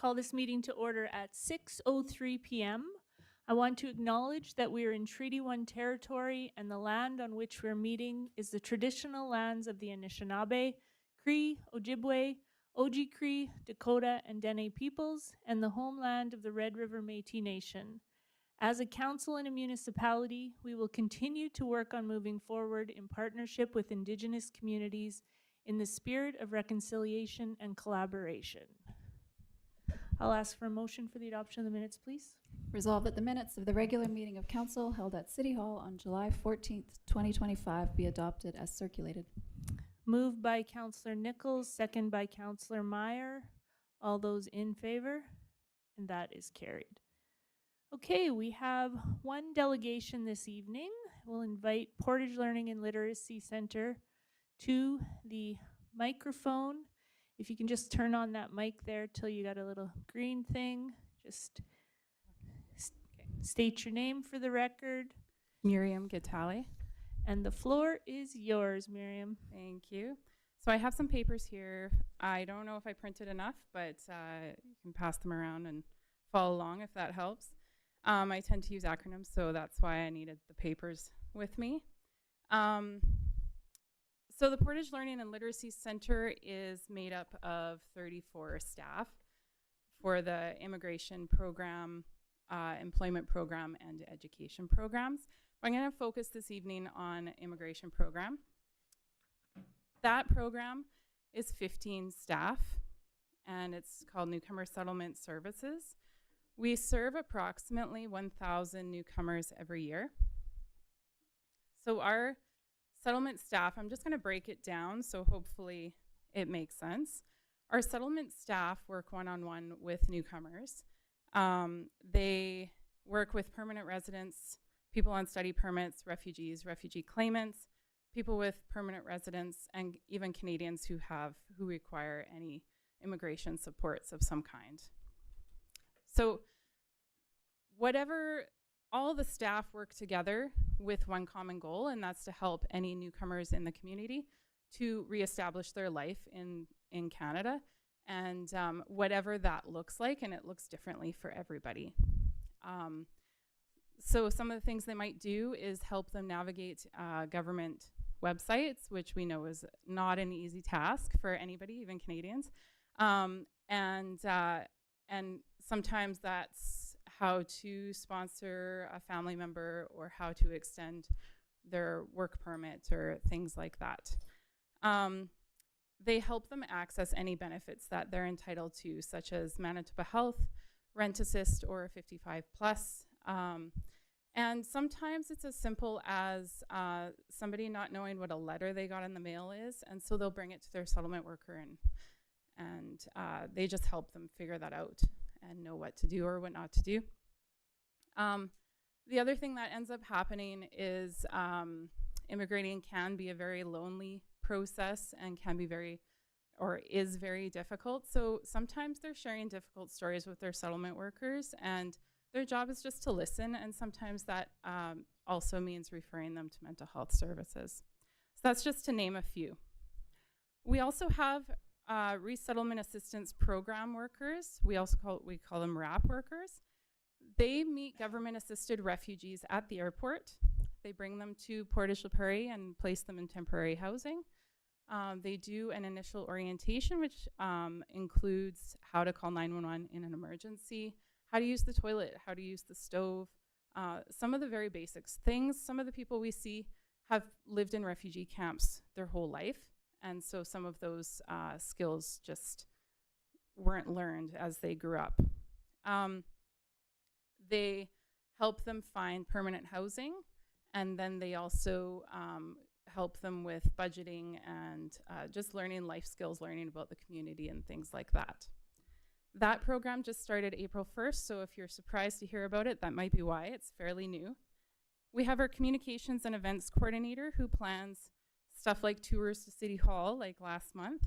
call this meeting to order at 6:03 p.m. I want to acknowledge that we are in Treaty 1 territory and the land on which we're meeting is the traditional lands of the Anishinaabe, Cree, Ojibwe, Oji-Cree, Dakota, and Dene peoples, and the homeland of the Red River Métis Nation. As a council and a municipality, we will continue to work on moving forward in partnership with Indigenous communities in the spirit of reconciliation and collaboration. I'll ask for a motion for the adoption of the minutes, please. Resolved that the minutes of the regular meeting of council held at City Hall on July 14th, 2025 be adopted as circulated. Moved by Councillor Nichols, second by Councillor Meyer. All those in favor? And that is carried. Okay, we have one delegation this evening. We'll invite Portage Learning and Literacy Center to the microphone. If you can just turn on that mic there till you got a little green thing. Just state your name for the record. Miriam Gitali. And the floor is yours, Miriam. Thank you. So I have some papers here. I don't know if I printed enough, but you can pass them around and follow along if that helps. I tend to use acronyms, so that's why I needed the papers with me. So the Portage Learning and Literacy Center is made up of 34 staff for the immigration program, employment program, and education programs. I'm going to focus this evening on immigration program. That program is 15 staff, and it's called Newcomer Settlement Services. We serve approximately 1,000 newcomers every year. So our settlement staff, I'm just going to break it down so hopefully it makes sense. Our settlement staff work one-on-one with newcomers. They work with permanent residents, people on study permits, refugees, refugee claimants, people with permanent residence, and even Canadians who require any immigration supports of some kind. So all the staff work together with one common goal, and that's to help any newcomers in the community to reestablish their life in Canada, and whatever that looks like, and it looks differently for everybody. So some of the things they might do is help them navigate government websites, which we know is not an easy task for anybody, even Canadians. And sometimes that's how to sponsor a family member or how to extend their work permit or things like that. They help them access any benefits that they're entitled to, such as Manitoba Health, Rent Assist, or 55 plus. And sometimes it's as simple as somebody not knowing what a letter they got in the mail is, and so they'll bring it to their settlement worker, and they just help them figure that out and know what to do or what not to do. The other thing that ends up happening is immigrating can be a very lonely process and is very difficult. So sometimes they're sharing difficult stories with their settlement workers, and their job is just to listen, and sometimes that also means referring them to mental health services. So that's just to name a few. We also have resettlement assistance program workers. We call them RAP workers. They meet government-assisted refugees at the airport. They bring them to Portage la Prairie and place them in temporary housing. They do an initial orientation, which includes how to call 911 in an emergency, how to use the toilet, how to use the stove, some of the very basic things. Some of the people we see have lived in refugee camps their whole life, and so some of those skills just weren't learned as they grew up. They help them find permanent housing, and then they also help them with budgeting and just learning life skills, learning about the community and things like that. That program just started April 1st, so if you're surprised to hear about it, that might be why. It's fairly new. We have our communications and events coordinator who plans stuff like tours to City Hall, like last month,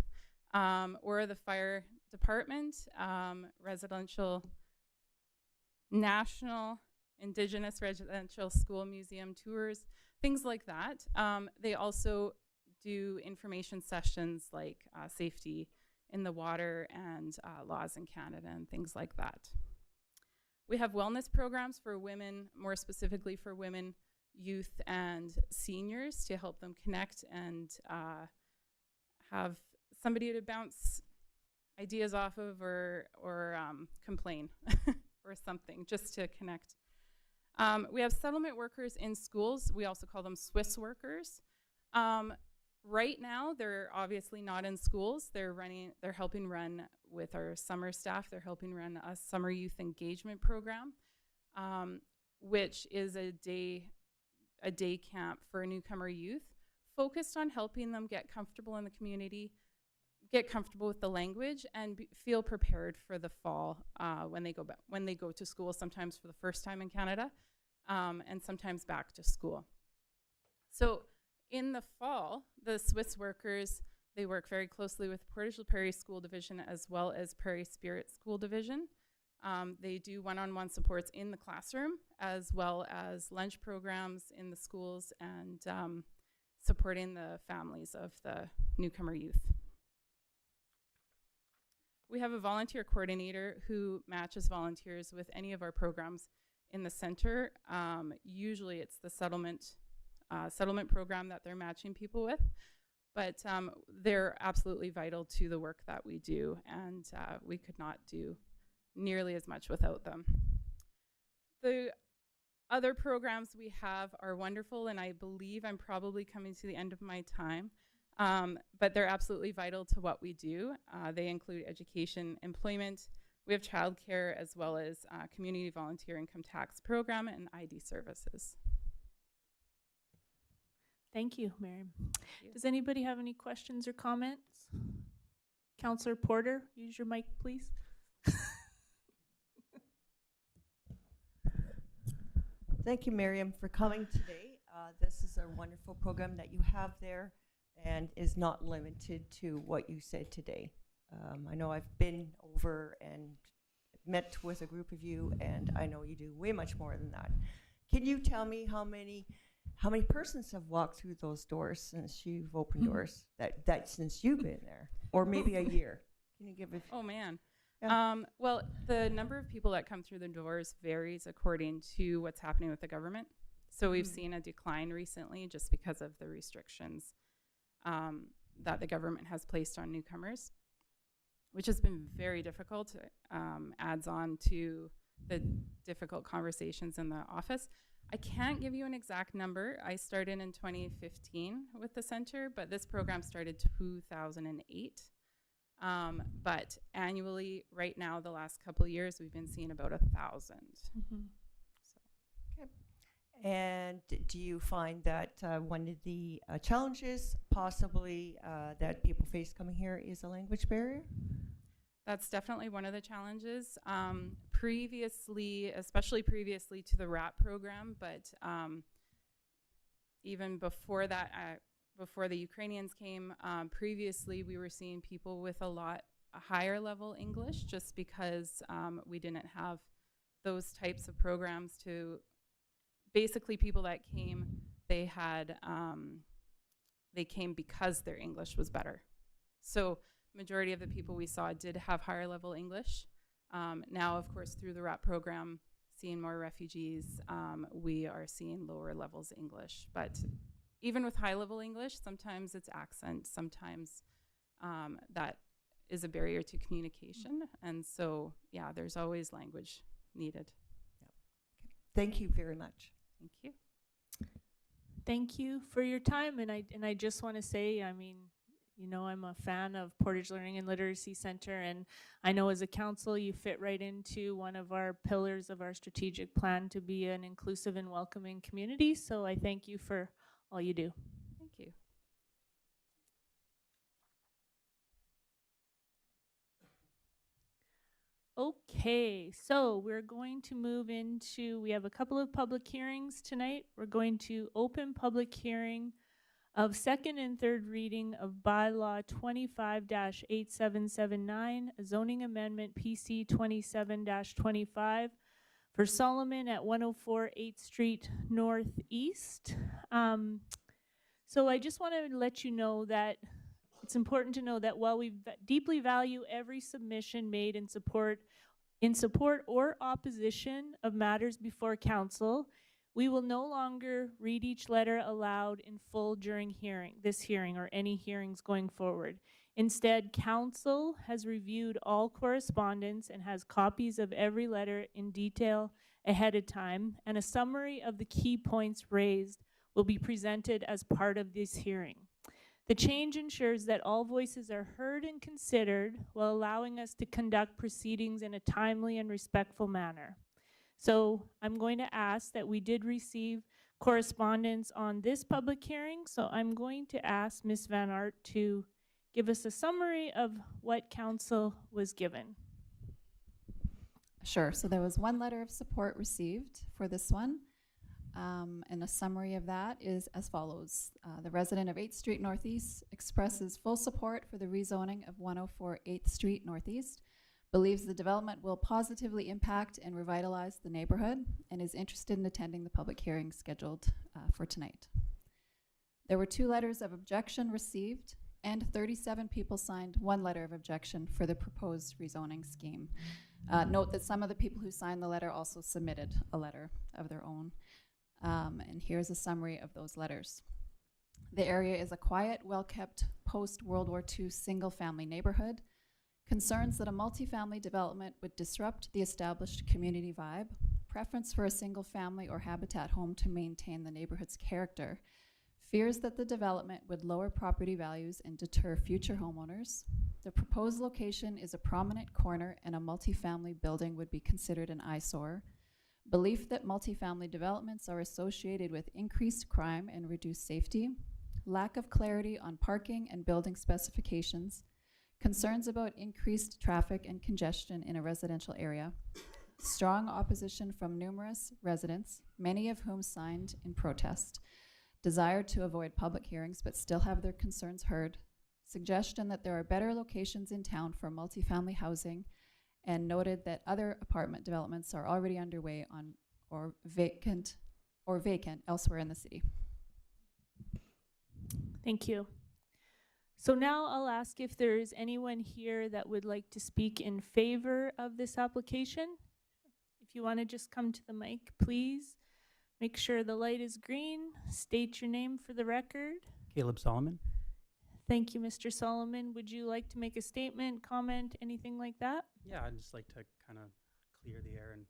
or the fire department, national Indigenous residential school museum tours, things like that. They also do information sessions like safety in the water and laws in Canada and things like that. We have wellness programs for women, more specifically for women, youth, and seniors to help them connect and have somebody to bounce ideas off of or complain or something, just to connect. We have settlement workers in schools. We also call them Swiss workers. Right now, they're obviously not in schools. They're helping run with our summer staff. They're helping run a summer youth engagement program, which is a day camp for newcomer youth, focused on helping them get comfortable in the community, get comfortable with the language, and feel prepared for the fall when they go to school, sometimes for the first time in Canada, and sometimes back to school. So in the fall, the Swiss workers, they work very closely with Portage la Prairie School Division as well as Prairie Spirit School Division. They do one-on-one supports in the classroom as well as lunch programs in the schools and supporting the families of the newcomer youth. We have a volunteer coordinator who matches volunteers with any of our programs in the center. Usually it's the settlement program that they're matching people with, but they're absolutely vital to the work that we do, and we could not do nearly as much without them. The other programs we have are wonderful, and I believe I'm probably coming to the end of my time, but they're absolutely vital to what we do. They include education, employment. We have childcare as well as community volunteer income tax program and ID services. Thank you, Miriam. Thank you. Does anybody have any questions or comments? Councillor Porter, use your mic, please. Thank you, Miriam, for coming today. This is a wonderful program that you have there and is not limited to what you said today. I know I've been over and met with a group of you, and I know you do way much more than that. Can you tell me how many persons have walked through those doors since you've opened doors? That since you've been there, or maybe a year? Can you give a? Oh man. Yeah. Well, the number of people that come through the doors varies according to what's happening with the government. So we've seen a decline recently just because of the restrictions that the government has placed on newcomers, which has been very difficult. Adds on to the difficult conversations in the office. I can't give you an exact number. I started in 2015 with the center, but this program started 2008. But annually, right now, the last couple of years, we've been seeing about 1,000. Mm-hmm. So. Okay. And do you find that one of the challenges possibly that people face coming here is a language barrier? That's definitely one of the challenges. Previously, especially previously to the RAP program, but even before that, before the Ukrainians came, previously we were seeing people with a higher level English, just because we didn't have those types of programs to, basically people that came, they came because their English was better. So majority of the people we saw did have higher level English. Now, of course, through the RAP program, seeing more refugees, we are seeing lower levels English. But even with high level English, sometimes it's accent, sometimes that is a barrier to communication. And so, yeah, there's always language needed. Yep. Okay. Thank you very much. Thank you. Thank you for your time, and I just want to say, I mean, you know, I'm a fan of Portage Learning and Literacy Center, and I know as a council you fit right into one of our pillars of our strategic plan to be an inclusive and welcoming community. So I thank you for all you do. Thank you. Okay, so we're going to move into, we have a couple of public hearings tonight. We're going to open public hearing of second and third reading of bylaw 25-8779, a zoning amendment PC 27-25 for Solomon at 104 8th Street Northeast. So I just want to let you know that It's important to know that while we deeply value every submission made in support or opposition of matters before council, we will no longer read each letter aloud in full during this hearing or any hearings going forward. Instead, council has reviewed all correspondence and has copies of every letter in detail ahead of time, and a summary of the key points raised will be presented as part of this hearing. The change ensures that all voices are heard and considered while allowing us to conduct proceedings in a timely and respectful manner. So I'm going to ask that we did receive correspondence on this public hearing, so I'm going to ask Ms. Van Aert to give us a summary of what council was given. Sure. So there was one letter of support received for this one. And a summary of that is as follows. The resident of 8th Street Northeast expresses full support for the rezoning of 104 8th Street Northeast, believes the development will positively impact and revitalize the neighborhood, and is interested in attending the public hearing scheduled for tonight. There were 2 letters of objection received, and 37 people signed 1 letter of objection for the proposed rezoning scheme. Note that some of the people who signed the letter also submitted a letter of their own. And here's a summary of those letters. The area is a quiet, well-kept post-World War II single-family neighborhood. Concerns that a multifamily development would disrupt the established community vibe. Preference for a single-family or habitat home to maintain the neighborhood's character. Fears that the development would lower property values and deter future homeowners. The proposed location is a prominent corner and a multifamily building would be considered an eyesore. Belief that multifamily developments are associated with increased crime and reduced safety. Lack of clarity on parking and building specifications. Concerns about increased traffic and congestion in a residential area. Strong opposition from numerous residents, many of whom signed in protest. Desire to avoid public hearings but still have their concerns heard. Suggestion that there are better locations in town for multifamily housing, and noted that other apartment developments are already underway on or vacant elsewhere in the city. Thank you. So now I'll ask if there is anyone here that would like to speak in favor of this application. If you want to just come to the mic, please. Make sure the light is green. State your name for the record. Caleb Solomon. Thank you, Mr. Solomon. Would you like to make a statement, comment, anything like that? Yeah, I'd just like to kind of clear the air and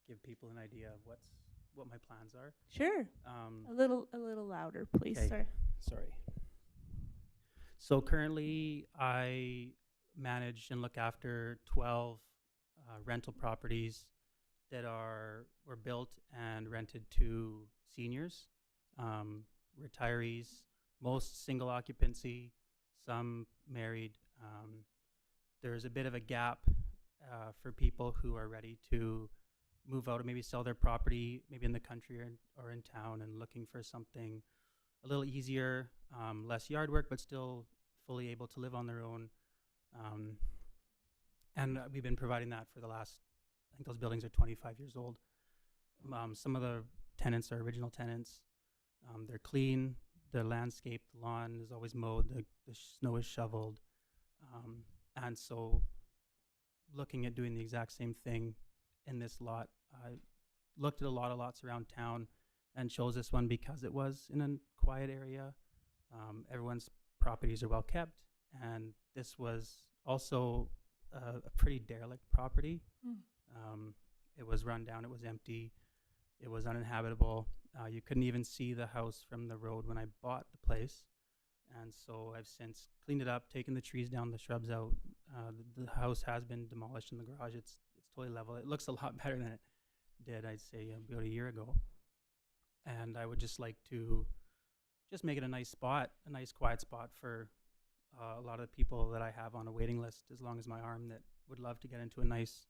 give people an idea of what my plans are. Sure. A little louder, please, Okay. sir. Sorry. So currently, I manage and look after 12 rental properties that were built and rented to seniors, retirees, most single occupancy, some married. There's a bit of a gap for people who are ready to move out or maybe sell their property, maybe in the country or in town, and looking for something a little easier, less yard work, but still fully able to live on their own. And we've been providing that for the last, I think those buildings are 25 years old. Some of the tenants are original tenants. They're clean. The landscape, the lawn is always mowed. The snow is shoveled. And so looking at doing the exact same thing in this lot, I looked at a lot of lots around town and chose this one because it was in a quiet area. Everyone's properties are well kept, and this was also a pretty derelict property. It was run down, it was empty, it was uninhabitable. You couldn't even see the house from the road when I bought the place. And so I've since cleaned it up, taken the trees down, the shrubs out. The house has been demolished in the garage. It's totally level. It looks a lot better than it did, I'd say, about a year ago. And I would just like to just make it a nice spot, a nice quiet spot for a lot of the people that I have on a waiting list, as long as my arm, that would love to get into a nice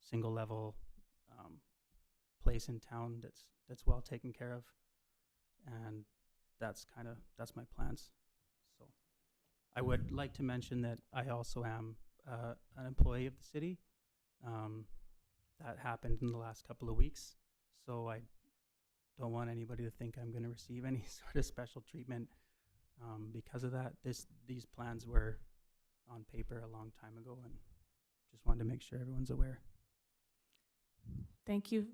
single level place in town that's well taken care of. And that's my plans. So I would like to mention that I also am an employee of the city. That happened in the last couple of weeks. So I don't want anybody to think I'm going to receive any sort of special treatment. Because of that, these plans were on paper a long time ago, and just wanted to make sure everyone's aware. Thank you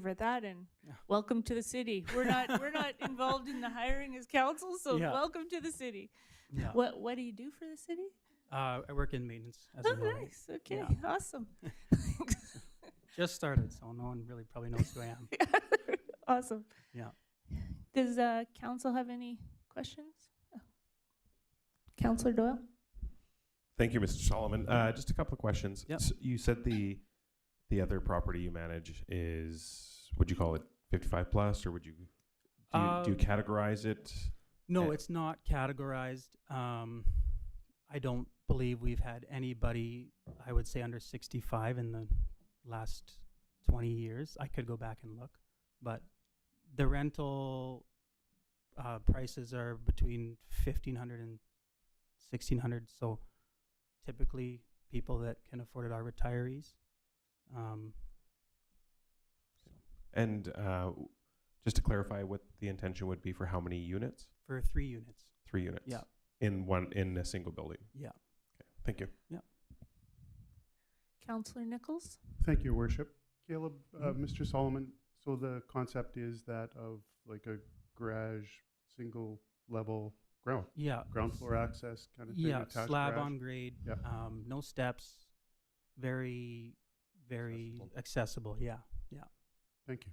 for that, and Yeah. welcome to the city. We're not involved in the hiring as council, so Yeah. welcome to the city. Yeah. What do you do for the city? I work in maintenance as Oh, a millwright. nice. Okay, Yeah. awesome. Just started, so no one really probably knows who I am. Awesome. Yeah. Does council have any questions? Councillor Doyle? Thank you, Mr. Solomon. Just a couple of questions. Yep. You said the other property you manage is, would you call it 55 plus, or would you do you categorize it? No, it's not categorized. I don't believe we've had anybody, I would say, under 65 in the last 20 years. I could go back and look, but the rental prices are between 1,500 and 1,600. So typically people that can afford it are retirees. And just to clarify, what the intention would be for how many units? For 3 units. 3 units. Yeah. In a single building. Yeah. Okay. Thank you. Councillor Nichols? Thank you, Your Worship. Caleb, Mhm. Mr. Solomon, so the concept is that of like a garage, single level ground floor access kind of thing? Yeah, attached slab garage? on grade, Yeah. no steps, very, very accessible. Yeah. Thank you.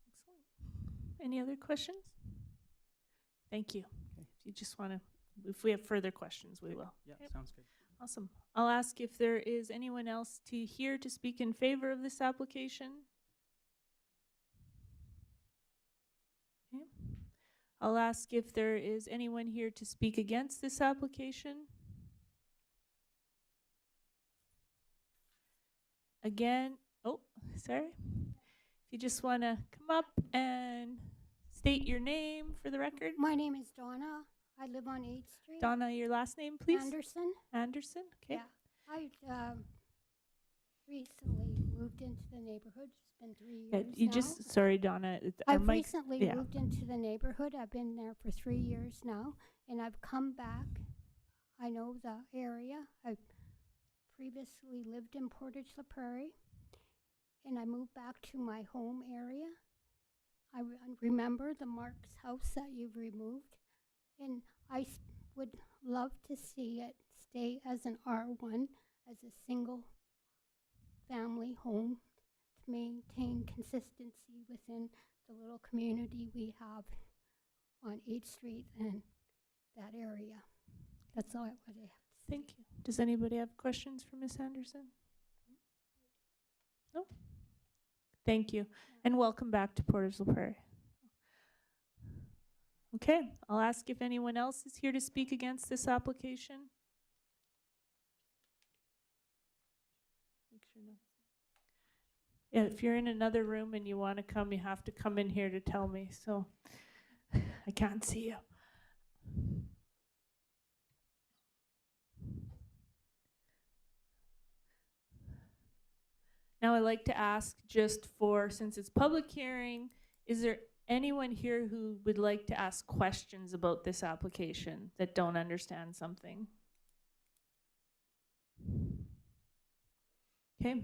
Excellent. Any other questions? Thank you. Okay. If you just want to, if we have further questions, we will. Yeah, Yep. sounds good. Awesome. I'll ask if there is anyone else here to speak in favor of this application. Okay. I'll ask if there is anyone here to speak against this application. Again, sorry. If you just want to come up and state your name for the record. My name is Donna. I live on 8th Street. Donna, your last name, please. Anderson. Anderson. Okay. Yeah. I recently moved into the neighborhood. It's been 3 years Yeah, you now. just, sorry, Donna. our I've mic- recently yeah. moved into the neighborhood. I've been there for 3 years now, and I've come back. I know the area. I previously lived in Portage la Prairie, and I moved back to my home area. I remember the Mark's house that you've removed, and I would love to see it stay as an R1, as a single family home, to maintain consistency within the little community we have on 8th Street and that area. That's all what I have to say. Thank you. Does anybody have questions for Ms. Anderson? No? Thank you. And welcome back to Portage la Prairie. Okay, I'll ask if anyone else is here to speak against this application. Make sure no. Yeah, if you're in another room and you want to come, you have to come in here to tell me, so I can't see you. Now I'd like to ask, just for, since it's public hearing, is there anyone here who would like to ask questions about this application that don't understand something? Okay.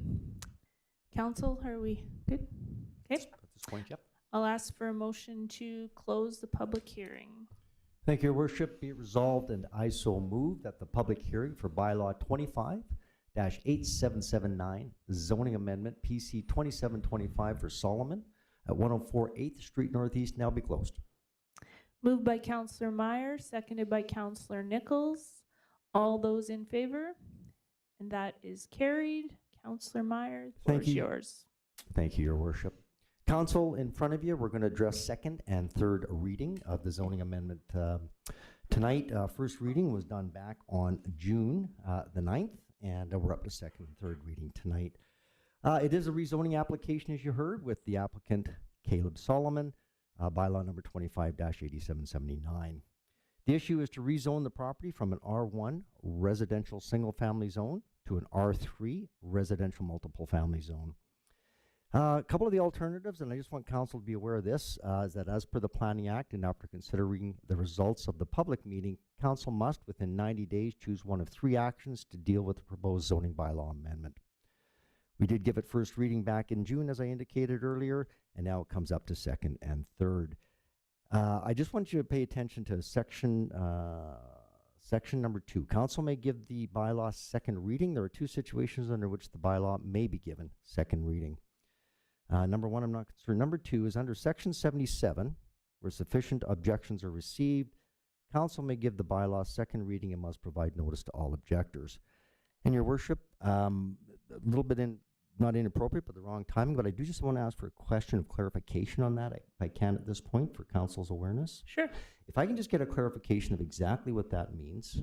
Council, are we good? Okay. At this point, yep. I'll ask for a motion to close the public hearing. Thank you, Your Worship. Be it resolved, and I so move that the public hearing for bylaw 25-8779, zoning amendment PC 2725 for Solomon at 104 8th Street Northeast now be closed. Moved by Councillor Meyer, seconded by Councillor Nichols. All those in favor? And that is carried. Councillor Meyer, the floor is yours. Thank you, Your Worship. Council, in front of you, we're going to address second and third reading of the zoning amendment tonight. First reading was done back on June the 9th, and we're up to second and third reading tonight. It is a rezoning application, as you heard, with the applicant Caleb Solomon, bylaw number 25-8779. The issue is to rezone the property from an R1 residential single-family zone to an R3 residential multiple family zone. A couple of the alternatives, and I just want council to be aware of this, is that as per the Planning Act and after considering the results of the public meeting, council must within 90 days choose one of 3 actions to deal with the proposed zoning bylaw amendment. We did give it first reading back in June, as I indicated earlier, and now it comes up to second and third. I just want you to pay attention to section number 2. Council may give the bylaw second reading. There are 2 situations under which the bylaw may be given second reading. Number 1, I'm not concerned. Number 2 is under section 77, where sufficient objections are received. Council may give the bylaw second reading and must provide notice to all objectors. And your worship, a little bit not inappropriate, but the wrong timing, but I do just want to ask for a question of clarification on that, if I can at this point, for council's awareness. Sure. If I can just get a clarification of exactly what that means,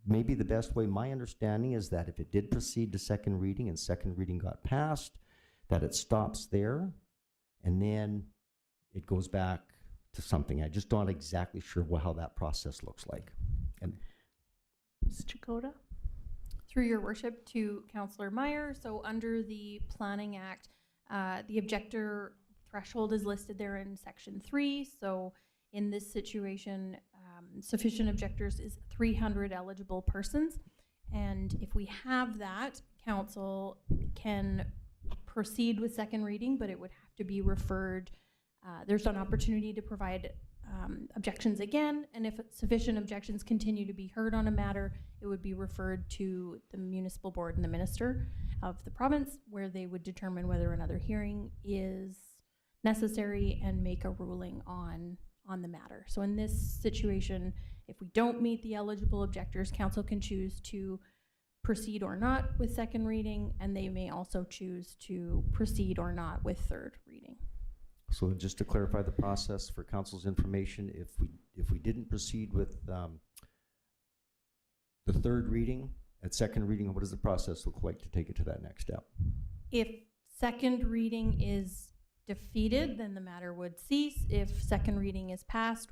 maybe the best way, my understanding is that if it did proceed to second reading and second reading got passed, that it stops there and then it goes back to something. I just not exactly sure how that process looks like. And Ms. Chakota? Through your worship to Councillor Meyer, so under the Planning Act, the objector threshold is listed there in section 3. So in this situation, sufficient objectors is 300 eligible persons. And if we have that, council can proceed with second reading, but it would have to be referred. There's an opportunity to provide objections again, and if sufficient objections continue to be heard on a matter, it would be referred to the municipal board and the minister of the province, where they would determine whether another hearing is necessary and make a ruling on the matter. So in this situation, if we don't meet the eligible objectors, council can choose to proceed or not with second reading, and they may also choose to proceed or not with third reading. so just to clarify the process for council's information, if we didn't proceed with the third reading, at second reading, what does the process look like to take it to that next step? If second reading is defeated, then the matter would cease. If second reading is passed,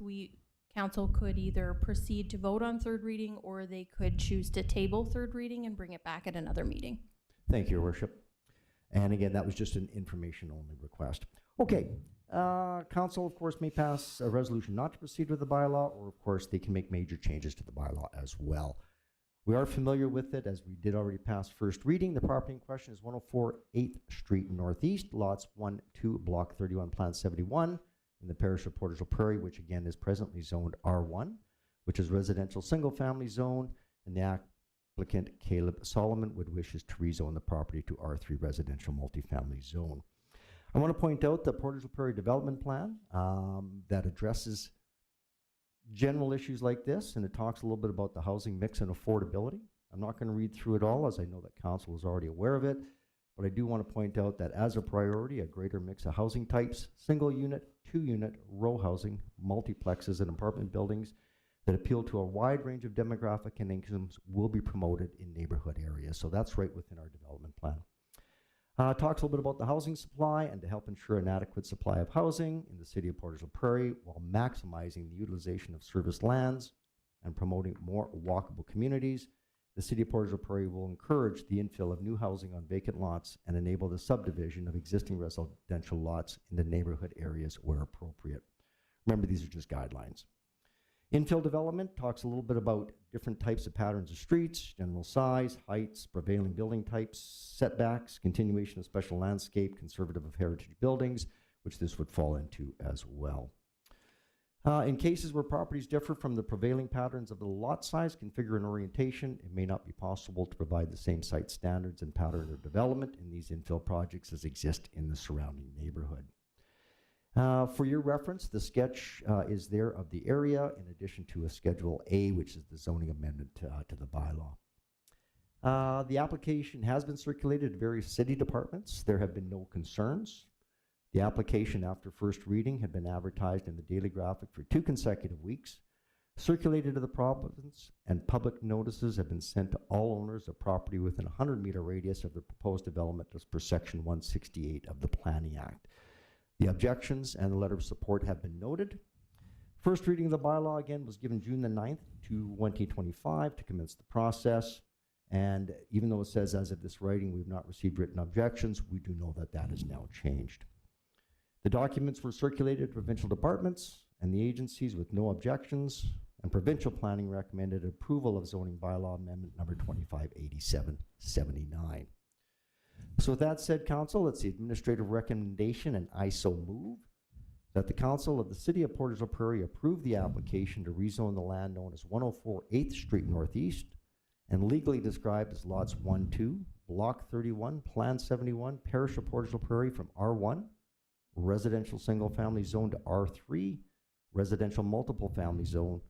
council could either proceed to vote on third reading, or they could choose to table third reading and bring it back at another meeting. Thank you, Your Worship. And again, that was just an information-only request. Okay, council, of course, may pass a resolution not to proceed with the bylaw, or of course, they can make major changes to the bylaw as well. We are familiar with it, as we did already pass first reading. The property in question is 104 8th Street Northeast, lots 1, 2, block 31, plan 71, in the parish of Portage la Prairie, which again is presently zoned R1, which is residential single-family zone, and the applicant Caleb Solomon would wishes to rezone the property to R3 residential multifamily zone. I want to point out the Portage la Prairie development plan that addresses general issues like this, and it talks a little bit about the housing mix and affordability. I'm not going to read through it all, as I know that council is already aware of it, but I do want to point out that as a priority, a greater mix of housing types, single unit, 2-unit, row housing, multiplexes, and apartment buildings that appeal to a wide range of demographic and incomes will be promoted in neighborhood areas. So that's right within our development plan. Talks a little bit about the housing supply and to help ensure an adequate supply of housing in the city of Portage la Prairie while maximizing the utilization of service lands and promoting more walkable communities. The city of Portage la Prairie will encourage the infill of new housing on vacant lots and enable the subdivision of existing residential lots in the neighborhood areas where appropriate. Remember, these are just guidelines. Infill development talks a little bit about different types of patterns of streets, general size, heights, prevailing building types, setbacks, continuation of special landscape, conservative of heritage buildings, which this would fall into as well. In cases where properties differ from the prevailing patterns of the lot size, configure, and orientation, it may not be possible to provide the same site standards and pattern of development in these infill projects as exist in the surrounding neighborhood. For your reference, the sketch is there of the area, in addition to a Schedule A, which is the zoning amendment to the bylaw. The application has been circulated to various city departments. There have been no concerns. The application, after first reading, had been advertised in the Daily Graphic for 2 consecutive weeks, circulated to the province, and public notices have been sent to all owners of property within a 100-meter radius of the proposed development as per Section 168 of the Planning Act. The objections and the letter of support have been noted. First reading of the bylaw, again, was given June the 9th, 2025 to commence the process. And even though it says as of this writing, we've not received written objections, we do know that that is now changed. The documents were circulated to provincial departments and the agencies with no objections, and provincial planning recommended approval of zoning bylaw amendment number 258779. So with that said, council, it's the administrative recommendation, and I so move that the council of the city of Portage la Prairie approve the application to rezone the land known as 104 8th Street Northeast and legally described as lots 1-2, block 31, plan 71, parish of Portage la Prairie from R1, residential single family zone, to R3, residential multiple family zone,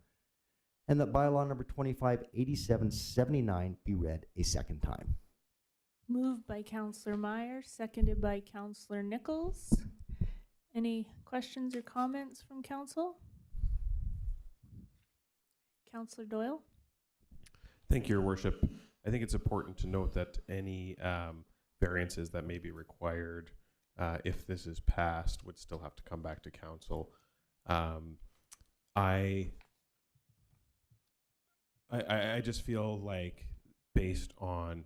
and that bylaw number 258779 be read a second time. Moved by Councillor Meyer, seconded by Councillor Nichols. Any questions or comments from council? Councillor Doyle? Thank you, Your Worship. I think it's important to note that any variances that may be required if this is passed would still have to come back to council. I just feel like, based on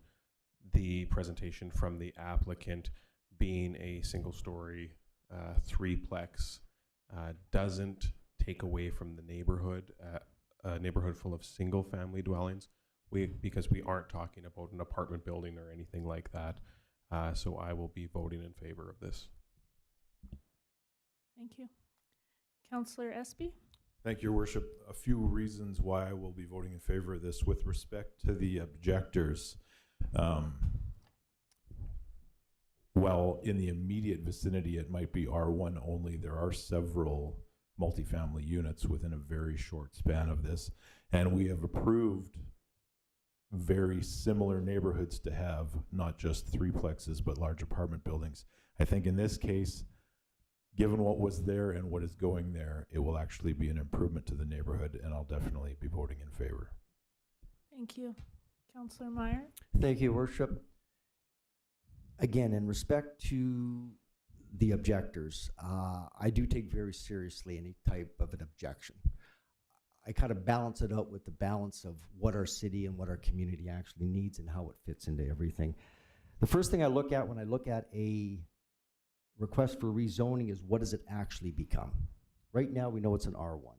the presentation from the applicant, being a single-story threeplex doesn't take away from the neighborhood, a neighborhood full of single-family dwellings, because we aren't talking about an apartment building or anything like that. So I will be voting in favor of this. Thank you. Councillor Espy? Thank you, Your Worship. A few reasons why I will be voting in favor of this. With respect to the objectors, well, in the immediate vicinity, it might be R1 only. There are several multifamily units within a very short span of this, and we have approved very similar neighborhoods to have not just threeplexes but large apartment buildings. I think in this case, given what was there and what is going there, it will actually be an improvement to the neighborhood, and I'll definitely be voting in favor. Thank you. Councillor Meyer? Thank you, Worship. Again, in respect to the objectors, I do take very seriously any type of an objection. I kind of balance it out with the balance of what our city and what our community actually needs and how it fits into everything. The first thing I look at when I look at a request for rezoning is, what does it actually become? Right now, we know it's an R1.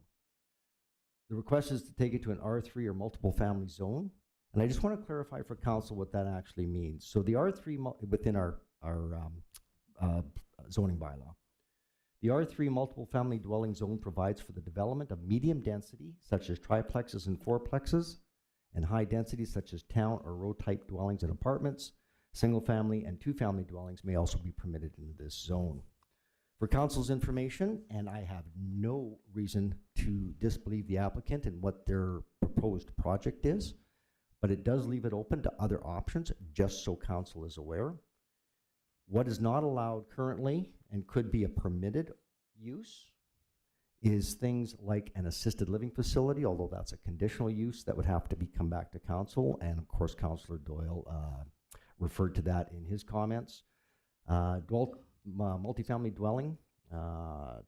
The request is to take it to an R3 or multiple family zone. And I just want to clarify for council what that actually means. So the R3 within our zoning bylaw, the R3 multiple family dwelling zone provides for the development of medium density, such as triplexes and fourplexes, and high density, such as town or row type dwellings and apartments. Single family and two family dwellings may also be permitted in this zone. For council's information, and I have no reason to disbelieve the applicant and what their proposed project is, but it does leave it open to other options, just so council is aware. What is not allowed currently and could be a permitted use is things like an assisted living facility, although that's a conditional use that would have to come back to council. And of course, Councillor Doyle referred to that in his comments. Multifamily dwelling,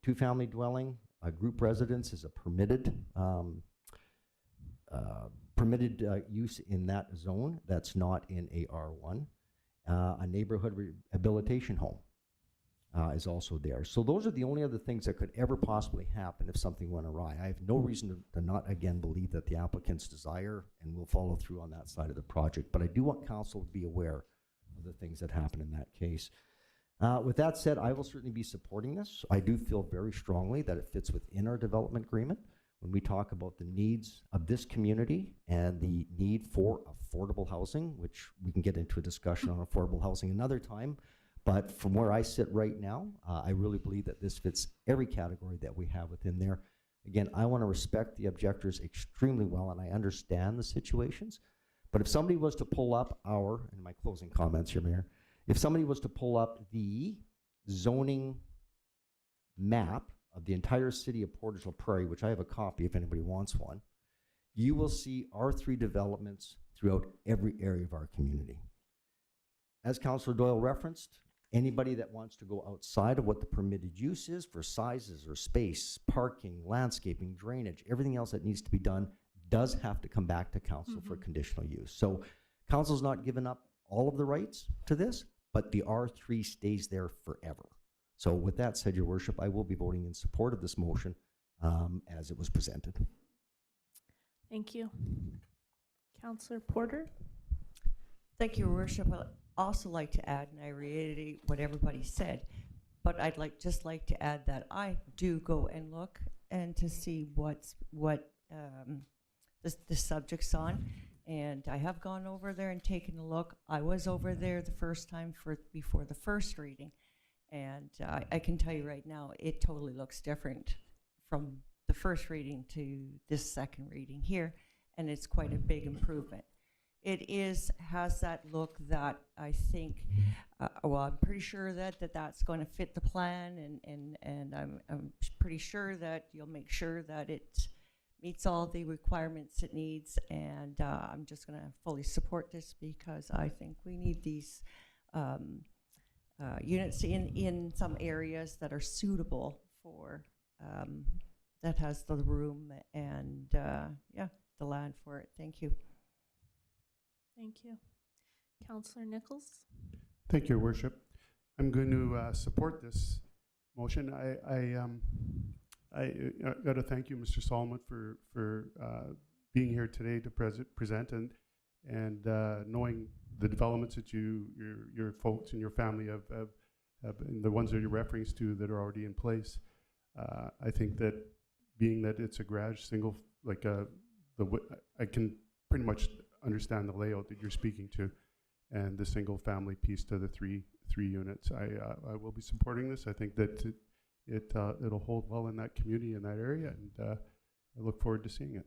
two-family dwelling, a group residence is a permitted use in that zone that's not in AR1. A neighborhood rehabilitation home is also there. So those are the only other things that could ever possibly happen if something went awry. I have no reason to not, again, believe that the applicant's desire and will follow through on that side of the project. But I do want council to be aware of the things that happen in that case. With that said, I will certainly be supporting this. I do feel very strongly that it fits within our development agreement when we talk about the needs of this community and the need for affordable housing, which we can get into a discussion on affordable housing another time. But from where I sit right now, I really believe that this fits every category that we have within there. Again, I want to respect the objectors extremely well, and I understand the situations. But if somebody was to pull up in my closing comments here, Mayor, if somebody was to pull up the zoning map of the entire city of Portage la Prairie, which I have a copy if anybody wants one, you will see R3 developments throughout every area of our community. As Councillor Doyle referenced, anybody that wants to go outside of what the permitted use is for sizes or space, parking, landscaping, drainage, everything else that needs to be done does have to come back to council for conditional use. So Council's not given up all of the rights to this, but the R3 stays there forever. So with that said, Your Worship, I will be voting in support of this motion as it was presented. Thank you. Councillor Porter? Thank you, Your Worship. I'd also like to add, and I reiterate what everybody said, but I'd just like to add that I do go and look and to see what the subject's on. And I have gone over there and taken a look. I was over there the first time before the first reading. And I can tell you right now, it totally looks different from the first reading to this second reading here. And it's quite a big improvement. It has that look that I think, well, I'm pretty sure that's going to fit the plan, and I'm pretty sure that you'll make sure that it meets all the requirements it needs, and I'm just going to fully support this because I think we need these units in some areas that are suitable for, that has the room and, yeah, the land for it. Thank you. Thank you. Councillor Nichols? Thank you, Your Worship. I'm going to support this motion. I got to thank you, Mr. Solomon, for being here today to present and knowing the developments that your folks and your family have and the ones that you're referring to that are already in place. I think that being that it's a garage single, like I can pretty much understand the layout that you're speaking to, and the single family piece to the three units. I will be supporting this. I think that it'll hold well in that community, in that area, and I look forward to seeing it.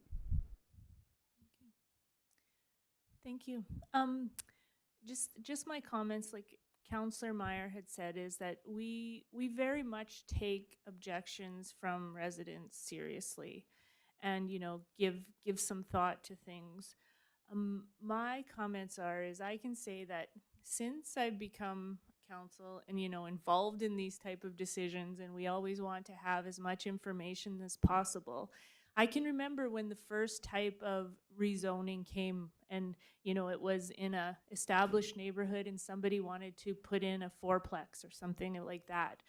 Thank you. Just my comments, like Councillor Meyer had said, is that we very much take objections from residents seriously, and give some thought to things. My comments is I can say that since I've become council and involved in these type of decisions, and we always want to have as much information as possible, I can remember when the first type of rezoning came, and it was in a established neighborhood and somebody wanted to put in a fourplex or something like that,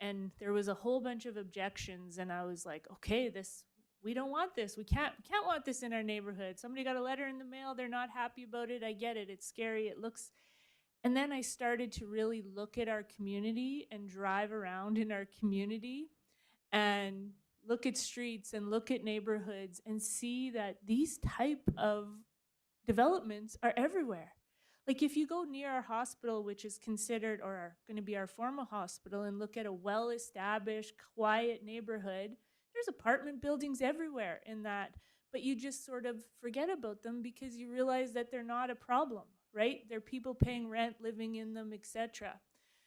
and there was a whole bunch of objections, and I was like, okay, we don't want this. We can't want this in our neighborhood. Somebody got a letter in the mail. They're not happy about it. I get it. It's scary. It looks. And then I started to really look at our community and drive around in our community and look at streets and look at neighborhoods and see that these type of developments are everywhere. Like if you go near our hospital, which is considered or going to be our former hospital, and look at a well-established, quiet neighborhood, there's apartment buildings everywhere in that, but you just sort of forget about them because you realize that they're not a problem, right? There are people paying rent, living in them, etc.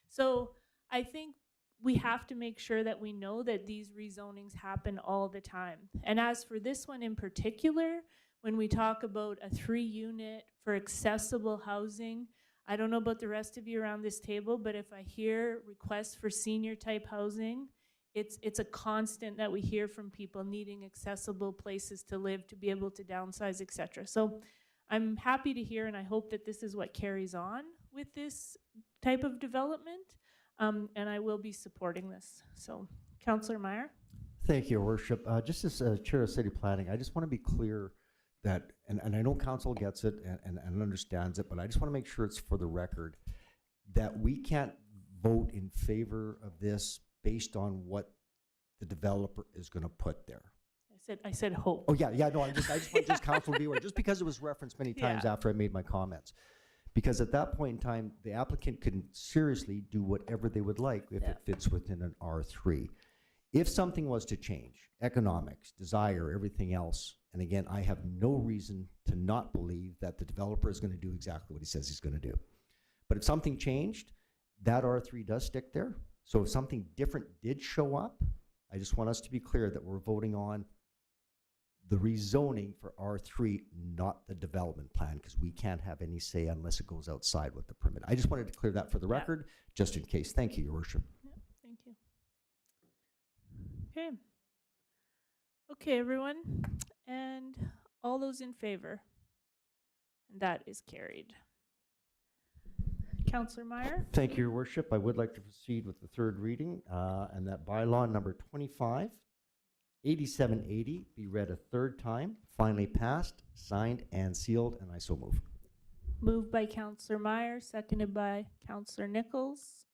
So I think we have to make sure that we know that these rezonings happen all the time. And as for this one in particular, when we talk about a 3-unit for accessible housing, I don't know about the rest of you around this table, but if I hear requests for senior type housing, it's a constant that we hear from people needing accessible places to live, to be able to downsize, etc. So I'm happy to hear, and I hope that this is what carries on with this type of development, and I will be supporting this. So, Councillor Meyer? Thank you, Your Worship. Just as Chair of City Planning, I just want to be clear that, and I know Council gets it and understands it, but I just want to make sure it's for the record that we can't vote in favor of this based on what the developer is going to put there. I said hope. Oh, yeah, no, I just want council to be aware, just because it was referenced many times after I made my comments. Because at that point in time, the applicant can seriously do whatever they would like if it fits within an R3. If something was to change, economics, desire, everything else, and again, I have no reason to not believe that the developer is going to do exactly what he says he's going to do. But if something changed, that R3 does stick there. So if something different did show up, I just want us to be clear that we're voting on the rezoning for R3, not the development plan, because we can't have any say unless it goes outside with the permit. I just wanted to clear that for the record, just in case. Thank you, Your Worship. Thank you. Okay. Okay, everyone. And all those in favor? That is carried. Councillor Meyer? Thank you, Your Worship. I would like to proceed with the third reading, and that bylaw number 25, 8780 be read a third time, finally passed, signed, and sealed, and I so move. Moved by Councillor Meyer, seconded by Councillor Nichols.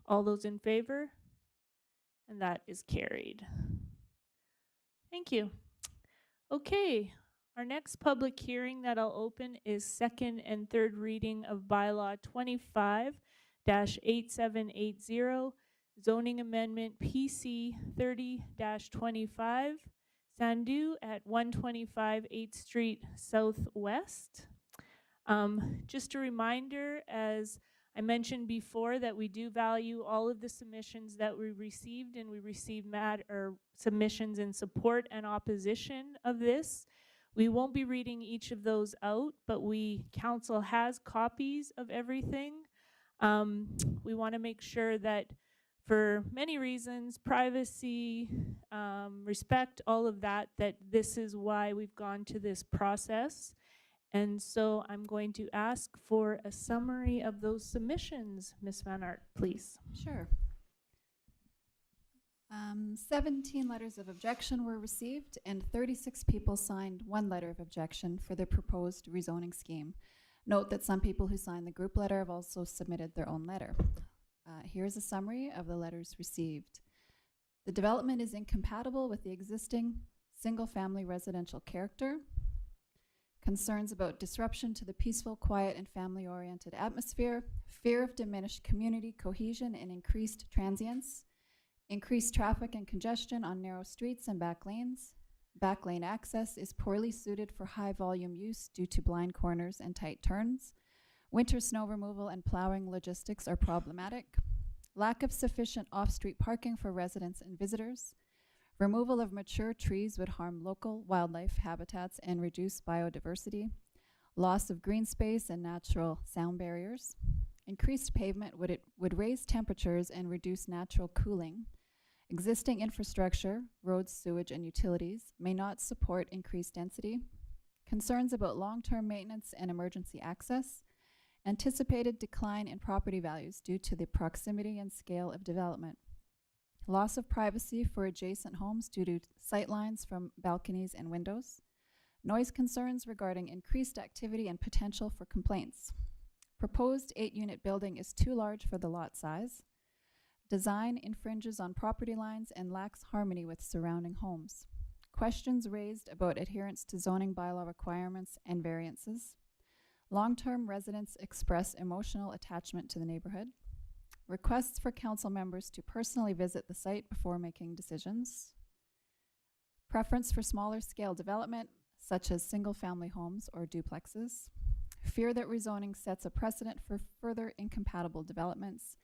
All those in favor? And that is carried. Thank you. Okay, our next public hearing that I'll open is second and third reading of bylaw 25-8780, zoning amendment PC 30-25, Sandu at 125 8th Street Southwest. Just a reminder, as I mentioned before, that we do value all of the submissions that we received, and we received submissions in support and opposition of this. We won't be reading each of those out, but council has copies of everything. We want to make sure that for many reasons, privacy, respect, all of that, that this is why we've gone to this process. And so I'm going to ask for a summary of those submissions. Ms. Van Aert, please. Sure. 17 letters of objection were received, and 36 people signed one letter of objection for the proposed rezoning scheme. Note that some people who signed the group letter have also submitted their own letter. Here's a summary of the letters received. The development is incompatible with the existing single-family residential character. Concerns about disruption to the peaceful, quiet, and family-oriented atmosphere, fear of diminished community cohesion and increased transience, increased traffic and congestion on narrow streets and back lanes. Back lane access is poorly suited for high-volume use due to blind corners and tight turns. Winter snow removal and plowing logistics are problematic. Lack of sufficient off-street parking for residents and visitors. Removal of mature trees would harm local wildlife habitats and reduce biodiversity. Loss of green space and natural sound barriers. Increased pavement would raise temperatures and reduce natural cooling. Existing infrastructure, roads, sewage, and utilities may not support increased density. Concerns about long-term maintenance and emergency access. Anticipated decline in property values due to the proximity and scale of development. Loss of privacy for adjacent homes due to sightlines from balconies and windows. Noise concerns regarding increased activity and potential for complaints. Proposed 8-unit building is too large for the lot size. Design infringes on property lines and lacks harmony with surrounding homes. Questions raised about adherence to zoning bylaw requirements and variances. Long-term residents express emotional attachment to the neighborhood. Requests for council members to personally visit the site before making decisions. Preference for smaller scale development, such as single-family homes or duplexes. Fear that rezoning sets a precedent for further incompatible developments.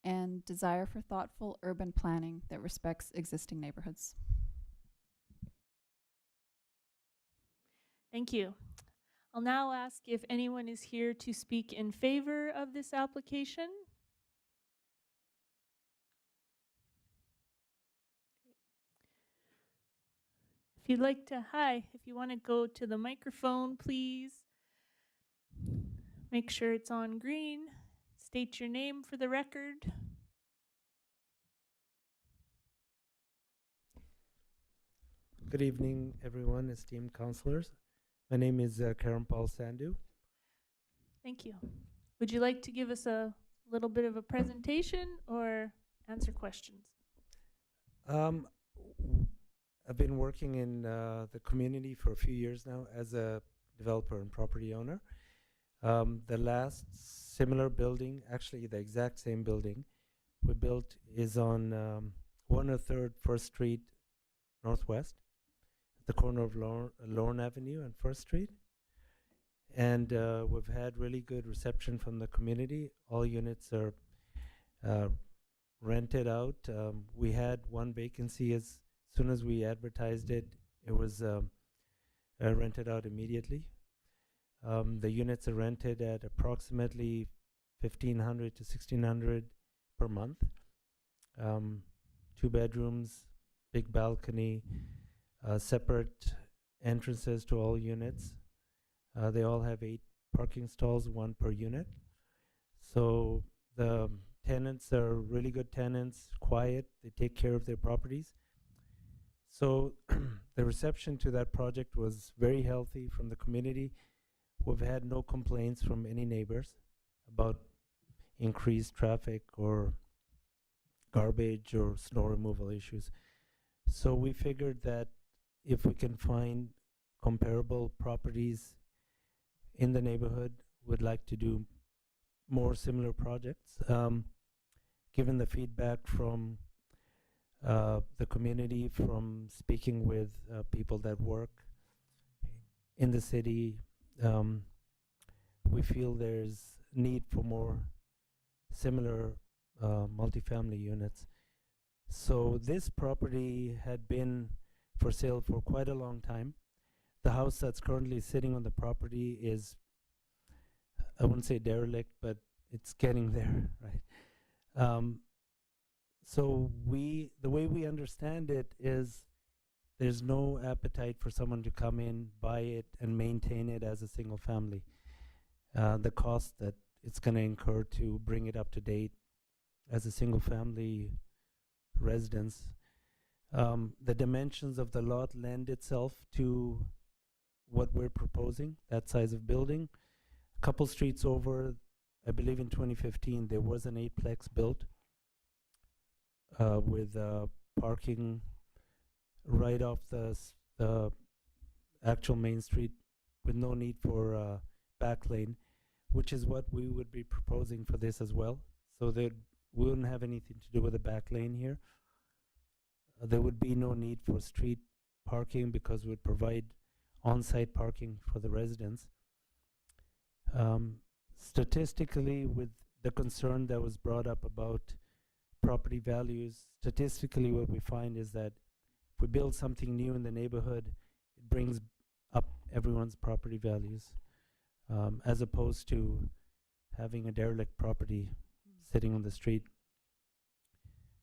And desire for thoughtful urban planning that respects existing neighborhoods. Thank you. I'll now ask if anyone is here to speak in favor of this application. If you'd like to, if you want to go to the microphone, please. Make sure it's on green. State your name for the record. Good evening, everyone, esteemed councillors. My name is Karen Paul Sandu. Thank you. Would you like to give us a little bit of a presentation or answer questions? I've been working in the community for a few years now as a developer and property owner. The last similar building, actually the exact same building we built, is on 103rd 1st Street Northwest, at the corner of Lorne Avenue and 1st Street. And we've had really good reception from the community. All units are rented out. We had one vacancy. As soon as we advertised it, it was rented out immediately. The units are rented at approximately $1,500 to $1,600 per month. 2 bedrooms, big balcony, separate entrances to all units. They all have 8 parking stalls, 1 per unit. So the tenants are really good tenants, quiet, they take care of their properties. So the reception to that project was very healthy from the community. We've had no complaints from any neighbors about increased traffic or garbage or snow removal issues. So we figured that if we can find comparable properties in the neighborhood, we'd like to do more similar projects. Given the feedback from the community, from speaking with people that work in the city, we feel there's need for more similar multifamily units. So this property had been for sale for quite a long time. The house that's currently sitting on the property is, I wouldn't say derelict, but it's getting there, right? So the way we understand it is there's no appetite for someone to come in, buy it, and maintain it as a single family. The cost that it's going to incur to bring it up to date as a single family residence. The dimensions of the lot lend itself to what we're proposing, that size of building. A couple streets over, I believe in 2015, there was an 8-plex built with parking right off the actual main street with no need for back lane, which is what we would be proposing for this as well. So that we wouldn't have anything to do with the back lane here. There would be no need for street parking because we would provide on-site parking for the residents. Statistically, with the concern that was brought up about property values, statistically what we find is that if we build something new in the neighborhood, it brings up everyone's property values, as opposed to having a derelict property sitting on the street.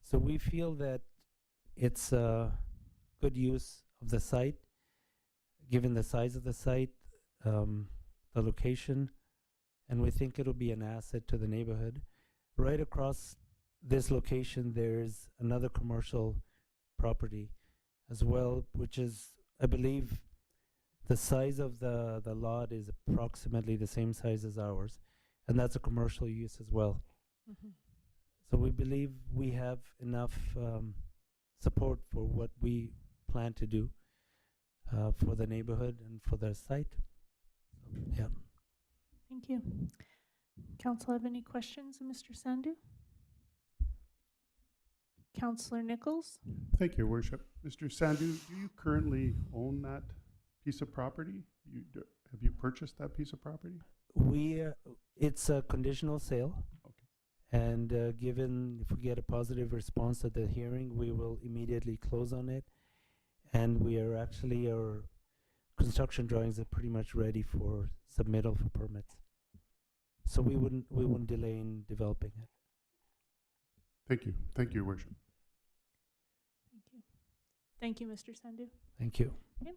So we feel that it's a good use of the site, given the size of the site, the location, and we think it'll be an asset to the neighborhood. Right across this location, there's another commercial property as well, which is, I believe, the size of the lot is approximately the same size as ours, and that's a commercial use as well. Mm-hmm. So we believe we have enough support for what we plan to do for the neighborhood and for the site. So, yeah. Thank you. Council have any questions of Mr. Sandhu? Councillor Nichols? Thank you, Worship. Mr. Sandhu, do you currently own that piece of property? Have you purchased that piece of property? It's a conditional sale. Okay. And given if we get a positive response at the hearing, we will immediately close on it. And we are actually, our construction drawings are pretty much ready for submittal for permits. So we wouldn't delay in developing it. Thank you. Thank you, Worship. Thank you. Thank you, Mr. Sandhu. Thank you. Okay.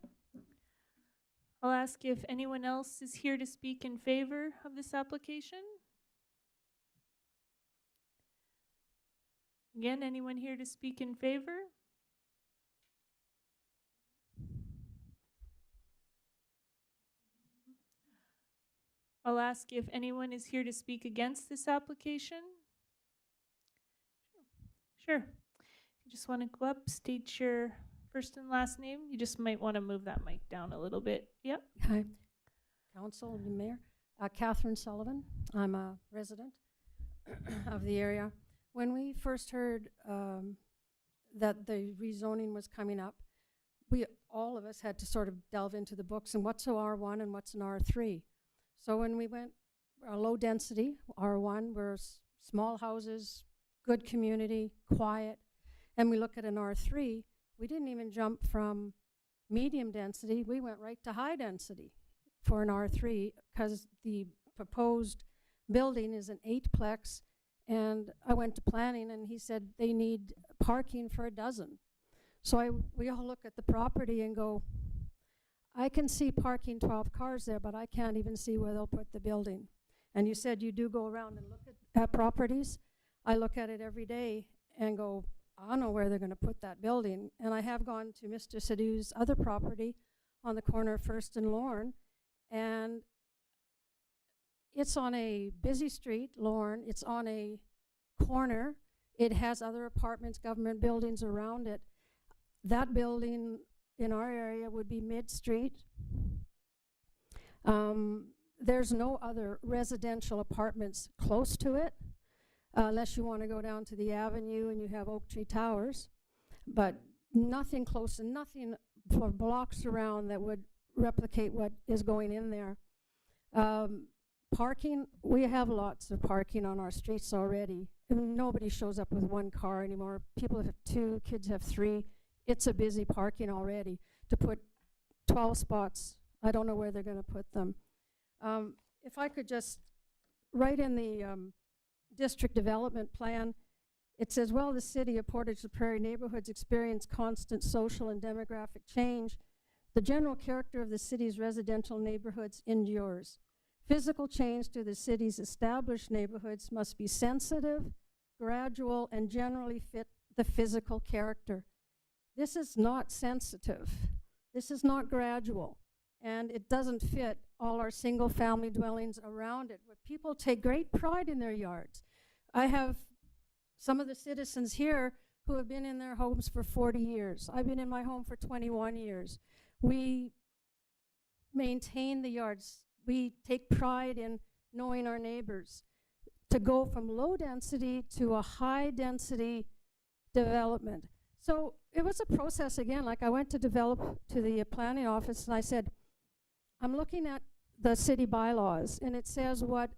I'll ask if anyone else is here to speak in favor of this application. Again, anyone here to speak in favor? I'll ask if anyone is here to speak against this application. Sure. If you just want to go up, state your first and last name. You just might want to move that mic down a little bit. Yep. Hi, Council and Mayor. Catherine Sullivan. I'm a resident of the area. When we first heard that the rezoning was coming up, all of us had to sort of delve into the books and what's an R1 and what's an R3. So when we went low density, R1, we're small houses, good community, quiet, and we look at an R3, we didn't even jump from medium density, we went right to high density for an R3 because the proposed building is an 8-plex, and I went to planning and he said they need parking for a dozen. So we all look at the property and go, I can see parking 12 cars there, but I can't even see where they'll put the building. And you said you do go around and look at properties. I look at it every day and go, I don't know where they're going to put that building. And I have gone to Mr. Sadhu's other property on the corner of First and Lorne, and it's on a busy street, Lorne. It's on a corner. It has other apartments, government buildings around it. That building in our area would be mid-street. There's no other residential apartments close to it, unless you want to go down to the avenue and you have Oak Tree Towers, but nothing close and nothing for blocks around that would replicate what is going in there. Parking, we have lots of parking on our streets already. And nobody shows up with one car anymore. People have 2, kids have 3. It's a busy parking already. To put 12 spots, I don't know where they're going to put them. If I could just write in the district development plan, it says, well, the city of Portage la Prairie neighborhoods experience constant social and demographic change. The general character of the city's residential neighborhoods endures. Physical change to the city's established neighborhoods must be sensitive, gradual, and generally fit the physical character. This is not sensitive. This is not gradual. And it doesn't fit all our single-family dwellings around it. But people take great pride in their yards. I have some of the citizens here who have been in their homes for 40 years. I've been in my home for 21 years. We maintain the yards. We take pride in knowing our neighbors. To go from low density to a high density development. So it was a process again, like I went to develop to the planning office and I said, I'm looking at the city bylaws and it says what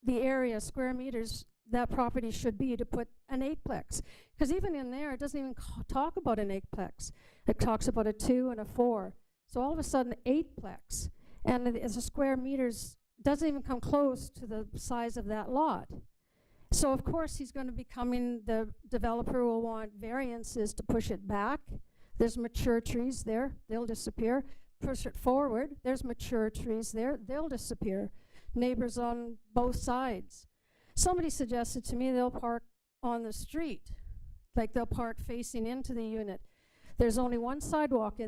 the area, square meters, that property should be to put an 8-plex. Because even in there, it doesn't even talk about an 8-plex. It talks about a 2 and a 4. So all of a sudden, 8-plex. And as a square meters doesn't even come close to the size of that lot. So of course, he's going to be coming, the developer will want variances to push it back. There's mature trees there, they'll disappear. Push it forward, there's mature trees there, they'll disappear. Neighbors on both sides. Somebody suggested to me they'll park on the street, like they'll park facing into the unit. There's only one sidewalk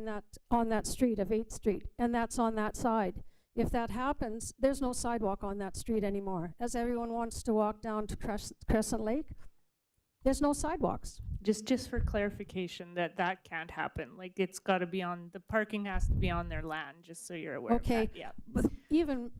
on that street of 8th Street, and that's on that side. If that happens, there's no sidewalk on that street anymore. As everyone wants to walk down to Crescent Lake, there's no sidewalks. Just for clarification, that can't happen. Like it's got to be on, the parking has to be on their land, just so you're aware Okay, of that. Yeah. but even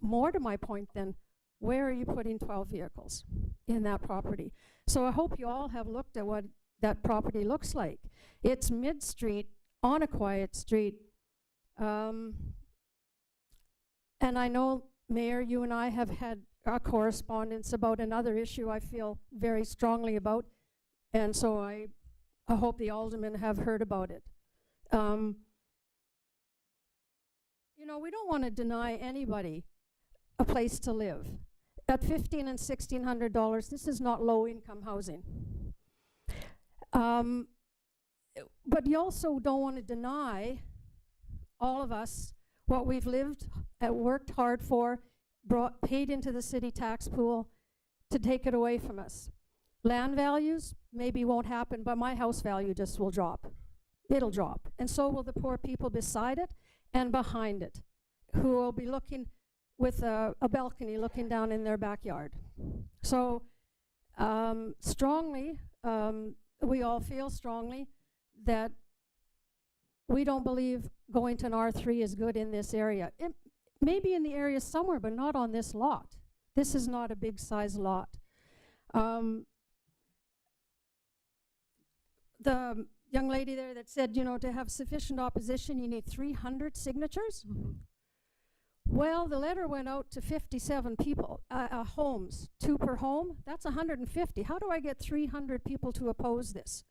more to my point then, where are you putting 12 vehicles in that property? So I hope you all have looked at what that property looks like. It's mid-street, on a quiet street. And I know, Mayor, you and I have had a correspondence about another issue I feel very strongly about. And so I hope the aldermen have heard about it. You know, we don't want to deny anybody a place to live. At $1,500 and $1,600, this is not low-income housing. But you also don't want to deny all of us what we've lived and worked hard for, paid into the city tax pool to take it away from us. Land values maybe won't happen, but my house value just will drop. It'll drop. And so will the poor people beside it and behind it, who will be looking with a balcony looking down in their backyard. So strongly, we all feel strongly that we don't believe going to an R3 is good in this area. It may be in the area somewhere, but not on this lot. This is not a big size lot. The young lady there that said, you know, to have sufficient opposition, you need 300 signatures. Mm-hmm. Well, the letter went out to 57 people, homes, 2 per home. That's 150. How do I get 300 people to oppose this?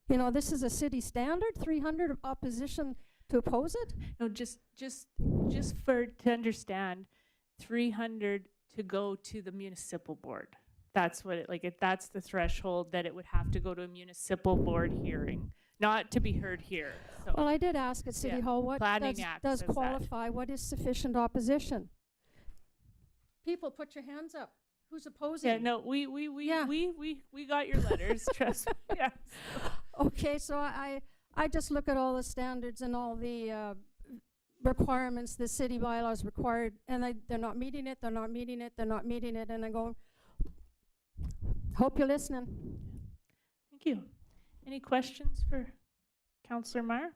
You know, this is a city standard, 300 opposition to oppose it? No, just to understand, 300 to go to the municipal board. That's what it, like, that's the threshold that it would have to go to a municipal board hearing not to be heard here. So Well, I did ask at City Yeah. Hall, what Planning Act does says that. qualify, what is sufficient opposition? People, put your hands up. Who's opposing? yeah, no, we Yeah. got your letters. Trust me. Yeah. Okay, so I just look at all the standards and all the requirements the city bylaws required, and they're not meeting it, they're not meeting it, they're not meeting it, and I go, hope you're listening. Thank you. Any questions for Councillor Meyer?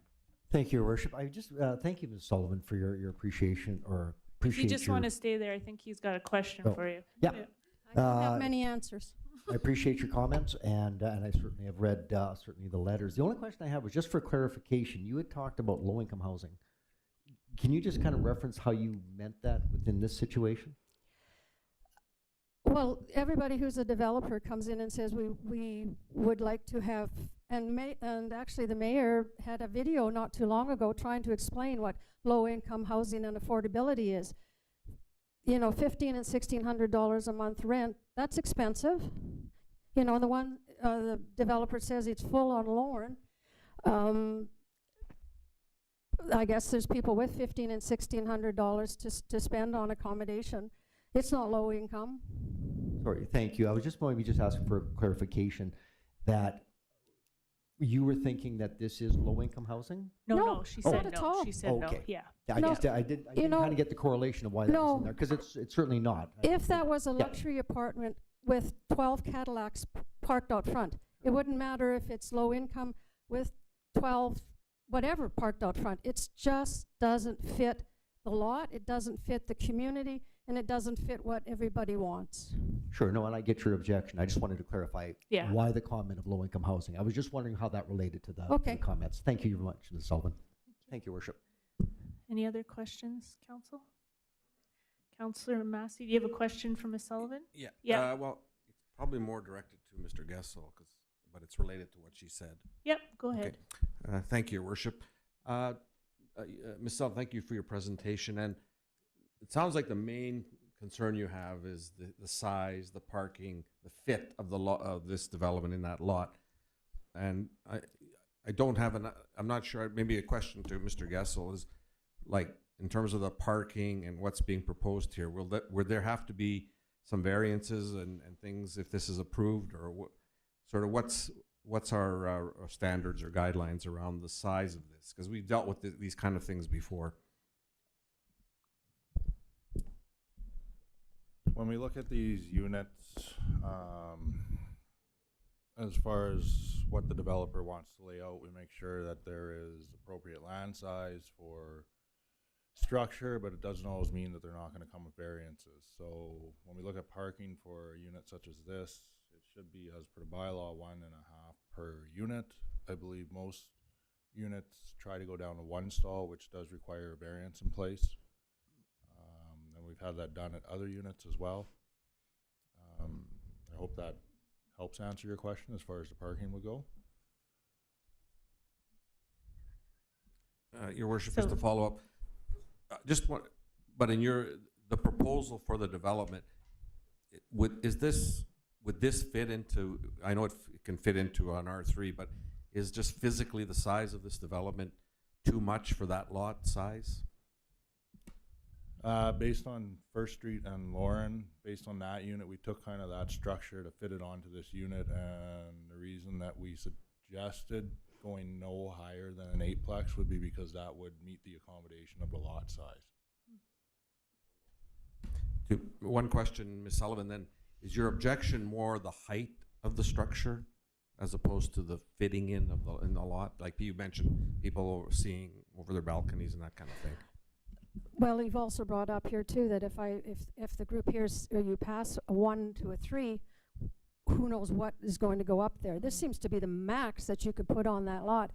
Thank you, Your Worship. I just thank you, Ms. Sullivan, for your appreciation or If appreciate you just your. want to stay there, I think he's got a question Oh, for you. yeah. I don't have many answers. I appreciate your comments, and I certainly have read certainly the letters. The only question I have was just for clarification. You had talked about low-income housing. Can you just kind of reference how you meant that within this situation? Well, everybody who's a developer comes in and says we would like to have, and actually the mayor had a video not too long ago trying to explain what low-income housing and affordability is. You know, $1,500 and $1,600 a month rent, that's expensive. You know, the developer says it's full on Lorne. I guess there's people with $1,500 and $1,600 to spend on accommodation. It's not low income. Sorry, thank you. I was just maybe just asking for clarification that you were thinking that this is low-income housing? No, she said not at no. all. She said no. Okay. Yeah. I No, didn't you know, kind of get the correlation of why that was in there, because it's certainly not. If that was a Yeah. luxury apartment with 12 Cadillacs parked out front, it wouldn't matter if it's low income with 12 whatever parked out front. It just doesn't fit the lot, it doesn't fit the community, and it doesn't fit what everybody wants. Sure, no, and I get your objection. I just wanted to clarify Yeah. why the comment of low-income housing. I was just wondering how that related to the Okay. comments. Thank you very much, Ms. Sullivan. Thank you, Worship. Any other questions, Council? Councillor Massey, do you have a question for Ms. Sullivan? Yeah. Yeah. Well, it's probably more directed to Mr. Gessel, but it's related to what she said. Yep, go ahead. Thank you, Your Worship. Ms. Sullivan, thank you for your presentation. And it sounds like the main concern you have is the size, the parking, the fit of the lot of this development in that lot. And I don't have I'm not sure, maybe a question to Mr. Gessel is, like, in terms of the parking and what's being proposed here, will there have to be some variances and things if this is approved, or what's our standards or guidelines around the size of this? Because we've dealt with these kind of things before. When we look at these units, as far as what the developer wants to lay out, we make sure that there is appropriate land size for structure, but it doesn't always mean that they're not going to come with variances. So when we look at parking for a unit such as this, it should be, as per the bylaw, 1.5 per unit. I believe most units try to go down to 1 stall, which does require a variance in place. And we've had that done at other units as well. I hope that helps answer your question as far as the parking would go. Your Worship, just to follow up, but in the proposal for the development, would this fit into? I know it can fit into an R3, but is just physically the size of this development too much for that lot size? Based on First Street and Lauren, based on that unit, we took kind of that structure to fit it onto this unit, and the reason that we suggested going no higher than an 8-plex would be because that would meet the accommodation of the lot size. One question, Ms. Sullivan, then, is your objection more the height of the structure as opposed to the fitting in the lot? Like you mentioned, people seeing over their balconies and that kind of thing. Well, you've also brought up here too that if the group here's, or you pass a 1 to a 3, who knows what is going to go up there. This seems to be the max that you could put on that lot.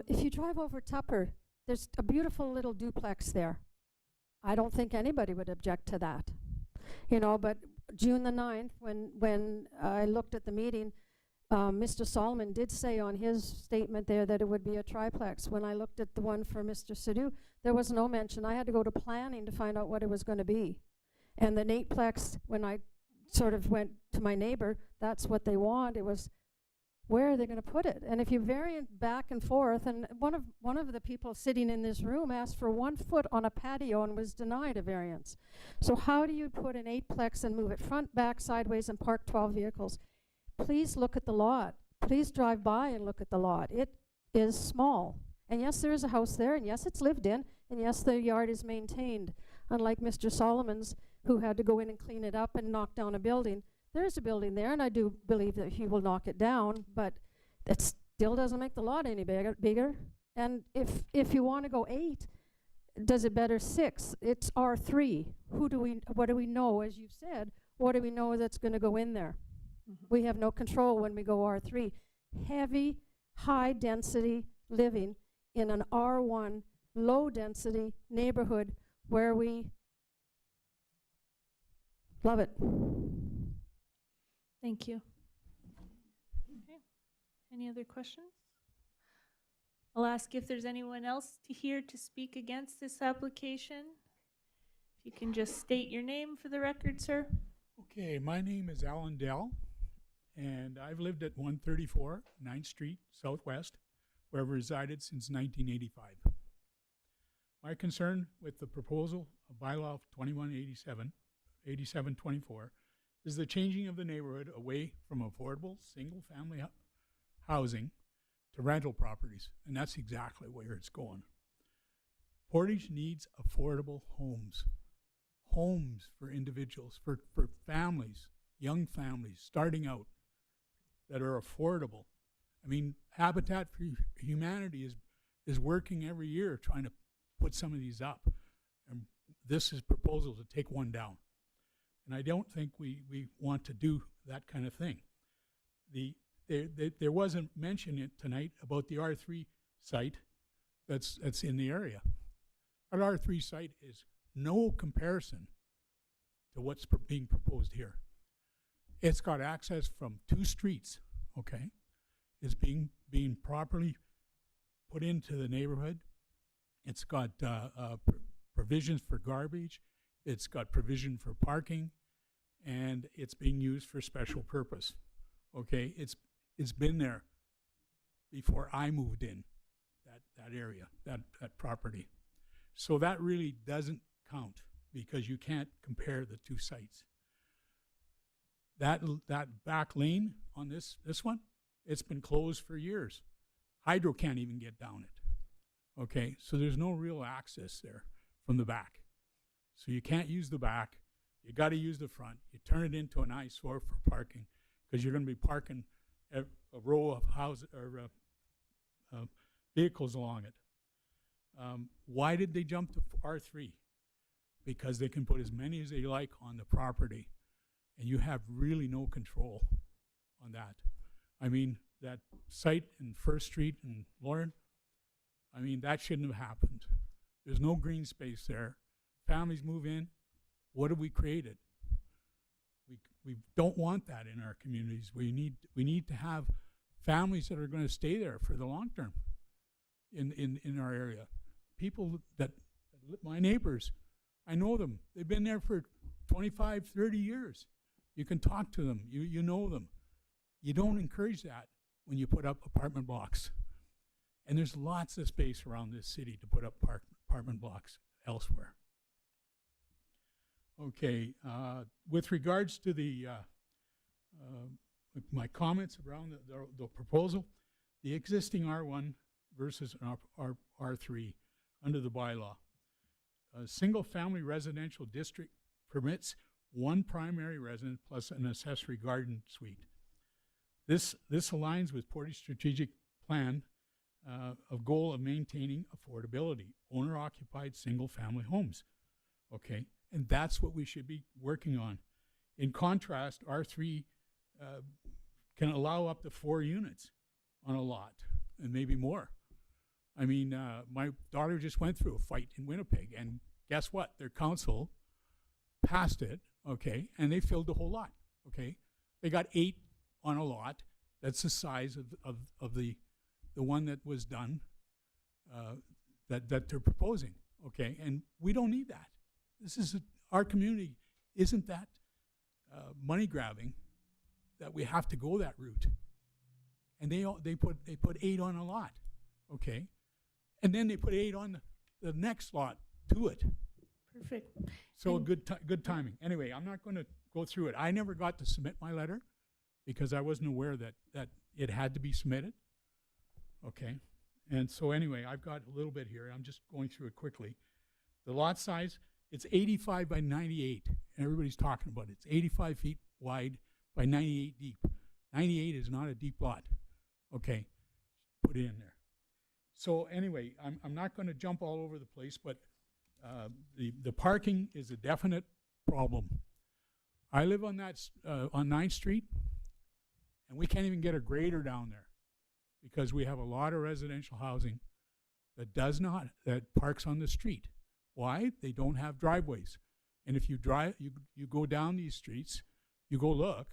If you drive over Tupper, there's a beautiful little duplex there. I don't think anybody would object to that. You know, but June the 9th, when I looked at the meeting, Mr. Solomon did say on his statement there that it would be a triplex. When I looked at the one for Mr. Sadhu, there was no mention. I had to go to planning to find out what it was going to be. And the 8-plex, when I sort of went to my neighbor, that's what they want. It was where are they going to put it? And if you vary it back and forth, and one of the people sitting in this room asked for 1 foot on a patio and was denied a variance. So how do you put an 8-plex and move it front, back, sideways, and park 12 vehicles? Please look at the lot. Please drive by and look at the lot. It is small. And yes, there is a house there, and yes, it's lived in, and yes, the yard is maintained. Unlike Mr. Solomon's, who had to go in and clean it up and knock down a building. There's a building there, and I do believe that he will knock it down, but it still doesn't make the lot any bigger. And if you want to go 8, does it better 6? It's R3. What do we know, as you've said, what do we know that's going to go in there? Mm-hmm. We have no control when we go R3. Heavy, high-density living in an R1 low-density neighborhood where we love it. Thank you. Okay. Any other questions? I'll ask if there's anyone else here to speak against this application. If you can just state your name for the record, sir. Okay, my name is Alan Dell, and I've lived at 134 9th Street Southwest, where I've resided since 1985. My concern with the proposal of bylaw of 8724 is the changing of the neighborhood away from affordable single-family housing to rental properties, and that's exactly where it's going. Portage needs affordable homes for individuals, for families, young families starting out that are affordable. I mean, Habitat for Humanity is working every year trying to put some of these up, and this is proposal to take one down. And I don't think we want to do that kind of thing. There wasn't mention tonight about the R3 site that's in the area. Our R3 site is no comparison to what's being proposed here. It's got access from 2 streets, okay? It's being properly put into the neighborhood. It's got provisions for garbage. It's got provision for parking, and it's being used for special purpose. Okay, it's been there before I moved in that area, that property. So that really doesn't count because you can't compare the 2 sites. That back lane on this one, it's been closed for years. Hydro can't even get down it. Okay, so there's no real access there from the back. So you can't use the back. You got to use the front. You turn it into an eyesore for parking because you're going to be parking a row of houses or vehicles along it. Why did they jump to R3? Because they can put as many as they like on the property, and you have really no control on that. I mean, that site in First Street in Lauren, I mean, that shouldn't have happened. There's no green space there. Families move in. What have we created? We don't want that in our communities. We need to have families that are going to stay there for the long term in our area. People that my neighbors, I know them. They've been there for 25, 30 years. You can talk to them. You know them. You don't encourage that when you put up apartment blocks. And there's lots of space around this city to put up apartment blocks elsewhere. Okay, with regards to my comments around the proposal, the existing R1 versus R3 under the bylaw. A single-family residential district permits 1 primary residence plus an accessory garden suite. This aligns with Portage strategic plan of goal of maintaining affordability, owner-occupied single-family homes. Okay, and that's what we should be working on. In contrast, R3 can allow up to 4 units on a lot, and maybe more. I mean, my daughter just went through a fight in Winnipeg, and guess what? Their council passed it, okay, and they filled the whole lot, okay? They got 8 on a lot. That's the size of the one that was done, that they're proposing, okay? And we don't need that. This is our community isn't that money grabbing that we have to go that route. and they put 8 on a lot, okay, and then they put 8 on the next lot to it. Perfect. So And- good timing. Anyway, I'm not going to go through it. I never got to submit my letter because I wasn't aware that it had to be submitted. Okay, and so anyway, I've got a little bit here. I'm just going through it quickly. The lot size, it's 85 by 98, and everybody's talking about it. It's 85 feet wide by 98 deep. 98 is not a deep lot. Okay, put it in there. So anyway, I'm not going to jump all over the place, but the parking is a definite problem. I live on on 9th Street, and we can't even get a grader down there because we have a lot of residential housing that parks on the street. Why? They don't have driveways. And if you go down these streets, you go look,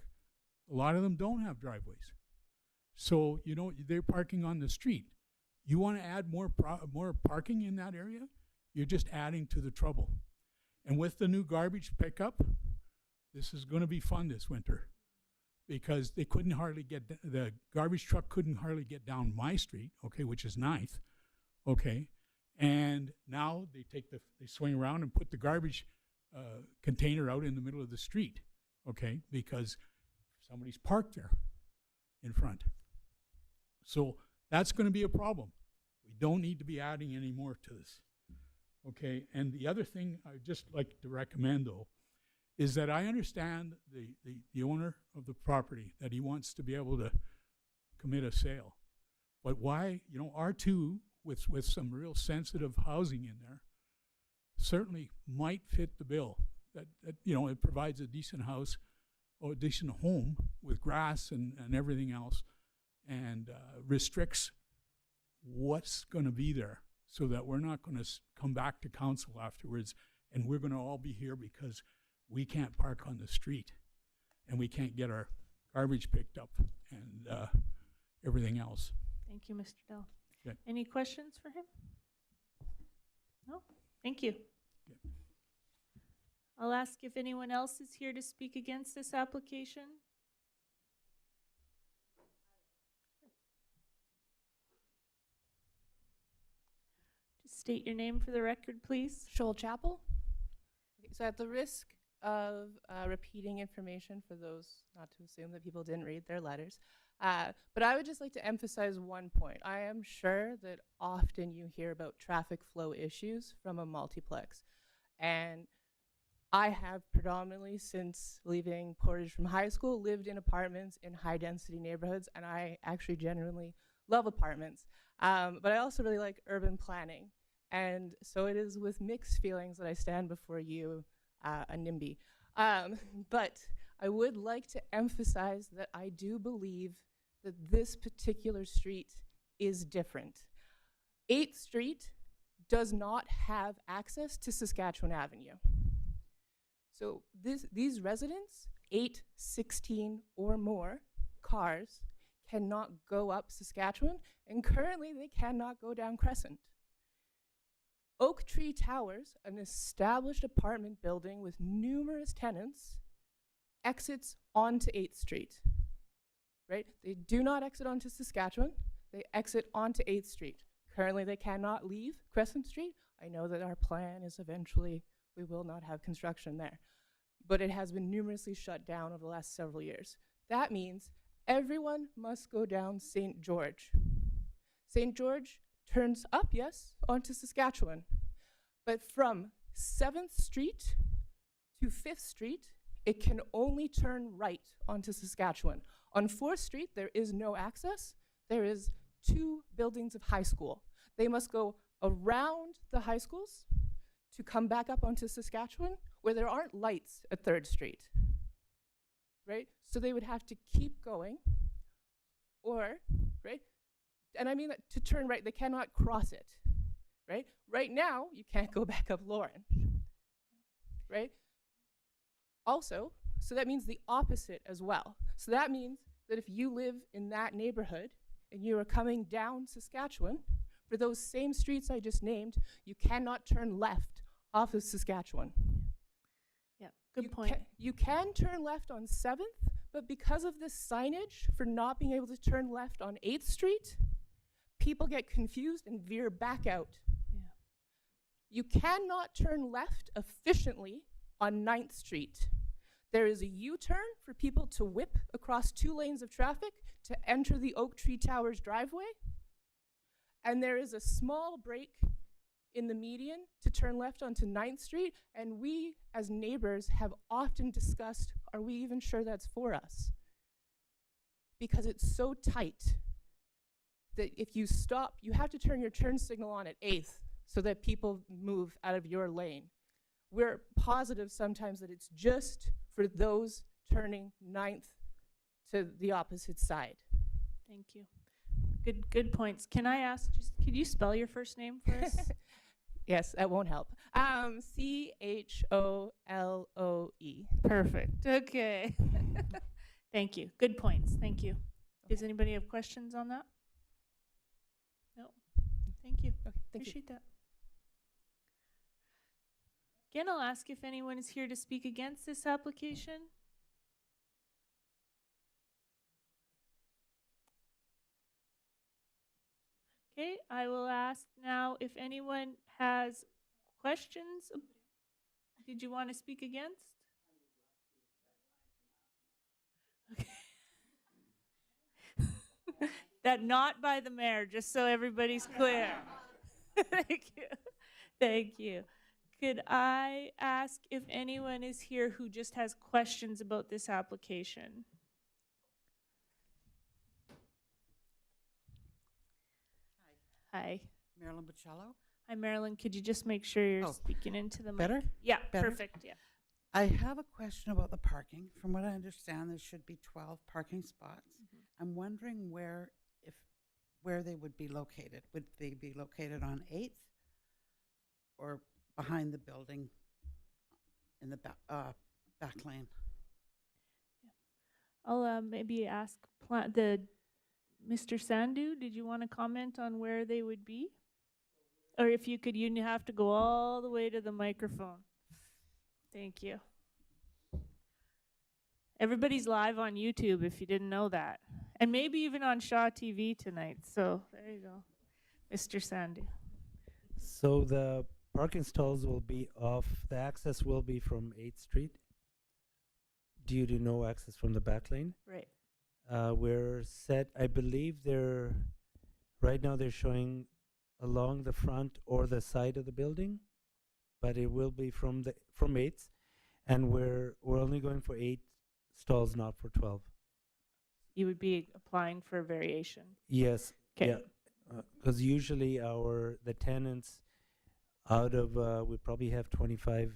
a lot of them don't have driveways. So, they're parking on the street. You want to add more parking in that area? You're just adding to the trouble. And with the new garbage pickup, this is going to be fun this winter because the garbage truck couldn't hardly get down my street, okay, which is 9th, okay, and now they swing around and put the garbage container out in the middle of the street, okay, because somebody's parked there in front. So that's going to be a problem. We don't need to be adding any more to this, okay. And the other thing I'd just like to recommend, though, is that I understand the owner of the property, that he wants to be able to commit a sale. But why, R2 with some real sensitive housing in there certainly might fit the bill. That it provides a decent house or a decent home with grass and everything else, and restricts what's going to be there so that we're not going to come back to council afterwards and we're going to all be here because we can't park on the street and we can't get our garbage picked up and everything else. Thank you, Mr. Dell. Okay. Any questions for him? No? Thank you. Okay. I'll ask if anyone else is here to speak against this application. Just state your name for the record, please. Shoal Chapel. Okay, so at the risk of repeating information for those not to assume that people didn't read their letters, but I would just like to emphasize one point. I am sure that often you hear about traffic flow issues from a multiplex, and I have predominantly, since leaving Portage from high school, lived in apartments in high-density neighborhoods, and I actually genuinely love apartments. But I also really like urban planning, and so it is with mixed feelings that I stand before you, a NIMBY. But I would like to emphasize that I do believe that this particular street is different. 8th Street does not have access to Saskatchewan Avenue. So these residents, 8, 16 or more cars, cannot go up Saskatchewan, and currently they cannot go down Crescent. Oak Tree Towers, an established apartment building with numerous tenants, exits onto 8th Street, right? They do not exit onto Saskatchewan, they exit onto 8th Street. Currently they cannot leave Crescent Street. I know that our plan is eventually we will not have construction there, but it has been numerously shut down over the last several years. That means everyone must go down St. George. St. George turns up, yes, onto Saskatchewan, but from 7th Street to 5th Street, it can only turn right onto Saskatchewan. On 4th Street, there is no access. There is 2 buildings of high school. They must go around the high schools to come back up onto Saskatchewan, where there aren't lights at 3rd Street, right? So they would have to keep going, or, right? And I mean that to turn right, they cannot cross it, right? Right now, you can't go back up Lauren, right? Also, so that means the opposite as well. So that means that if you live in that neighborhood and you are coming down Saskatchewan, for those same streets I just named, you cannot turn left off of Saskatchewan. Yeah, good point. You can turn left on 7th, But because of this signage for not being able to turn left on 8th Street, people get confused and veer back out. Yeah. You cannot turn left efficiently on 9th Street. There is a U-turn for people to whip across 2 lanes of traffic to enter the Oak Tree Towers driveway. And there is a small break in the median to turn left onto 9th Street. And we, as neighbors, have often discussed, are we even sure that's for us? Because it's so tight that if you stop, you have to turn your turn signal on at 8th so that people move out of your lane. We're positive sometimes that it's just for those turning 9th to the opposite side. Thank you. Good points. Can I ask, just could you spell your first name for us? Yes, that won't help. Cholloe. Perfect. Okay. Thank you. Good points. Thank you. Does anybody have questions on that? No. Thank you. Okay, thank you. Appreciate that. Again, I'll ask if anyone is here to speak against this application. Okay, I will ask now if anyone has questions. Did you want to speak against? Okay. That not by the mayor, just so everybody's clear. Thank you. Thank you. Could I ask if anyone is here who just has questions about this application? Hi. Marilyn Bocello. Hi, Marilyn. Could you just make sure you're Oh, speaking into the mic? better? Yeah, Better? perfect. Yeah. I have a question about the parking. From what I understand, there should be 12 parking spots. I'm wondering where they would be located. Would they be located on 8th or behind the building in the back lane? I'll maybe ask Mr. Sandu, did you want to comment on where they would be? Or if you could, you have to go all the way to the microphone. Thank you. Everybody's live on YouTube if you didn't know that. And maybe even on Shaw TV tonight. So there you go. Mr. Sandu. So the parking stalls will be off, the access will be from 8th Street due to no access from the back lane. Right. We're set, I believe right now they're showing along the front or the side of the building, but it will be from 8th, and we're only going for 8 stalls, not for 12. You would be applying for a variation. Yes. Okay. Yeah. Because usually the tenants out of, we probably have 25%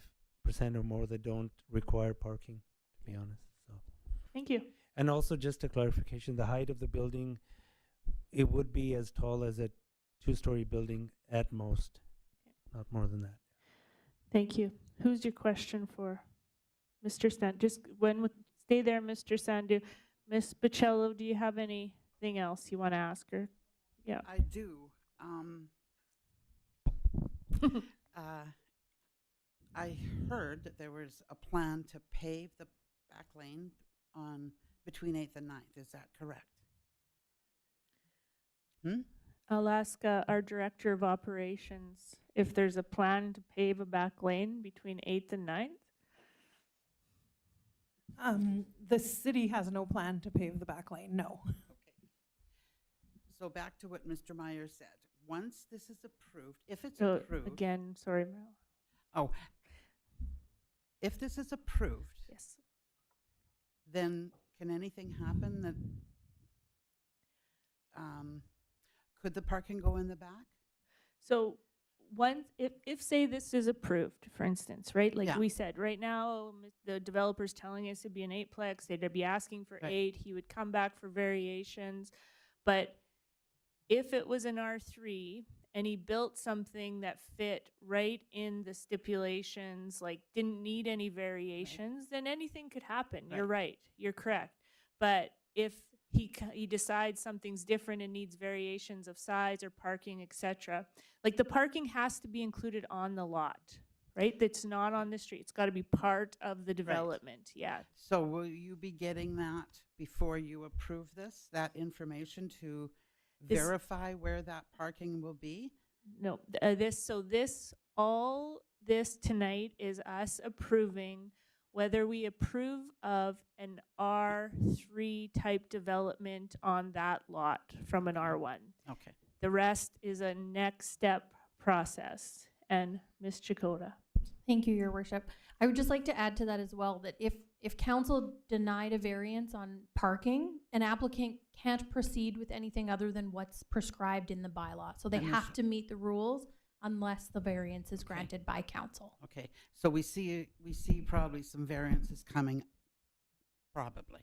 or more that don't require parking, to be honest. So. Thank you. And also just a clarification, the height of the building, it would be as tall as a 2-story building at most, not more than that. Thank you. Who's your question for? Mr. Sandu. Just stay there, Mr. Sandu. Ms. Bocello, do you have anything else you want to ask her? Yeah. I do. I heard that there was a plan to pave the back lane between 8th and 9th. Is that correct? I'll ask our Director of Operations if there's a plan to pave a back lane between 8th and 9th. The city has no plan to pave the back lane, no. Okay. So back to what Mr. Meyer said. Once this is approved, if it's approved. Again, sorry, Meryl. Oh, if this is approved. Yes. Then can anything happen that, could the parking go in the back? So if say this is approved, for instance, right? Like we said, right now, the developer's telling us it'd be an 8-plex, they'd be asking for 8, he would come back for variations. But if it was an R3 and he built something that fit right in the stipulations, like didn't need any variations, then anything could happen. You're right, you're correct. But if he decides something's different and needs variations of size or parking, etc. Like the parking has to be included on the lot, right? That's not on the street. It's got to be part of the development. Yeah. So will you be getting that before you approve this, that information to This- verify where that parking will be? No, all this tonight is us approving whether we approve of an R3 type development on that lot from an R1. Okay. The rest is a next step process. And Ms. Chakota. Thank you, Your Worship. I would just like to add to that as well that if council denied a variance on parking, an applicant can't proceed with anything other than what's prescribed in the bylaw. So they have to meet the rules unless the variance is granted by council. Okay, so we see probably some variances coming, probably.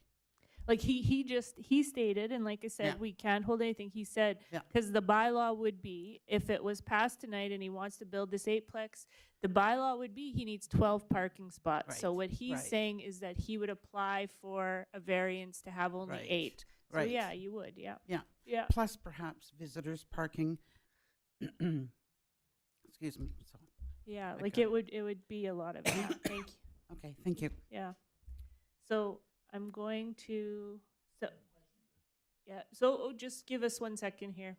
Like he stated, and like I said, Yeah. we can't hold anything. He said, Yeah. because the bylaw would be, if it was passed tonight and he wants to build this 8-plex, the bylaw would be he needs 12 parking spots. So Right, what he's right. saying is that he would apply for a variance to have only Right, 8. So right. yeah, you would, yeah. Yeah. Yeah. Plus perhaps visitors parking. Excuse me. So, Yeah, Okay. like it would be a lot of it. Yeah, thank you. okay, thank you. Yeah. So I'm going to, so just give us 1 second here.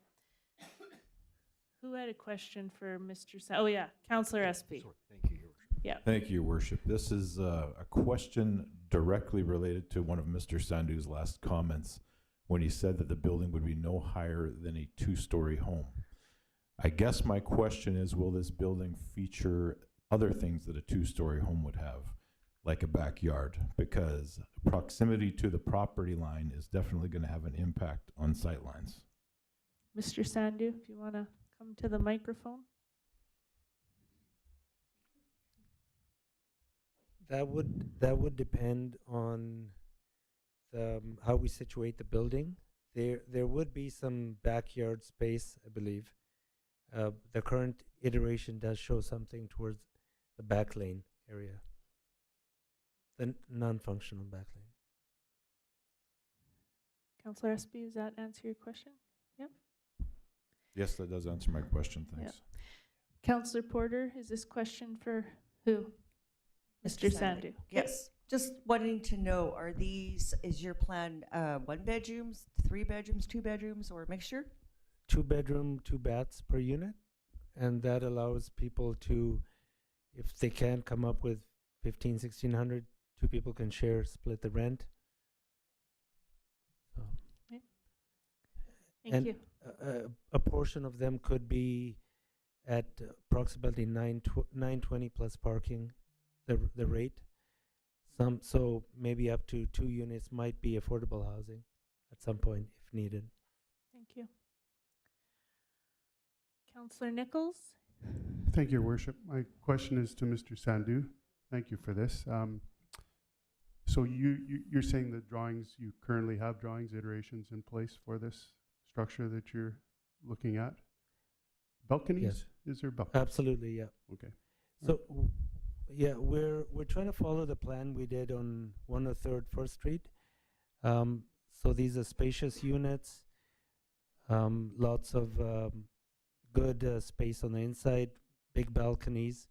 Who had a question for Mr. Oh yeah, Councillor SP. Thank you, Your Worship. Yeah. Thank you, Your Worship. This is a question directly related to one of Mr. Sandhu's last comments when he said that the building would be no higher than a 2-story home. I guess my question is, will this building feature other things that a 2-story home would have, like a backyard? Because proximity to the property line is definitely going to have an impact on sight lines. Mr. Sandhu, if you want to come to the microphone. That would depend on how we situate the building. There would be some backyard space, I believe. The current iteration does show something towards the back lane area, the non-functional back lane. Councillor SP, does that answer your question? Yep. Yes, that does answer my question. Thanks. Councillor Porter, is this question for who? Mr. Sandhu. Yes, just wanting to know, is your plan 1 bedrooms, 3 bedrooms, 2 bedrooms, or a mixture? 2-bedroom, 2 baths per unit, and that allows people to, if they can't come up with 1,500-1,600, 2 people can share, split the rent. So. Thank you. A portion of them could be at approximately 920 plus parking, the rate. So maybe up to 2 units might be affordable housing at some point if needed. Thank you. Councillor Nichols? Thank you, Your Worship. My question is to Mr. Sandhu. Thank you for this. So you're saying the drawings, you currently have drawings, iterations in place for this structure that you're looking at? Balconies? Yes. Is there balconies? Absolutely, yeah. Okay. So, yeah, we're trying to follow the plan we did on 103rd First Street. So these are spacious units, lots of good space on the inside, big balconies.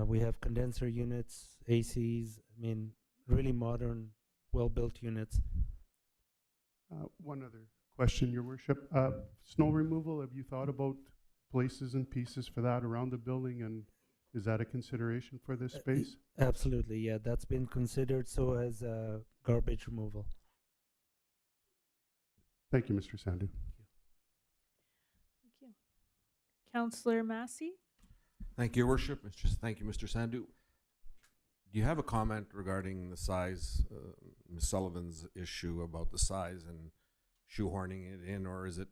We have condenser units, ACs, I mean, really modern, well-built units. One other question, Your Worship. Snow removal, have you thought about places and pieces for that around the building, and is that a consideration for this space? Absolutely, yeah, that's been considered, so as garbage removal. Thank you, Mr. Sandhu. Thank you. Councillor Massey? Thank you, Your Worship. Thank you, Mr. Sandhu. Do you have a comment regarding the size, Ms. Sullivan's issue about the size and shoehorning it in, or is it,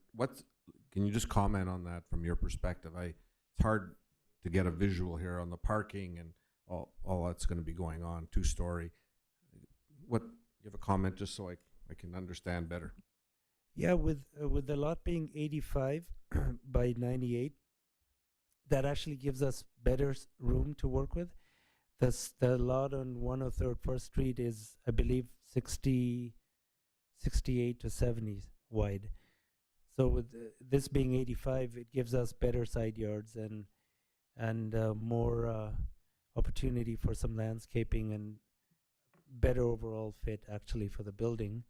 can you just comment on that from your perspective? It's hard to get a visual here on the parking and all that's going to be going on, 2-story. You have a comment just so I can understand better? Yeah, with the lot being 85 by 98, that actually gives us better room to work with. The lot on 103rd First Street is, I believe, 68 to 70 wide. So with this being 85, it gives us better side yards and and more opportunity for some landscaping and better overall fit actually for the building.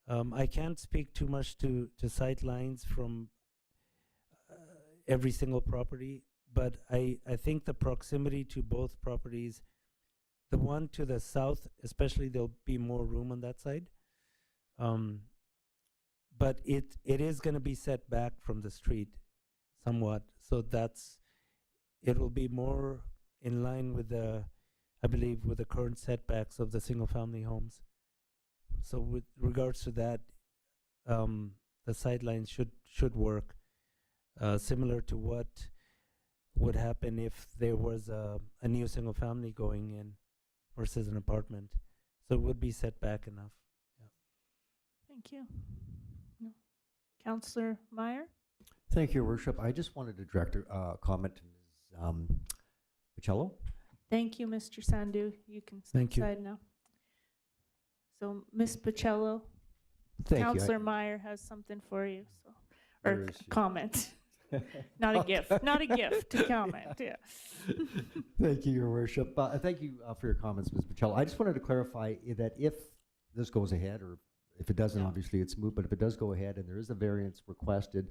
I can't speak too much to sight lines from every single property, but I think the proximity to both properties, the one to the south especially, there'll be more room on that side. But it is going to be set back from the street somewhat, so it will be more in line with I believe, with the current setbacks of the single family homes. So with regards to that, the sidelines should work, similar to what would happen if there was a new single family going in versus an apartment. So it would be set back enough. Yeah. Thank you. No. Councillor Meyer? Thank you, Your Worship. I just wanted to direct a comment to Ms. Pacello. Thank you, Mr. Sandu. You can step Thank you. aside now. So, Ms. Pacello, Thank you. Councillor Meyer has something for you. So, or Where is she? comment. Not a gift. Not a gift to comment. Yeah. Thank you, Your Worship. Thank you for your comments, Ms. Pacello. I just wanted to clarify that if this goes ahead, or if it doesn't, obviously it's moot, but if it does go ahead and there is a variance requested,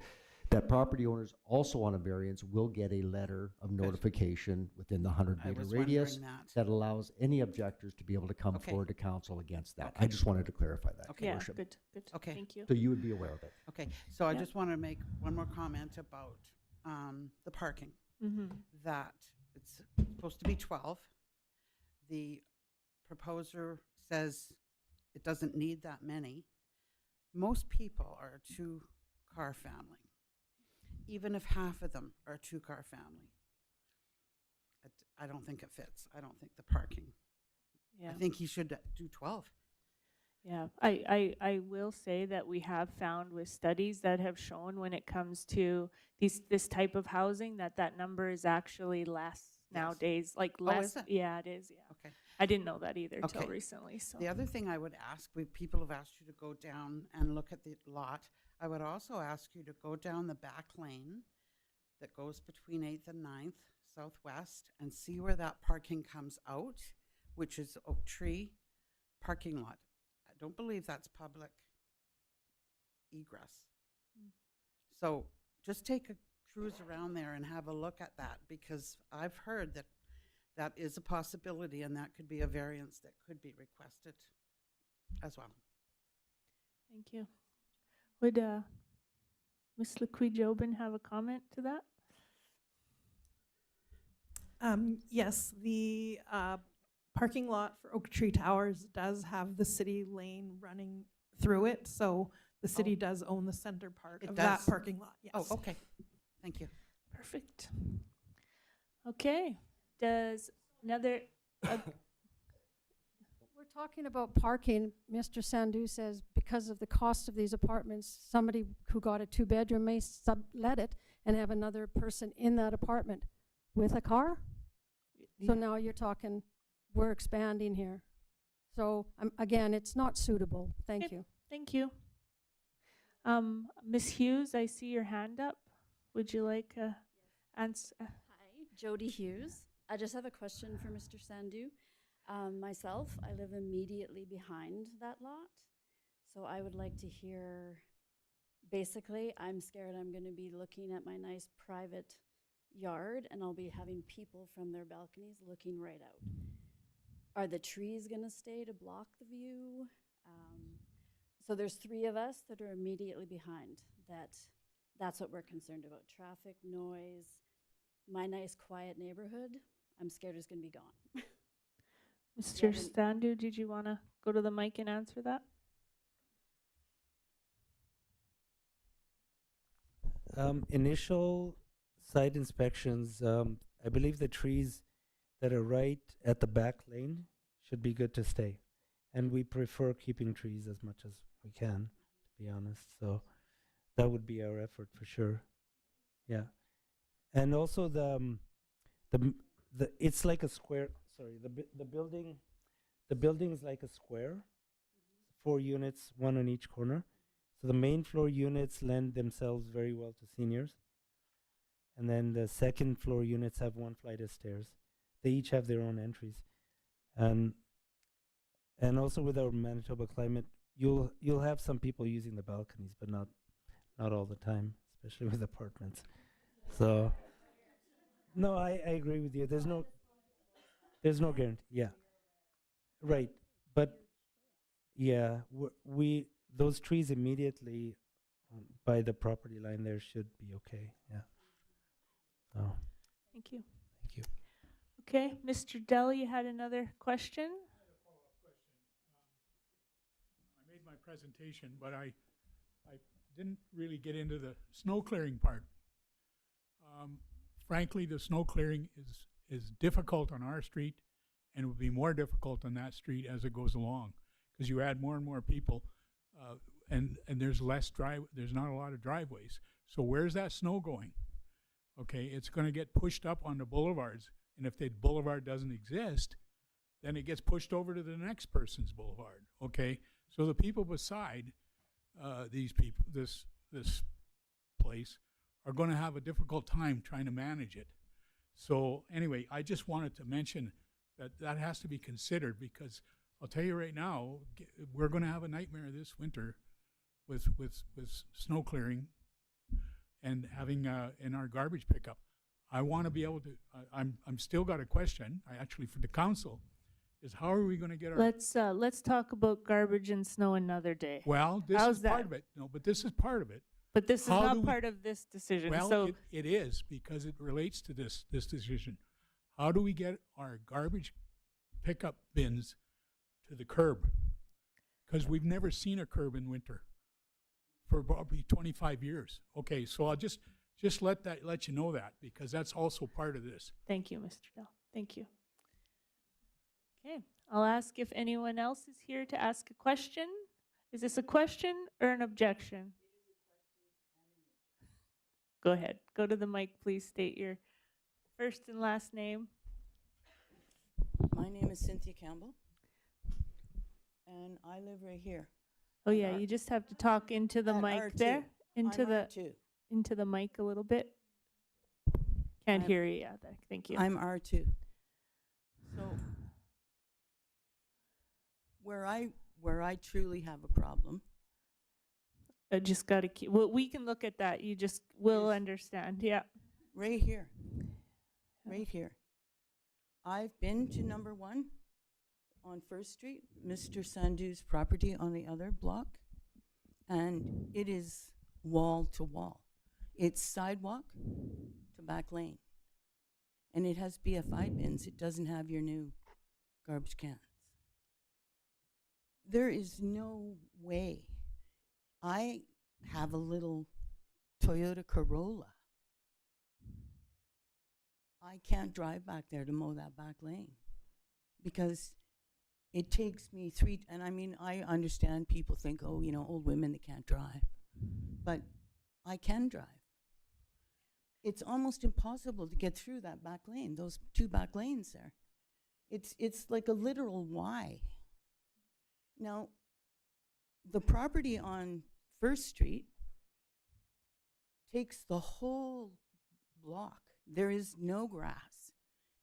that property owners also on a variance will get a letter of notification within the 100-meter radius that allows any objectors to be able to come forward to council against that. I just wanted to clarify that, Okay. Your Yeah, Worship. good. Okay. Thank you. So you would be aware of it. Okay, so I Yeah. just want to make one more comment about the parking. Mm-hmm. That it's supposed to be 12. The proposer says it doesn't need that many. Most people are a two-car family. Even if half of them are a two-car family, I don't think it fits. I don't think the parking. Yeah. I think he should do 12. Yeah, I will say that we have found with studies that have shown when it comes to this type of housing that number is actually less nowadays. Like less. Is it? Yeah, it is. Yeah. Okay. I didn't know that either till Okay. recently. So The other thing I would ask, people have asked you to go down and look at the lot. I would also ask you to go down the back lane that goes between 8th and 9th, southwest, and see where that parking comes out, which is Oak Tree parking lot. I don't believe that's public egress. So just take a cruise around there and have a look at that, because I've heard that that is a possibility, and that could be a variance that could be requested as well. thank you. Would Ms. LaQuie-Jobin have a comment to that? Yes, the parking lot for Oak Tree Towers does have the city lane running through it, so the city does own the center part It of does? that parking lot. Yes. Oh, okay. Thank you. Perfect. Okay. Does another? We're talking about parking. Mr. Sandu says because of the cost of these apartments, somebody who got a two-bedroom may sublet it and have another person in that apartment with a car. So now you're talking, we're expanding here. So again, it's not suitable. Thank you. Thank you. Ms. Hughes, I see your hand up. Would you like answer? Hi, Jody Hughes. I just have a question for Mr. Sandu. Myself, I live immediately behind that lot, so I would like to hear, basically, I'm scared I'm going to be looking at my nice private yard and I'll be having people from their balconies looking right out. Are the trees going to stay to block the view? So there's 3 of us that are immediately behind. That's what we're concerned about. Traffic, noise, my nice quiet neighborhood, I'm scared is going to be gone. Mr. Sandu, did you want to go to the mic and answer that? Initial site inspections, I believe the trees that are right at the back lane should be good to stay. And we prefer keeping trees as much as we can, to be honest. So that would be our effort for sure. Yeah. And also the it's like a square, sorry, the building is like a square, 4 units, 1 on each corner. So the main floor units lend themselves very well to seniors. And then the second floor units have one flight of stairs. They each have their own entries. And also with our Manitoba climate, you'll have some people using the balconies, but not all the time, especially with apartments. So no, I agree with you. There's no guarantee. Yeah. Right. But yeah, we those trees immediately by the property line there should be okay. Yeah. So Thank you. thank you. Okay, Mr. Dell, you had another question? I made my presentation, but I didn't really get into the snow clearing part. Frankly, the snow clearing is difficult on our street, and will be more difficult on that street as it goes along, because you add more and more people, and there's there's not a lot of driveways. So where's that snow going? Okay, it's going to get pushed up on the boulevards, and if the boulevard doesn't exist, then it gets pushed over to the next person's boulevard. Okay, so the people beside these people, this place, are going to have a difficult time trying to manage it. So anyway, I just wanted to mention that has to be considered, because I'll tell you right now, we're going to have a nightmare this winter with snow clearing and having in our garbage pickup. I want to be able to. I'm still got a question. Actually, for the council, is how are we going to get our? Let's talk about garbage and snow another day. Well, this How's is that? part of it. No, but this is part of it. But this is How do not we- part of this decision. Well, so it is, because it relates to this decision. How do we get our garbage pickup bins to the curb? Because we've never seen a curb in winter for probably 25 years. Okay, so I'll just let you know that, because that's also part of this. thank you, Mr. Dell. Thank you. Okay, I'll ask if anyone else is here to ask a question. Is this a question or an objection? Go ahead. Go to the mic, please. State your first and last name. My name is Cynthia Campbell, and I live right here. Oh yeah, you just have to talk into the At mic R2. there, into I'm the R2. into the mic a little bit. Can't I'm- hear you. Yeah, there. Thank you. I'm R2. So where I truly have a problem, I just got to keep. Well, we can look at that. You just will understand. Yeah. right here, right here. I've been to number 1 on First Street, Mr. Sandhu's property on the other block, and it is wall to wall. It's sidewalk to back lane, and it has BFI bins. It doesn't have your new garbage cans. There is no way. I have a little Toyota Corolla. I can't drive back there to mow that back lane because it takes me and I mean, I understand people think, oh, you know, old women, they can't drive. But I can drive. It's almost impossible to get through that back lane, those 2 back lanes there. It's like a literal Y. Now, the property on First Street takes the whole block. There is no grass.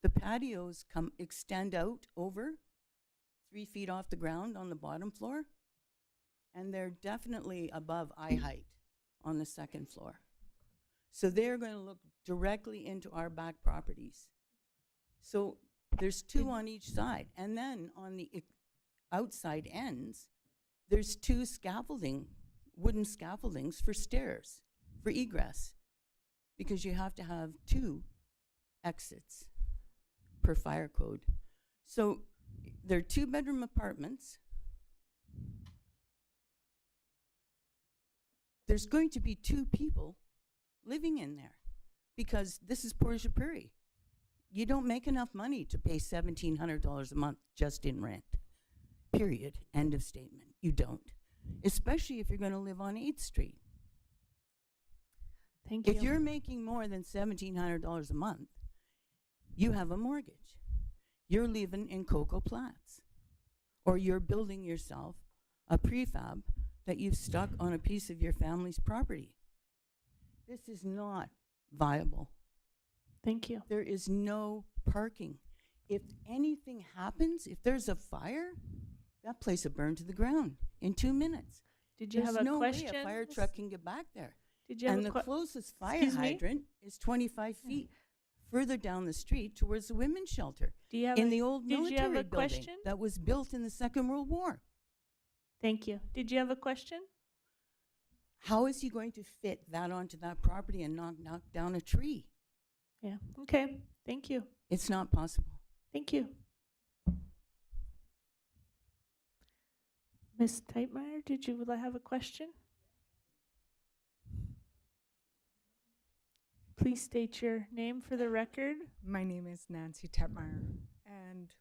The patios extend out over 3 feet off the ground on the bottom floor, and they're definitely above eye height on the second floor. So they're going to look directly into our back properties. So there's 2 on each side, and then on the outside ends, there's 2 wooden scaffoldings for stairs, for egress, because you have to have 2 exits per fire code. So they're 2-bedroom apartments. There's going to be 2 people living in there because this is Portage la Prairie. You don't make enough money to pay $1,700 a month just in rent. Period. End of statement. You don't. Especially if you're going to live on 8th Street. Thank you. If you're making more than $1,700 a month, you have a mortgage. You're living in Cocoa Platts. Or you're building yourself a prefab that you've stuck on a piece of your family's property. This is not viable Thank you. There is no parking. If anything happens, if there's a fire, that place will burn to the ground in 2 minutes. Did you There's have a no question? way a fire Miss- truck can get back there. Did you have And a the closest fire Excuse me? hydrant is 25 feet further down the street towards the women's shelter Do you have in a- the old did you have military a building question? that was built in the Second World War. Thank you. Did you have a question? How is he going to fit that onto that property and not knock down a tree? Yeah. Okay. Thank you. It's not possible. Thank you. Ms. Teitmeyer, did you have a question? Please state your name for the record. My name is Nancy Tetmeyer, and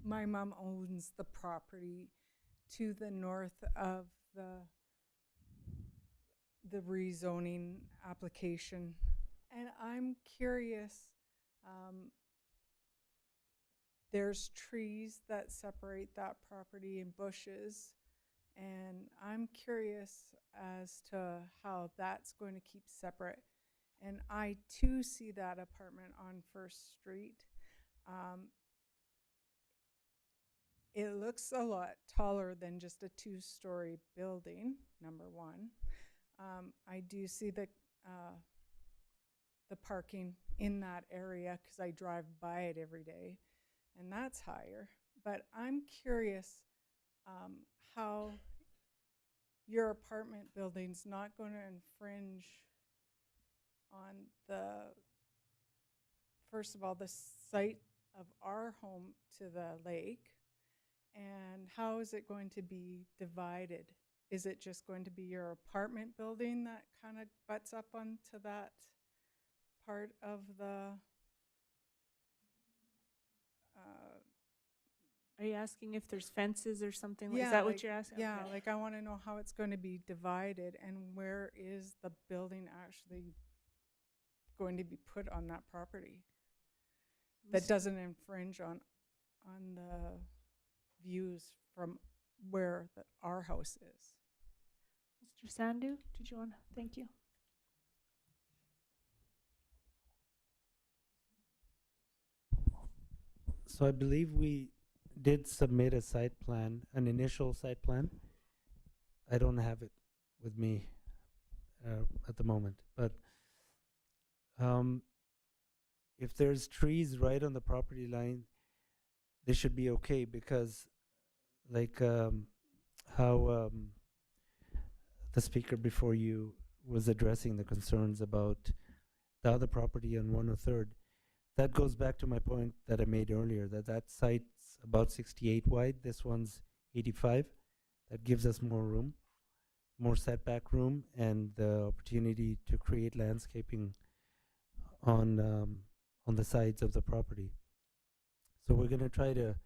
my mom owns the property to the north of the rezoning application. And I'm curious, there's trees that separate that property and bushes, and I'm curious as to how that's going to keep separate. And I too see that apartment on First Street. It looks a lot taller than just a 2-story building, number one. I do see the parking in that area because I drive by it every day, and that's higher. But I'm curious how your apartment building's not going to infringe on first of all, the site of our home to the lake, and how is it going to be divided? Is it just going to be your apartment building that kind of butts up onto that part of the Are you asking if there's fences or something? Is that what you're asking? Yeah, Okay. like I want to know how it's going to be divided and where is the building actually going to be put on that property that doesn't infringe on the views from where our house is. Mr. Sandu, did you want to? Thank you. So I believe we did submit a site plan, an initial site plan. I don't have it with me at the moment, but if there's trees right on the property line, they should be okay because, like how the speaker before you was addressing the concerns about the other property on 103rd. That goes back to my point that I made earlier, that site's about 68 wide. This one's 85. That gives us more room, more setback room, and the opportunity to create landscaping on the sides of the property. So we're going to try to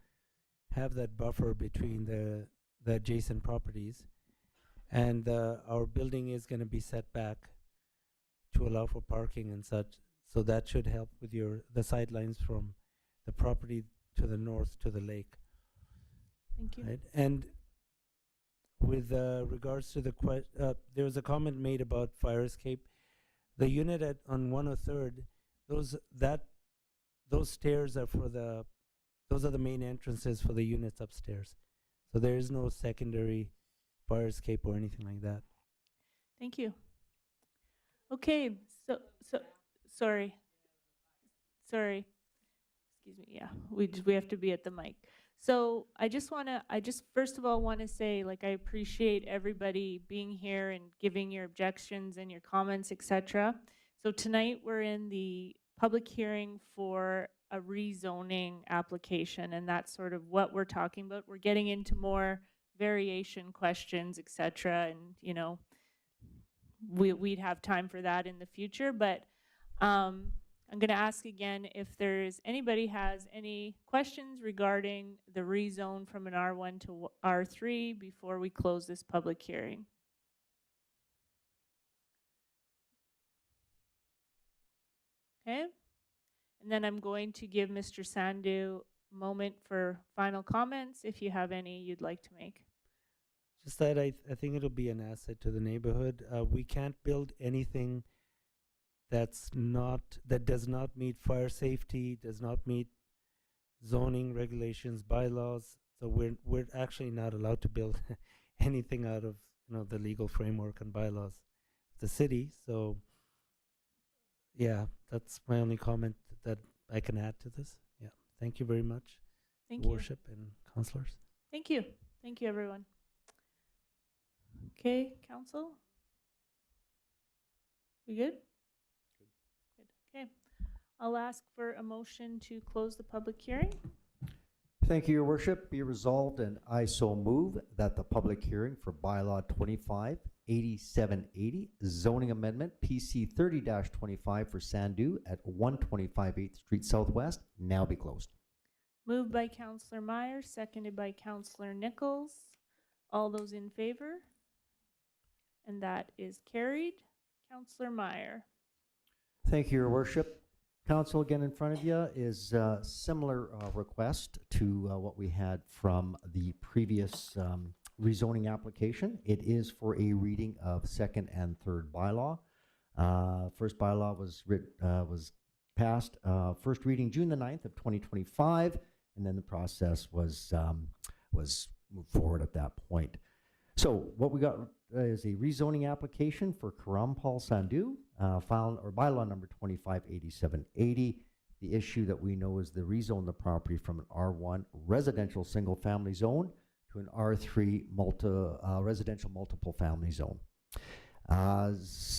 have that buffer between the adjacent properties, and our building is going to be set back to allow for parking and such. So that should help with the sidelines from the property to the north to the lake. Thank you. Right? And with regards to the there was a comment made about fire escape. The unit on 103rd, those stairs are those are the main entrances for the units upstairs. So there is no secondary fire escape or anything like that. Thank you. Okay, so sorry. Excuse me. Yeah, we have to be at the mic. So I just first of all want to say, like, I appreciate everybody being here and giving your objections and your comments, etc. So tonight we're in the public hearing for a rezoning application, and that's sort of what we're talking about. We're getting into more variation questions, etc. And we'd have time for that in the future, but I'm going to ask again if anybody has any questions regarding the rezone from an R1 to R3 before we close this public hearing. Okay, and then I'm going to give Mr. Sandu a moment for final comments if you have any you'd like to make. Just that I think it'll be an asset to the neighborhood. We can't build anything that does not meet fire safety, does not meet zoning regulations, bylaws. So we're actually not allowed to build anything out of the legal framework and bylaws of the city. So yeah, that's my only comment that I can add to this. Yeah, thank you very much, Thank you. Worship and councillors. Thank you. Thank you, everyone. Okay, council? We good? Good. Okay. I'll ask for a motion to close the public hearing. Thank you, Your Worship. Be resolved, and I so move that the public hearing for bylaw 258780, zoning amendment PC 30-25 for Sandu at 125 8th Street Southwest, now be closed. Moved by Councillor Meyer, seconded by Councillor Nichols. All those in favor? And that is carried. Councillor Meyer. Thank you, Your Worship. Council, again in front of you is a similar request to what we had from the previous rezoning application. It is for a reading of second and third bylaw. First bylaw was passed, first reading June the 9th of 2025, and then the process was moved forward at that point. So what we got is a rezoning application for Karampal Sandu, file or bylaw number 258780. The issue that we know is the rezone the property from an R1 residential single family zone to an R3 residential multiple family zone.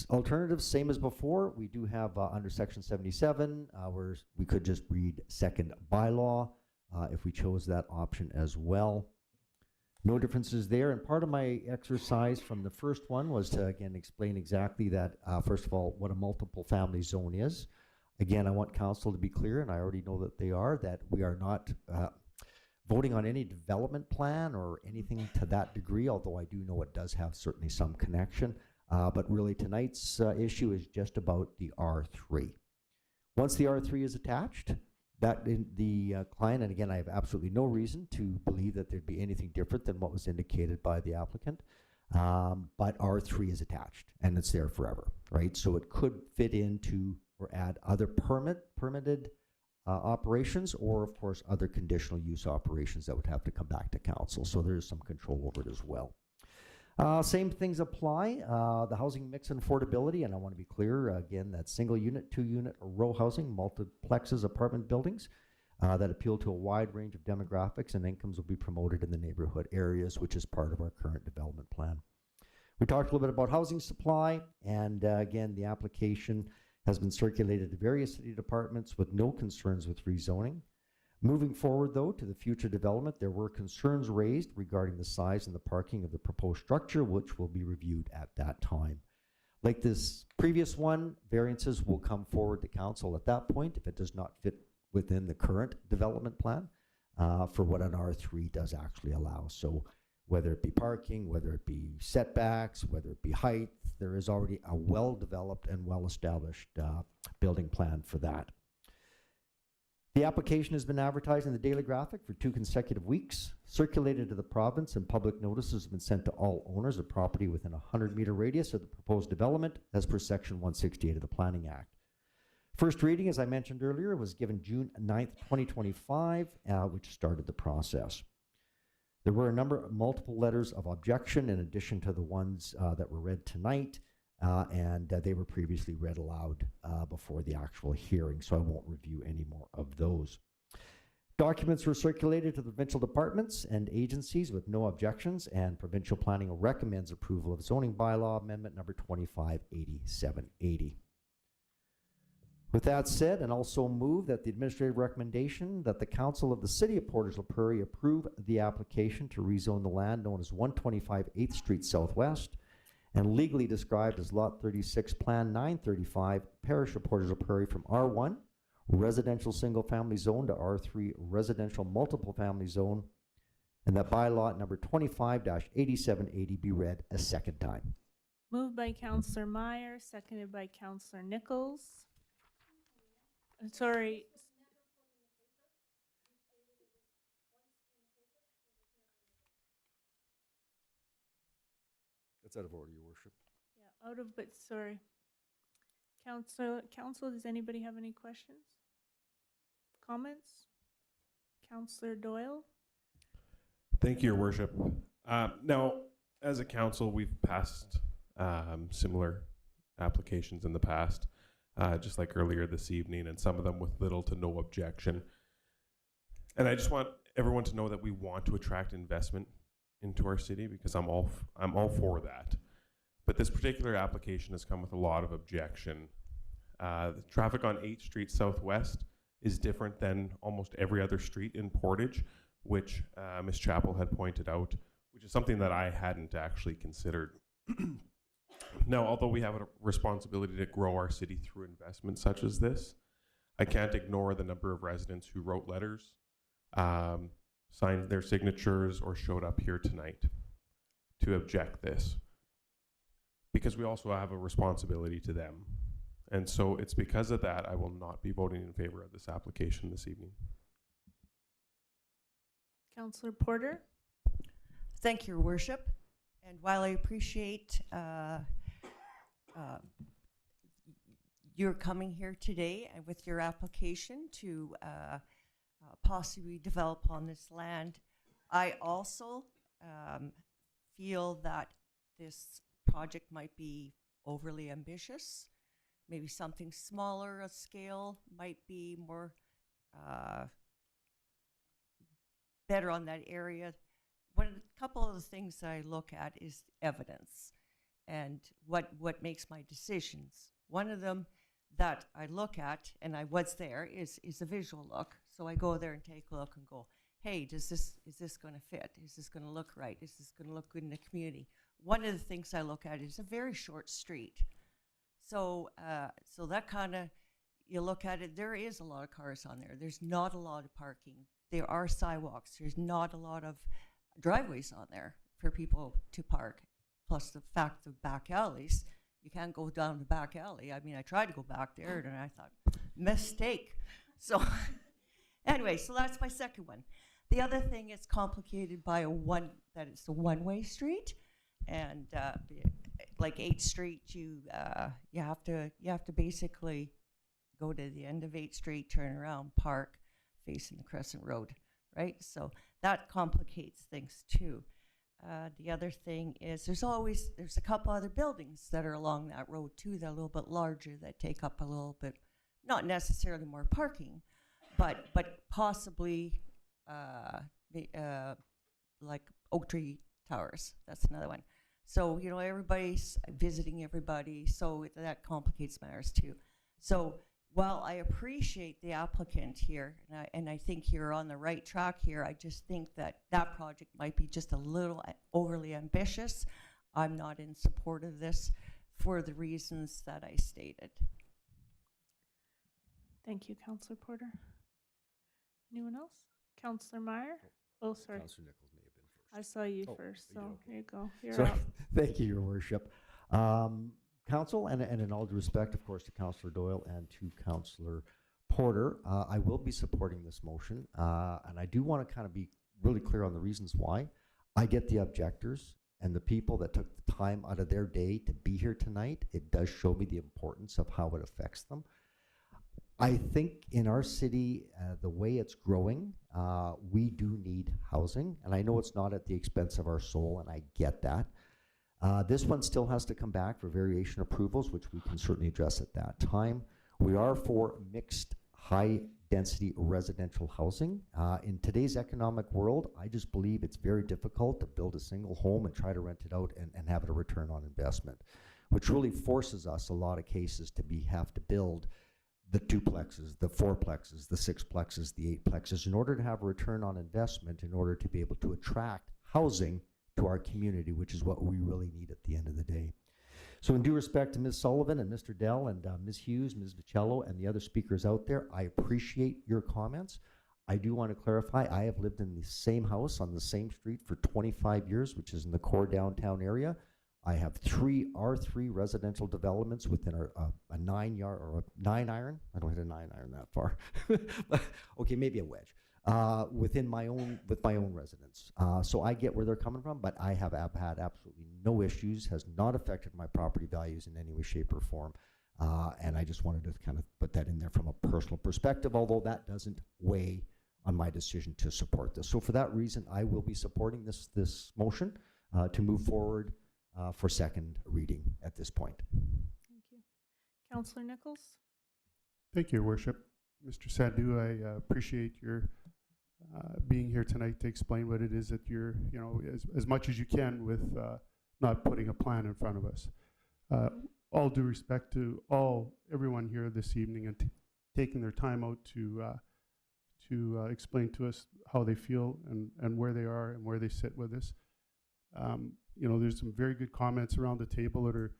Alternatives, same as before. We do have under section 77, where we could just read second bylaw if we chose that option as well. No differences there. And part of my exercise from the first one was to, again, explain exactly that, first of all, what a multiple family zone is. Again, I want council to be clear, and I already know that they are, that we are not voting on any development plan or anything to that degree, although I do know it does have certainly some connection. But really tonight's issue is just about the R3. Once the R3 is attached, that the client, and again, I have absolutely no reason to believe that there'd be anything different than what was indicated by the applicant, but R3 is attached and it's there forever, right? So it could fit into or add other permitted operations, or of course other conditional use operations that would have to come back to council. So there's some control over it as well. Same things apply. The housing mix and affordability, and I want to be clear, again, that single unit, 2-unit, or row housing, multiplexes, apartment buildings that appeal to a wide range of demographics and incomes will be promoted in the neighborhood areas, which is part of our current development plan. We talked a little bit about housing supply, and again, the application has been circulated to various city departments with no concerns with rezoning. Moving forward, though, to the future development, there were concerns raised regarding the size and the parking of the proposed structure, which will be reviewed at that time. Like this previous one, variances will come forward to council at that point if it does not fit within the current development plan for what an R3 does actually allow. So whether it be parking, whether it be setbacks, whether it be height, there is already a well-developed and well-established building plan for that. The application has been advertised in the Daily Graphic for 2 consecutive weeks, circulated to the province, and public notices have been sent to all owners of property within a 100-meter radius of the proposed development as per Section 168 of the Planning Act. First reading, as I mentioned earlier, was given June 9th, 2025, which started the process. There were a number of multiple letters of objection in addition to the ones that were read tonight. And they were previously read aloud before the actual hearing, so I won't review any more of those. Documents were circulated to the provincial departments and agencies with no objections, and provincial planning recommends approval of zoning bylaw amendment number 258780. With that said, and also move that the administrative recommendation that the Council of the City of Portage la Prairie approve the application to rezone the land known as 125 8th Street Southwest and legally described as Lot 36, Plan 935, Parish of Portage la Prairie from R1, residential single-family zone to R3, residential multiple-family zone, and that bylaw number 25-8780 be read a second time. Moved by Councillor Meyer, seconded by Councillor Nichols. Sorry. That's out of order, Your Worship. Yeah, out of, but sorry. Council, does anybody have any questions? Comments? Councillor Doyle? Thank you, Your Worship. Now, as a council, we've passed similar applications in the past, just like earlier this evening, and some of them with little to no objection. And I just want everyone to know that we want to attract investment into our city, because I'm all for that. But this particular application has come with a lot of objection. The traffic on 8th Street Southwest is different than almost every other street in Portage, which Ms. Chappell had pointed out, which is something that I hadn't actually considered. Now, although we have a responsibility to grow our city through investments such as this, I can't ignore the number of residents who wrote letters, signed their signatures, or showed up here tonight to object this, because we also have a responsibility to them. And so it's because of that I will not be voting in favor of this application this evening. Councillor Porter? Thank you, Your Worship. And while I appreciate your coming here today and with your application to possibly develop on this land, I also feel that this project might be overly ambitious. Maybe something smaller a scale might be more better on that area. A couple of the things that I look at is evidence and what makes my decisions. One of them that I look at, and I was there, is a visual look. So I go there and take a look and go, hey, is this going to fit? Is this going to look right? Is this going to look good in the community? One of the things I look at is a very short street. So that kind of, you look at it, there is a lot of cars on there. There's not a lot of parking. There are sidewalks. There's not a lot of driveways on there for people to park. Plus the fact of back alleys, you can't go down the back alley. I mean, I tried to go back there and I thought, mistake. So anyway, so that's my second one. The other thing is complicated by that it's a one-way street, and like 8th Street, you have to basically go to the end of 8th Street, turn around, park, facing the Crescent Road, right? So that complicates things too. The other thing is there's a couple other buildings that are along that road too that are a little bit larger, that take up a little bit, not necessarily more parking, but possibly like Oak Tree Towers. That's another one. So, you know, everybody's visiting everybody, so that complicates matters too. So while I appreciate the applicant here, and I think you're on the right track here, I just think that that project might be just a little overly ambitious. I'm not in support of this for the reasons that I stated. Thank you, Councillor Porter. Anyone else? Councillor Meyer? Oh, sorry. Councillor Nichols may have been first. I saw you Oh, first, you so did, okay. here you go. You're So, up. thank you, Your Worship. Council, and in all due respect, of course, to Councillor Doyle and to Councillor Porter, I will be supporting this motion, and I do want to kind of be really clear on the reasons why. I get the objectors and the people that took the time out of their day to be here tonight. It does show me the importance of how it affects them. I think in our city, the way it's growing, we do need housing, and I know it's not at the expense of our soul, and I get that. This one still has to come back for variation approvals, which we can certainly address at that time. We are for mixed high-density residential housing. In today's economic world, I just believe it's very difficult to build a single home and try to rent it out and have it a return on investment, which really forces us, a lot of cases, to have to build the duplexes, the fourplexes, the sixplexes, the eightplexes, in order to have a return on investment, in order to be able to attract housing to our community, which is what we really need at the end of the day. So in due respect to Ms. Sullivan and Mr. Dell and Ms. Hughes, Ms. Vicello, and the other speakers out there, I appreciate your comments. I do want to clarify, I have lived in the same house on the same street for 25 years, which is in the core downtown area. I have 3 R3 residential developments within a 9-yard or a 9-iron. I don't hit a 9-iron that far. Okay, maybe a wedge. With my own residence. So I get where they're coming from, but I have had absolutely no issues, has not affected my property values in any way, shape, or form. And I just wanted to kind of put that in there from a personal perspective, although that doesn't weigh on my decision to support this. So for that reason, I will be supporting this motion to move forward for second reading at this point. Thank you. Councillor Nichols? Thank you, Your Worship. Mr. Sandhu, I appreciate your being here tonight to explain what it is that you're, as much as you can with not putting a plan in front of us. All due respect to everyone here this evening and taking their time out to explain to us how they feel and where they are and where they sit with us. There's some very good comments around the table that are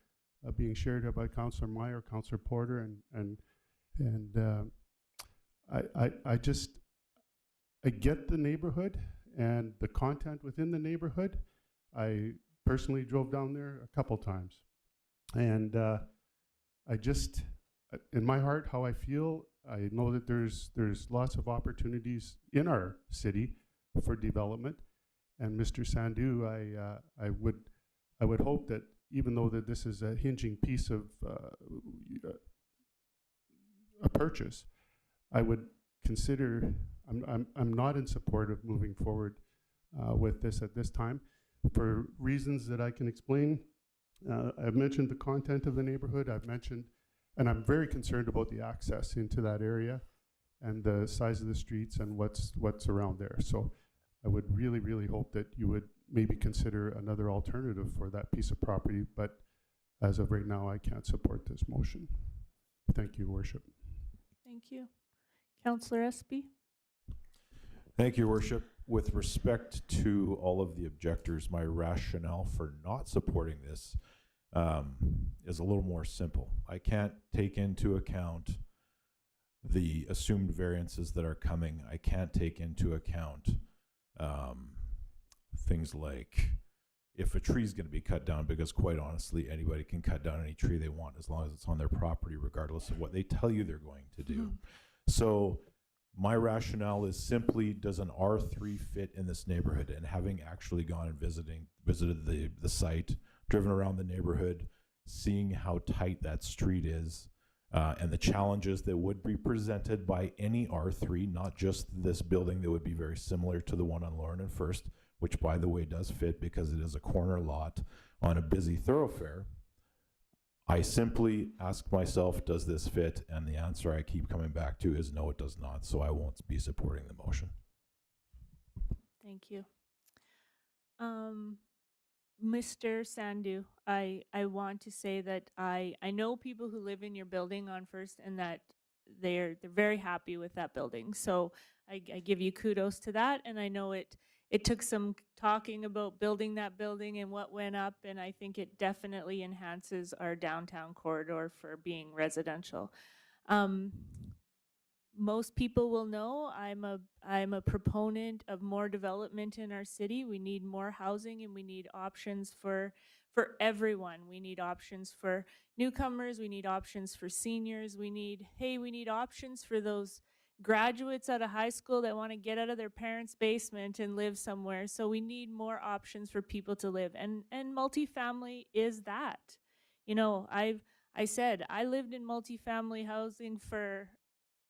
being shared here by Councillor Meyer, Councillor Porter, and I get the neighborhood and the content within the neighborhood. I personally drove down there a couple times, and I just, in my heart, how I feel, I know that there's lots of opportunities in our city for development. And Mr. Sandhu, I would hope that even though that this is a hinging piece of a purchase, I would consider. I'm not in support of moving forward with this at this time for reasons that I can explain. I've mentioned the content of the neighborhood. I've mentioned, and I'm very concerned about the access into that area and the size of the streets and what's around there. So I would really, really hope that you would maybe consider another alternative for that piece of property. But as of right now, I can't support this motion. Thank you, Your Worship. Thank you. Councillor Espy? Thank you, Your Worship. With respect to all of the objectors, my rationale for not supporting this is a little more simple. I can't take into account the assumed variances that are coming. I can't take into account things like if a tree is going to be cut down, because quite honestly, anybody can cut down any tree they want as long as it's on their property, regardless of what they tell you they're going to do. So my rationale is simply, does an R3 fit in this neighborhood? And having actually gone and visited the site, driven around the neighborhood, seeing how tight that street is, and the challenges that would be presented by any R3, not just this building that would be very similar to the one on Lauren and First, which by the way does fit because it is a corner lot on a busy thoroughfare. I simply ask myself, does this fit? And the answer I keep coming back to is no, it does not. So I won't be supporting the motion. Thank you. Mr. Sandhu, I want to say that I know people who live in your building on First and that they're very happy with that building. So I give you kudos to that. And I know it took some talking about building that building and what went up, and I think it definitely enhances our downtown corridor for being residential. Most people will know I'm a proponent of more development in our city. We need more housing and we need options for everyone. We need options for newcomers, we need options for seniors, we need options for those graduates out of high school that want to get out of their parents' basement and live somewhere. So we need more options for people to live, and multifamily is that. I said I lived in multifamily housing for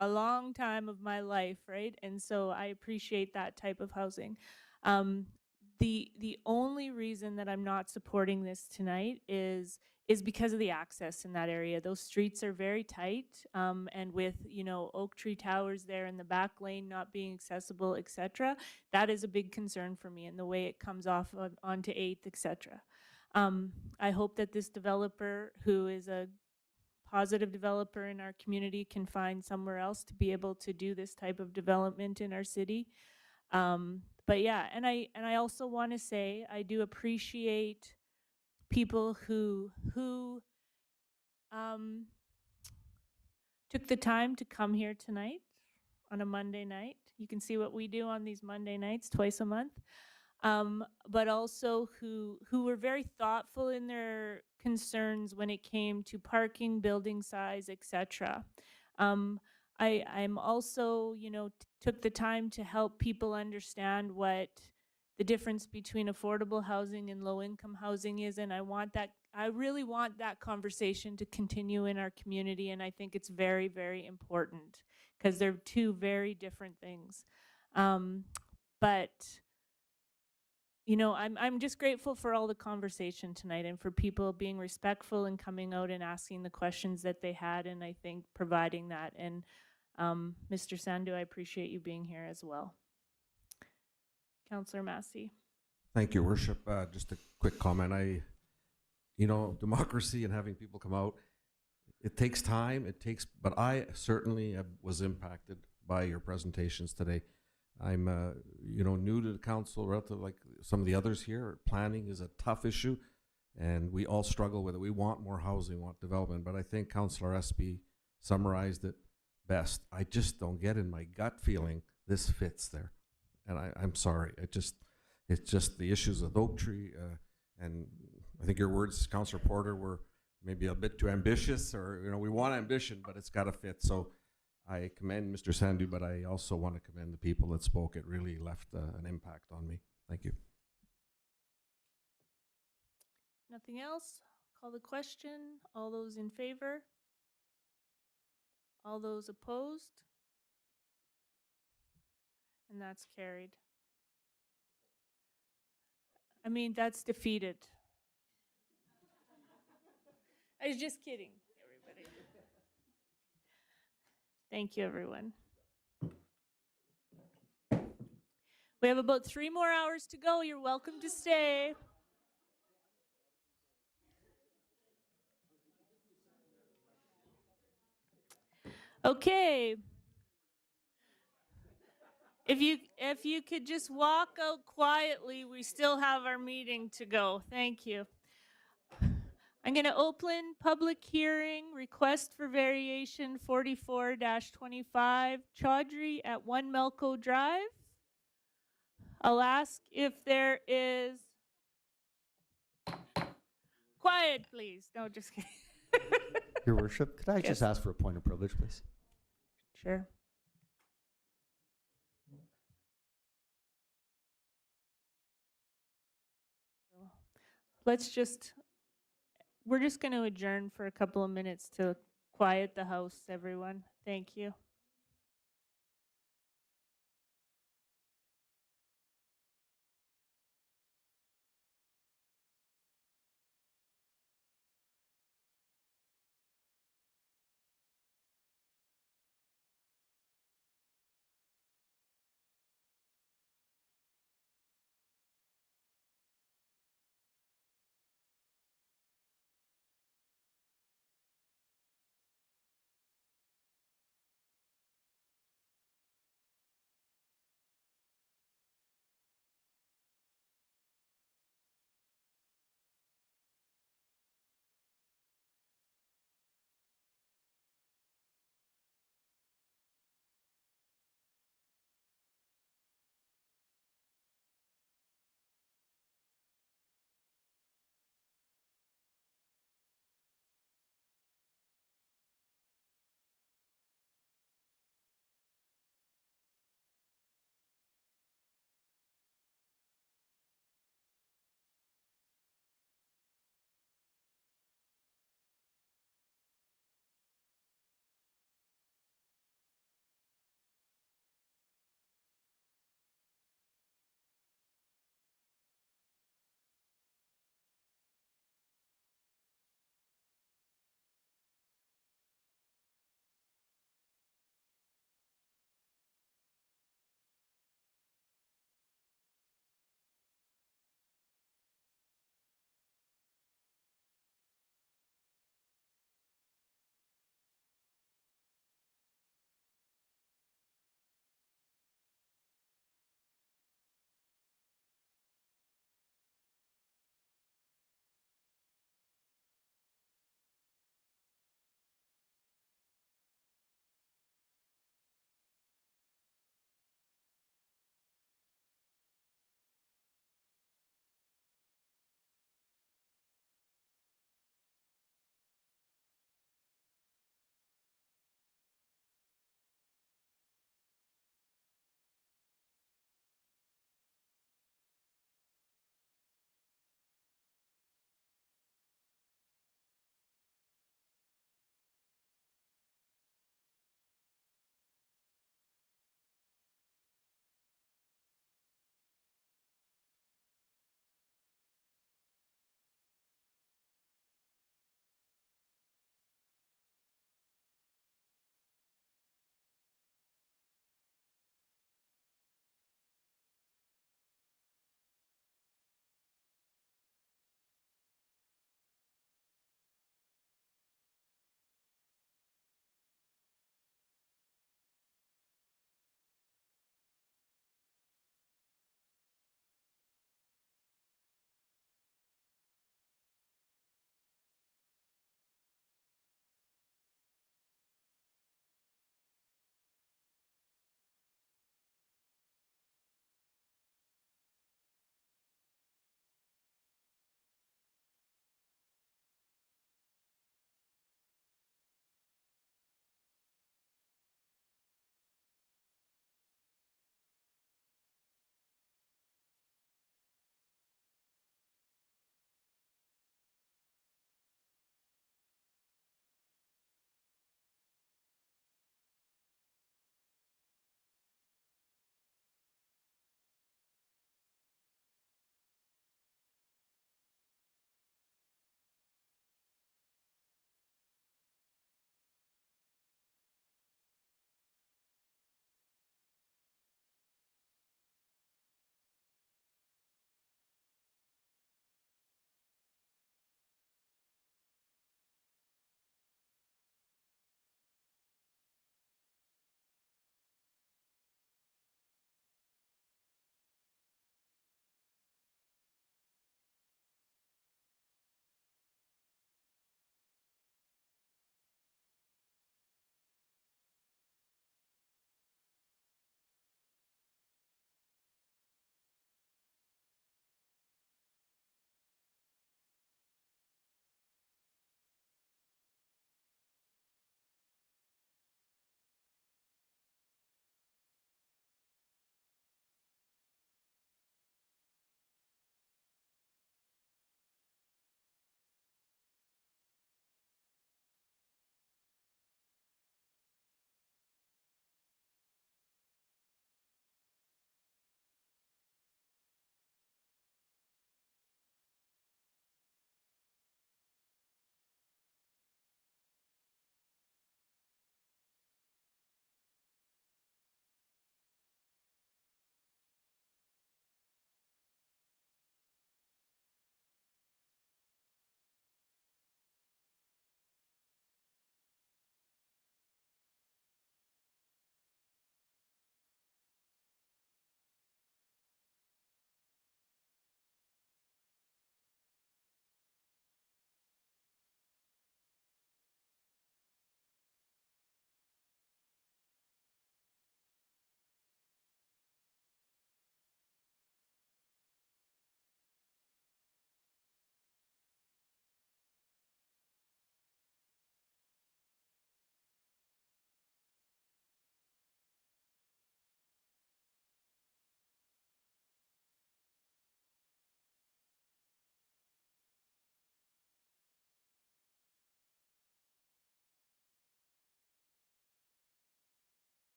a long time of my life, right? And so I appreciate that type of housing. The only reason that I'm not supporting this tonight is because of the access in that area. Those streets are very tight, and with Oak Tree Towers there in the back lane not being accessible, etc. That is a big concern for me, and the way it comes off onto 8th, etc. I hope that this developer, who is a positive developer in our community, can find somewhere else to be able to do this type of development in our city. But yeah, and I also want to say I do appreciate people who took the time to come here tonight on a Monday night. You can see what we do on these Monday nights twice a month. But also who were very thoughtful in their concerns when it came to parking, building size, etc. I'm also, took the time to help people understand what the difference between affordable housing and low-income housing is, and I want I really want that conversation to continue in our community, and I think it's very, very important because they're two very different things. But you know, I'm just grateful for all the conversation tonight and for people being respectful and coming out and asking the questions that they had, and I think providing that. And Mr. Sandu, I appreciate you being here as well. Councillor Massey. Thank you, Worship. Just a quick comment. Democracy and having people come out, it takes time. But I certainly was impacted by your presentations today. I'm, new to the council, relative like some of the others here. Planning is a tough issue, and we all struggle with it. We want more housing, want development, but I think Councillor Espy summarized it best. I just don't get in my gut feeling this fits there, and I'm sorry. It's just the issues with Oak Tree, and I think your words, Councillor Porter, were maybe a bit too ambitious, or we want ambition, but it's got to fit. So I commend Mr. Sandu, but I also want to commend the people that spoke. It really left an impact on me. Thank you. Nothing else? Call the question. All those in favor? All those opposed? And that's carried. I mean, that's defeated. I was just kidding, everybody. Thank you, everyone. We have about 3 more hours to go. You're welcome to stay. Okay. If you could just walk out quietly, we still have our meeting to go. Thank you. I'm going to open public hearing, request for variation 44-25, Chaudhry at 1 Melco Drive. I'll ask if there is quiet, please. No, just kidding. Your Worship, could I Yes. just ask for a point of privilege, please? Sure. We're just going to adjourn for a couple of minutes to quiet the house, everyone. Thank you.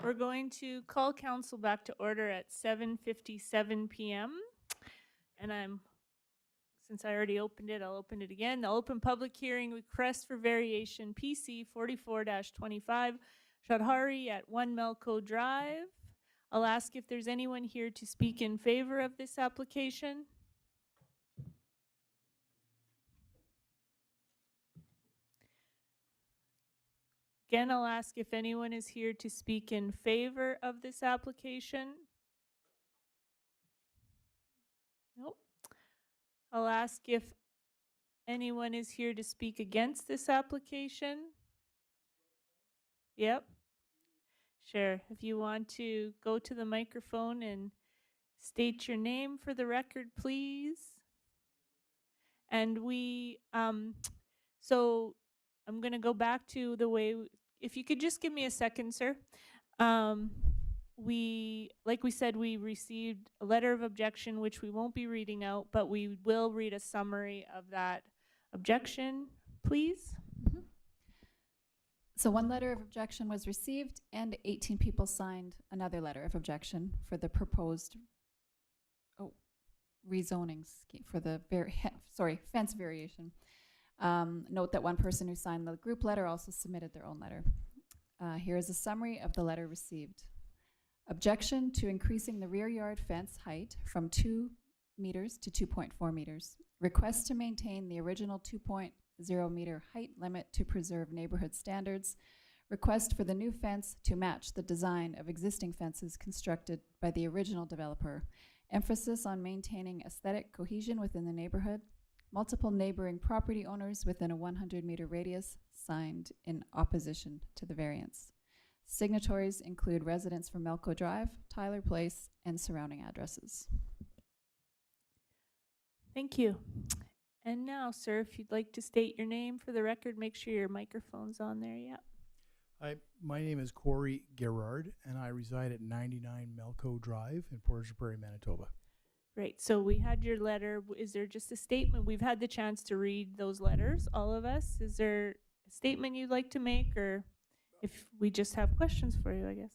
We're going to call council back to order at 7:57 p.m. And since I already opened it, I'll open it again. The open public hearing request for variation PC 44-25 Shadhari at 1 Melco Drive. I'll ask if there's anyone here to speak in favor of this application. Again, I'll ask if anyone is here to speak in favor of this application. Nope. I'll ask if anyone is here to speak against this application. Yep. Sure. If you want to go to the microphone and state your name for the record, please. And so I'm going to go back to the way, if you could just give me a second, sir. Like we said, we received a letter of objection, which we won't be reading out, but we will read a summary of that objection, please. So one letter of objection was received and 18 people signed another letter of objection for the proposed rezoning scheme for the fence variation. Note that one person who signed the group letter also submitted their own letter. Here is a summary of the letter received. Objection to increasing the rear yard fence height from 2 meters to 2.4 meters. Request to maintain the original 2.0 meter height limit to preserve neighborhood standards. Request for the new fence to match the design of existing fences constructed by the original developer. Emphasis on maintaining aesthetic cohesion within the neighborhood. Multiple neighboring property owners within a 100-meter radius signed in opposition to the variance. Signatories include residents from Melco Drive, Tyler Place, and surrounding addresses. Thank you. And now, sir, if you'd like to state your name for the record, make sure your microphone's on there. Yeah. Hi, my name is Corey Gerard, and I reside at 99 Melco Drive in Portage la Prairie, Manitoba. Great. So we had your letter. Is there just a statement? We've had the chance to read those letters, all of us. Is there a statement you'd like to make, or if we just have questions for you, I guess?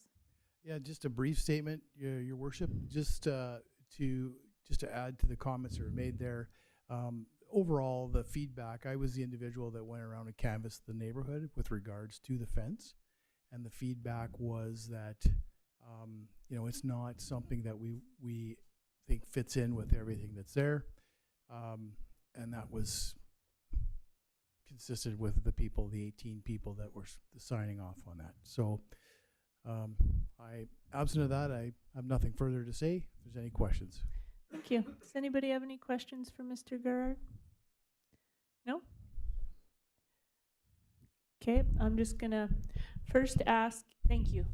Yeah, just a brief statement, Your Worship, just to add to the comments that were made there. Overall, the feedback, I was the individual that went around and canvassed the neighborhood with regards to the fence, and the feedback was that it's not something that we think fits in with everything that's there, and that was consistent with the 18 people that were signing off on that. So absent of that, I have nothing further to say. If there's any questions. Thank you. Does anybody have any questions for Mr. Gerard? No? Okay, I'm just gonna first ask, thank you.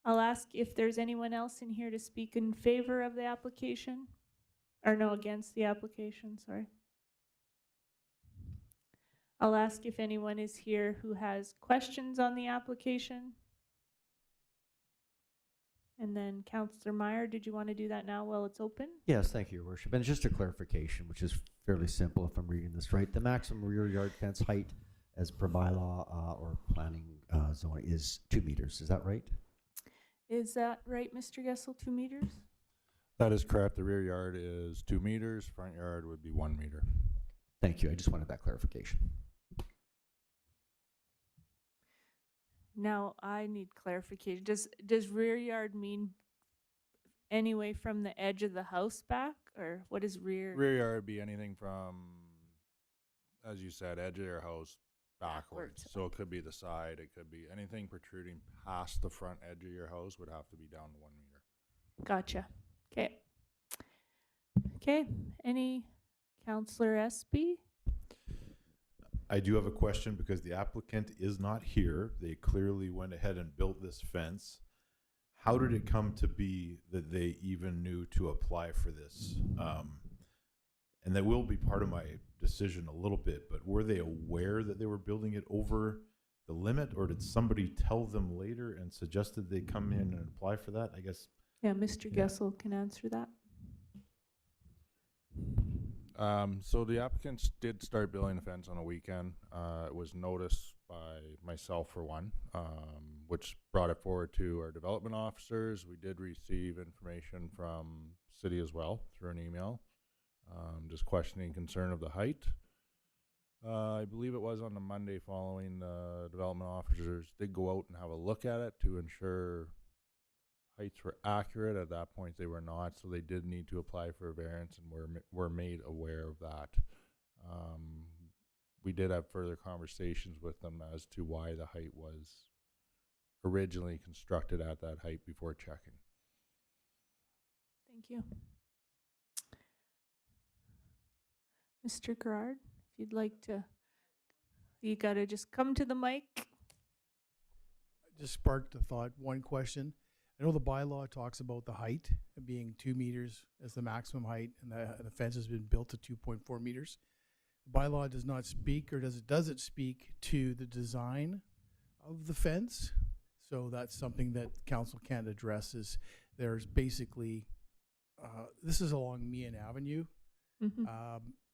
I'll ask if there's anyone else in here to speak in favor of the application, or no, against the application, sorry. I'll ask if anyone is here who has questions on the application. And then Councillor Meyer, did you want to do that now while it's open? Yes, thank you, Your Worship. And just a clarification, which is fairly simple if I'm reading this right. The maximum rear yard fence height as per bylaw or planning zone is 2 meters. Is that right? Is that right, Mr. Gessel, 2 meters? That is correct. The rear yard is 2 meters. Front yard would be 1 meter. Thank you. I just wanted that clarification. Now I need clarification. Does rear yard mean anyway from the edge of the house back, or what is rear? Rear yard would be anything from, as you said, edge of your house backwards. So it could be the side. It could be anything protruding past the front edge of your house would have to be down to 1 meter. Gotcha. Okay. Okay. Any Councillor Espy? I do have a question because the applicant is not here. They clearly went ahead and built this fence. How did it come to be that they even knew to apply for this? And that will be part of my decision a little bit, but were they aware that they were building it over the limit, or did somebody tell them later and suggested they come in and apply for that? I guess. Yeah, Mr. Gessel can answer that. So the applicants did start building the fence on a weekend. It was noticed by myself for one, which brought it forward to our development officers. We did receive information from city as well through an email, just questioning concern of the height. I believe it was on the Monday following, the development officers did go out and have a look at it to ensure heights were accurate. At that point, they were not, so they did need to apply for a variance, and were made aware of that. We did have further conversations with them as to why the height was originally constructed at that height before checking. Thank you. Mr. Gerard, if you'd like to, you gotta just come to the mic. Just sparked a thought. One question. I know the bylaw talks about the height being 2 meters as the maximum height, and the fence has been built to 2.4 meters. The bylaw does not speak, or does it speak to the design of the fence? So that's something that council can't address. Is there's basically, this is along Meehan Avenue.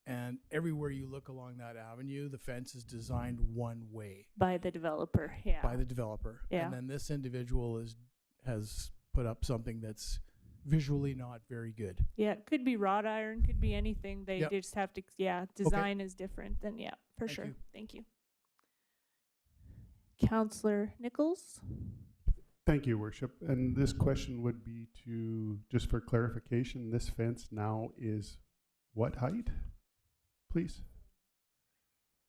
And everywhere you look along that avenue, the fence is designed one way. By the developer, yeah. By the developer. Yeah. And then this individual has put up something that's visually not very good. Yeah, it could be wrought iron, could be anything. They Yep. just have to, design is different. Then, yeah, for Thank sure. you. Thank you. Councillor Nichols? Thank you, Worship. And this question would be to, just for clarification, this fence now is what height, please?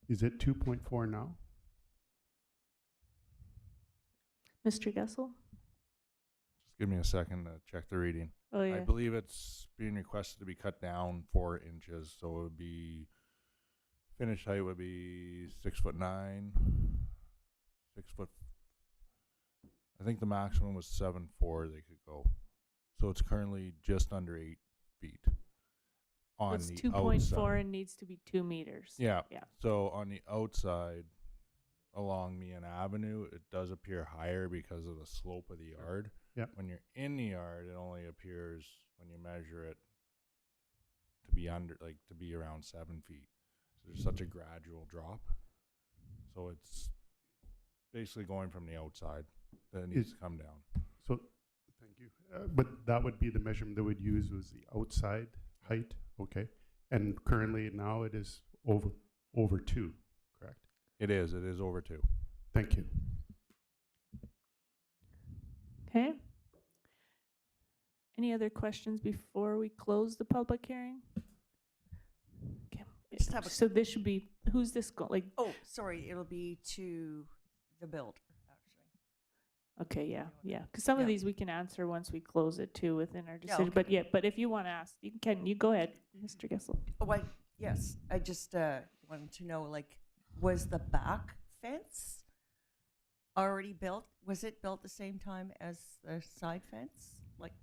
Is it 2.4 now? Mr. Gessel? Just give me a second to check the reading. Oh, yeah. I believe it's being requested to be cut down 4 inches, so it would be, finished height would be 6'9", 6 foot. I think the maximum was 7'4" they could go. So it's currently just under 8 feet. On It's the 2.4 outside. and needs to be 2 meters. Yeah. Yeah. So on the outside, along Meehan Avenue, it does appear higher because of the slope of the yard. Yeah. When you're in the yard, it only appears when you measure it to be to be around 7 feet. So there's such a gradual drop. So it's basically going from the outside that it needs to come down. So, thank you. But that would be the measurement that would use was the outside height, okay? And currently now it is over 2, correct? It is over 2. Thank you. Okay. Any other questions before we close the public hearing? Okay. Just have a- So this should be, who's this like? Oh, sorry, it'll be to the builder, actually. Okay, yeah. Because some of these we can answer once we close it too within our decision. okay. But if you want to ask, you go ahead, Mr. Gessel. Oh, yes, I just wanted to know, like, was the back fence already built? Was it built the same time as the side fence? Like,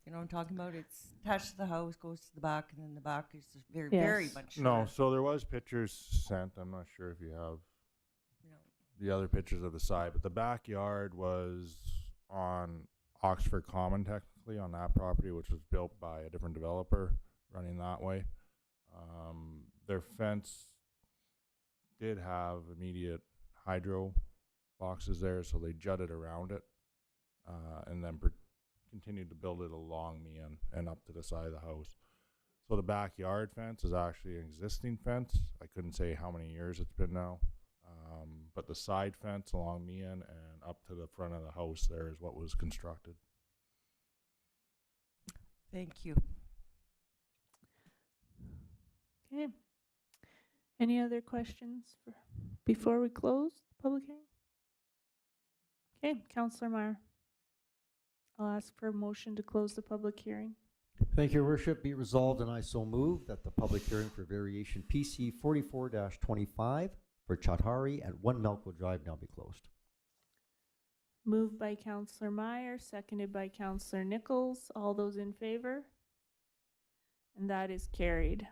you know what I'm talking about? It's attached to the house, goes to the back, and then the back is just very much No, shorter. so there was pictures sent. I'm not sure if you have the other pictures of the side, but the backyard was on Oxford Common, technically, on that property, which was built by a different developer running that way. Their fence did have immediate hydro boxes there, so they jutted around it, and then continued to build it along Meehan and up to the side of the house. So the backyard fence is actually an existing fence. I couldn't say how many years it's been now. But the side fence along Meehan and up to the front of the house there is what was constructed. Thank you. Okay. Any other questions before we close the public hearing? Okay, Councillor Meyer. I'll ask for a motion to close the public hearing. Thank you, Your Worship. Be resolved, and I so move that the public hearing for variation PC 44-25 for Chathari at 1 Melco Drive now be closed. Moved by Councillor Meyer, seconded by Councillor Nichols. All those in favor? And that is carried.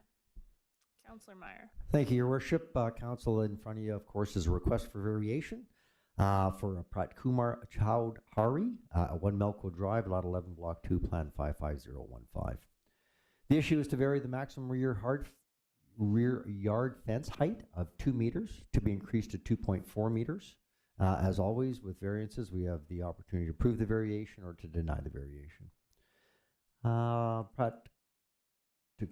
Councillor Meyer. Thank you, Your Worship. Council, in front of you, of course, is a request for variation for Prat Kumar Chowdhury at 1 Melco Drive, Lot 11, Block 2, Plan 55015. The issue is to vary the maximum rear yard fence height of 2 meters to be increased to 2.4 meters, As always, with variances, we have the opportunity to approve the variation or to deny the variation.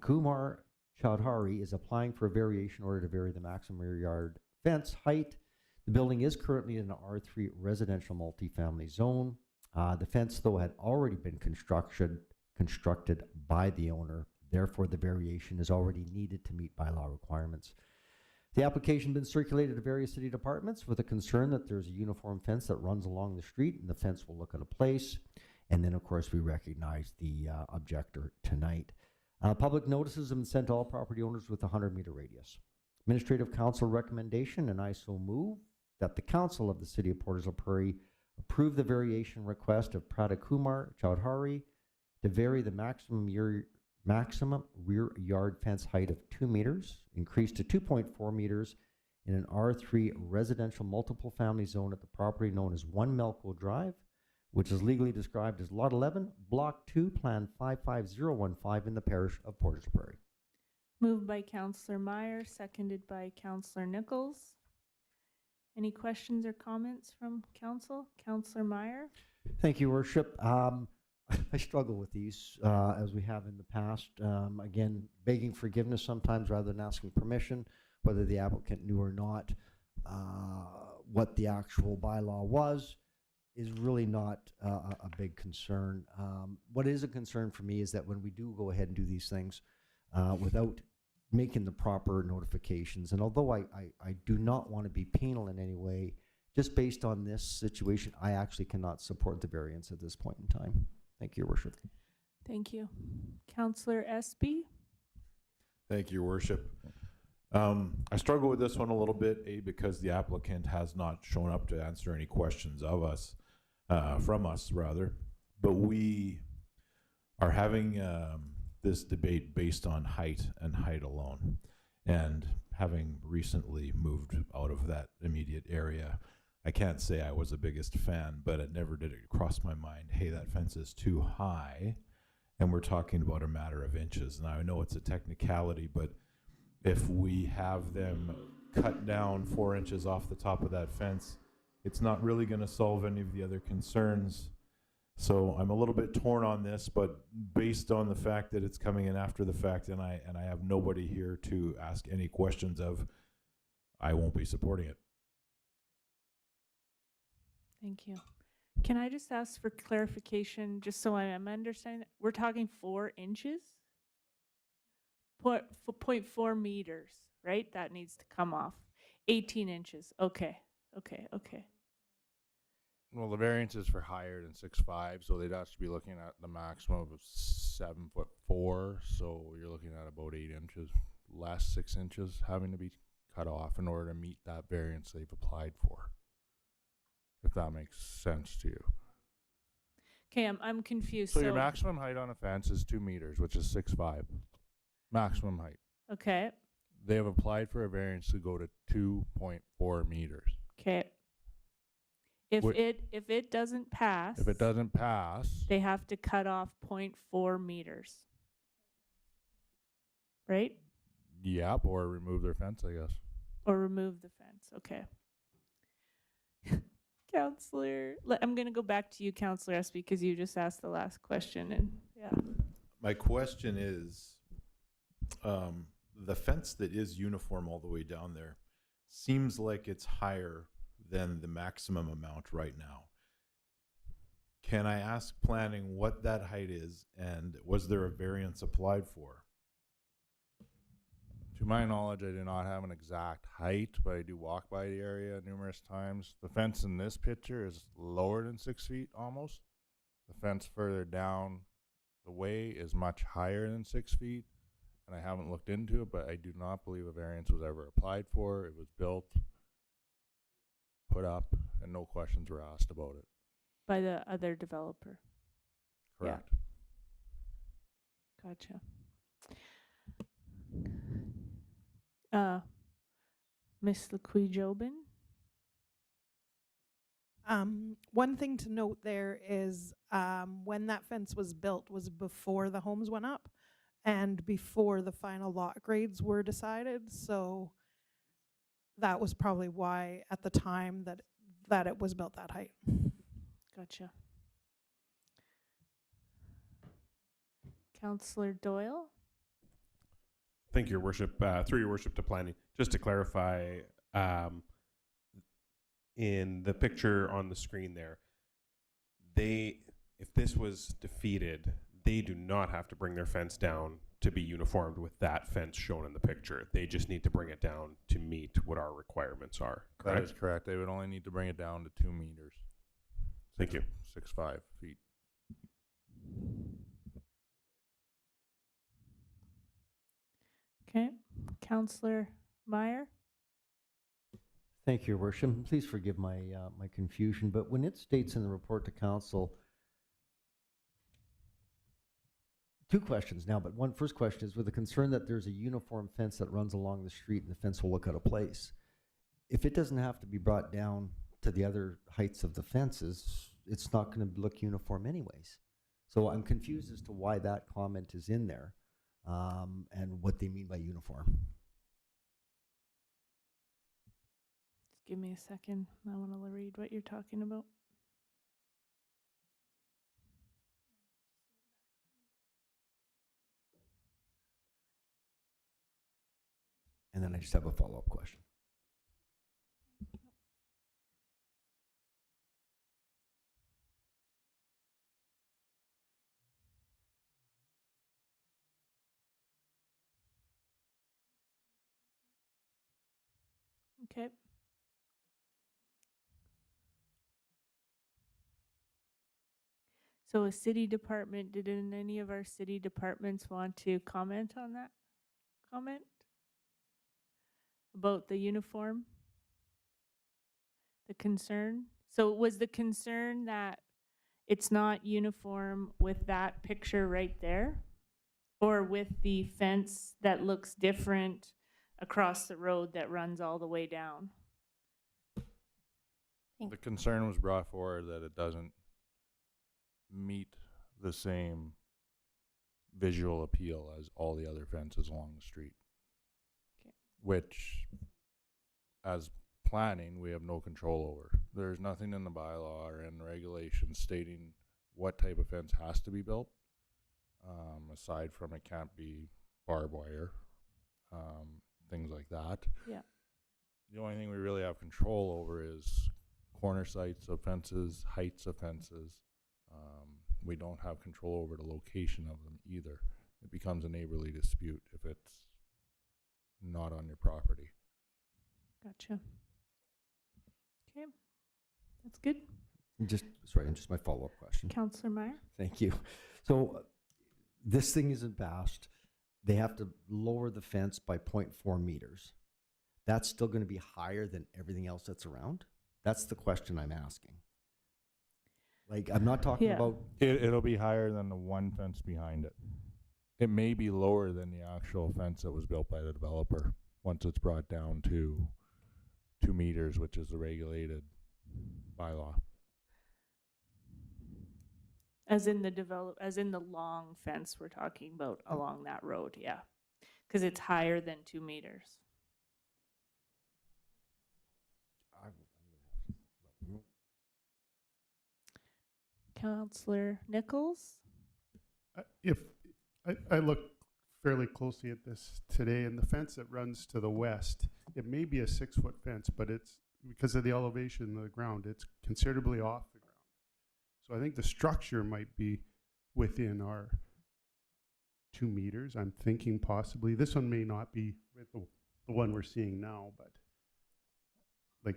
Kumar Chaudhary is applying for a variation in order to vary the maximum rear yard fence height. The building is currently in an R3 residential multifamily zone. The fence, though, had already been constructed by the owner. Therefore, the variation is already needed to meet bylaw requirements. The application has been circulated to various city departments with a concern that there's a uniform fence that runs along the street and the fence will look out of place. And then, of course, we recognize the objector tonight. Public notices have been sent to all property owners with a 100-meter radius. Administrative Council recommendation, and I so move, that the Council of the City of Portage la Prairie approve the variation request of Kumar Chaudhary to vary the maximum rear yard fence height of 2 meters, increased to 2.4 meters in an R3 residential multiple family zone at the property known as 1 Melco Drive, which is legally described as Lot 11, Block 2, Plan 55015 in the parish of Portage la Prairie. Moved by Councillor Meyer, seconded by Councillor Nichols. Any questions or comments from council? Councillor Meyer? Thank you, Worship. I struggle with these, as we have in the past. Again, begging forgiveness sometimes rather than asking permission, whether the applicant knew or not what the actual bylaw was, is really not a big concern. What is a concern for me is that when we do go ahead and do these things without making the proper notifications, and although I do not want to be penal in any way, just based on this situation, I actually cannot support the variance at this point in time. Thank you, Your Worship. Thank you. Councillor Espy? Thank you, Your Worship. I struggle with this one a little bit, because the applicant has not shown up to answer any questions of us, from us rather, but we are having this debate based on height and height alone. And having recently moved out of that immediate area, I can't say I was the biggest fan, but it never did it cross my mind, hey, that fence is too high, and we're talking about a matter of inches. Now, I know it's a technicality, but if we have them cut down 4 inches off the top of that fence, it's not really going to solve any of the other concerns. So I'm a little bit torn on this, but based on the fact that it's coming in after the fact, and I have nobody here to ask any questions of, I won't be supporting it. Thank you. Can I just ask for clarification, just so I am understanding? We're talking 4 inches? 0.4 meters, right? That needs to come off. 18 inches. Okay. Well, the variance is for higher than 6'5", so they'd actually be looking at the maximum of 7'4", so you're looking at about 8 inches, less 6 inches having to be cut off in order to meet that variance they've applied for, if that makes sense to you. Okay, I'm confused. So your maximum height on a fence is 2 meters, which is 6'5", maximum height. Okay. They have applied for a variance to go to 2.4 meters. Okay. If it doesn't pass, they have to cut off 0.4 meters. Right? Yep, or remove their fence, I guess. Or remove the fence. Okay. Counselor, I'm going to go back to you, Counselor Espy, because you just asked the last question, and yeah. My question is, the fence that is uniform all the way down there seems like it's higher than the maximum amount right now. Can I ask planning what that height is, and was there a variance applied for? To my knowledge, I do not have an exact height, but I do walk by the area numerous times. The fence in this picture is lower than 6 feet almost. The fence further down the way is much higher than 6 feet, and I haven't looked into it, but I do not believe a variance was ever applied for. It was built, put up, and no questions were asked about it. By the other developer. Correct. Yeah. Gotcha. Miss LaQuie-Jobin? One thing to note there is when that fence was built was before the homes went up and before the final lot grades were decided. So that was probably why at the time that that it was built that height. Gotcha. Councillor Doyle? Thank you, Your Worship. Through Your Worship to planning. Just to clarify, in the picture on the screen there, if this was defeated, they do not have to bring their fence down to be uniformed with that fence shown in the picture. They just need to bring it down to meet what our requirements are. That Correct? is correct. They would only need to bring it down to 2 meters. Thank you. 6'5" feet. Okay. Councillor Meyer? Thank you, Your Worship. Please forgive my my confusion, but when it states in the report to council, two questions now, but first question is, with the concern that there's a uniform fence that runs along the street and the fence will look out of place. If it doesn't have to be brought down to the other heights of the fences, it's not going to look uniform anyways. So I'm confused as to why that comment is in there, and what they mean by uniform. Just give me a second. I want to read what you're talking about. And then I just have a follow-up question. Okay. So a city department, did any of our city departments want to comment on that comment? About the uniform? The concern? So was the concern that it's not uniform with that picture right there? Or with the fence that looks different across the road that runs all the way down? The concern was brought forward that it doesn't meet the same visual appeal as all the other fences along the street. Okay. Which, as planning, we have no control over. There's nothing in the bylaw or in regulations stating what type of fence has to be built. Aside from it can't be barbed wire, things like that. Yeah. The only thing we really have control over is corner sites of fences, heights of fences. We don't have control over the location of them either. It becomes a neighborly dispute if it's not on your property. Gotcha. Okay. That's good. And just my follow-up question. Councillor Meyer? Thank you. So this thing isn't passed. They have to lower the fence by 0.4 meters. That's still going to be higher than everything else that's around? That's the question I'm asking. Like, I'm not talking about... It'll be higher than the one fence behind it. It may be lower than the actual fence that was built by the developer once it's brought down to 2 meters, which is the regulated bylaw. As in the long fence we're talking about along that road, yeah. Because it's higher than 2 meters. Councillor Nichols? If I looked fairly closely at this today, and the fence that runs to the west, it may be a 6-foot fence, but it's because of the elevation of the ground, it's considerably off the ground. So I think the structure might be within our 2 meters. I'm thinking possibly this one may not be with the one we're seeing now, but like,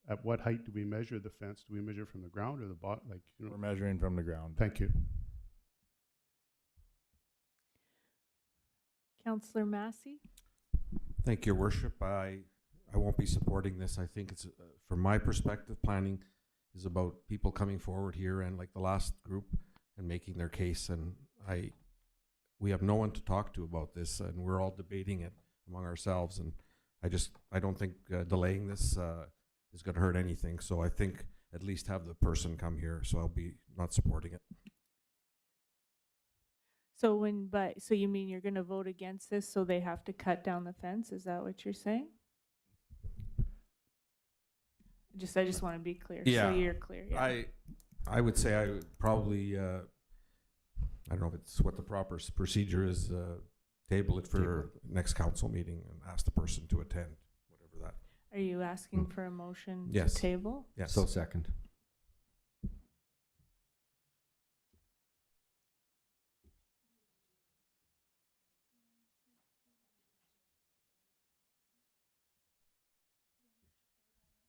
at what height do we measure the fence? Do we measure from the ground or the bottom? Like, you know, We're measuring from the ground. Thank you. Councillor Massey? Thank you, Your Worship. I won't be supporting this. I think it's, from my perspective, planning is about people coming forward here and like the last group and making their case. And we have no one to talk to about this, and we're all debating it among ourselves. And I don't think delaying this is going to hurt anything. So I think at least have the person come here. So I'll be not supporting it. So so you mean you're going to vote against this so they have to cut down the fence? Is that what you're saying? I just want to be clear. Yeah. So you're clear. Yeah. I would say I would probably, I don't know if it's what the proper procedure is, table it for next council meeting and ask the person to attend, whatever that. Are you asking for a motion Yes. to table? Yes. So second.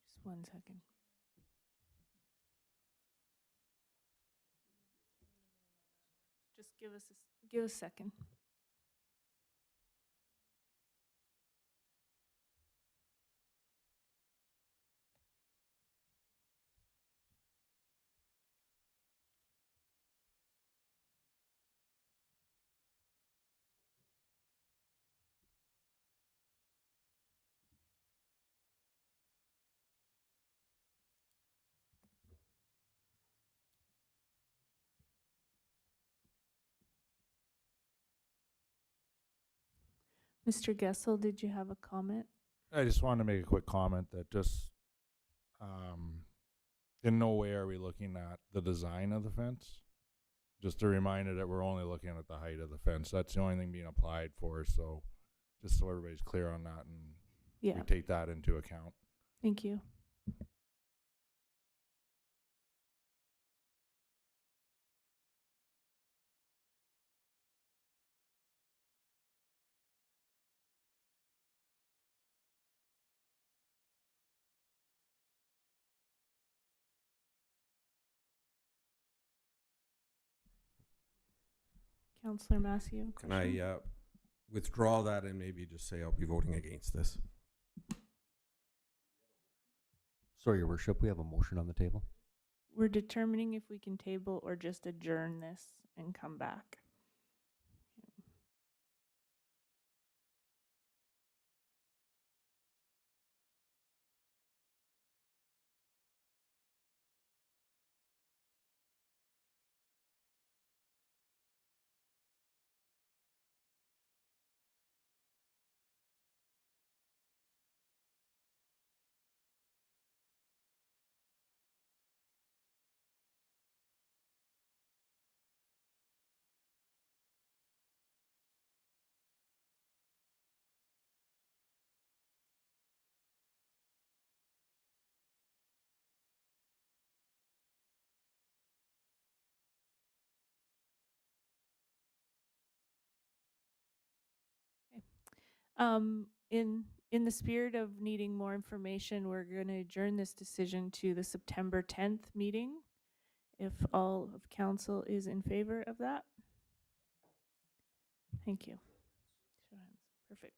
Just 1 second. Just give us a second. Mr. Gessel, did you have a comment? I just wanted to make a quick comment that just in no way are we looking at the design of the fence. Just a reminder that we're only looking at the height of the fence. That's the only thing being applied for. So just so everybody's clear on that and we take that into account. Thank you. Councillor Massey, you have a Can question? I withdraw that and maybe just say I'll be voting against this? Sorry, Your Worship, we have a motion on the table. We're determining if we can table or just adjourn this and come back. In the spirit of needing more information, we're going to adjourn this decision to the September 10th meeting. If all of council is in favor of that. Thank you. Show hands. Perfect.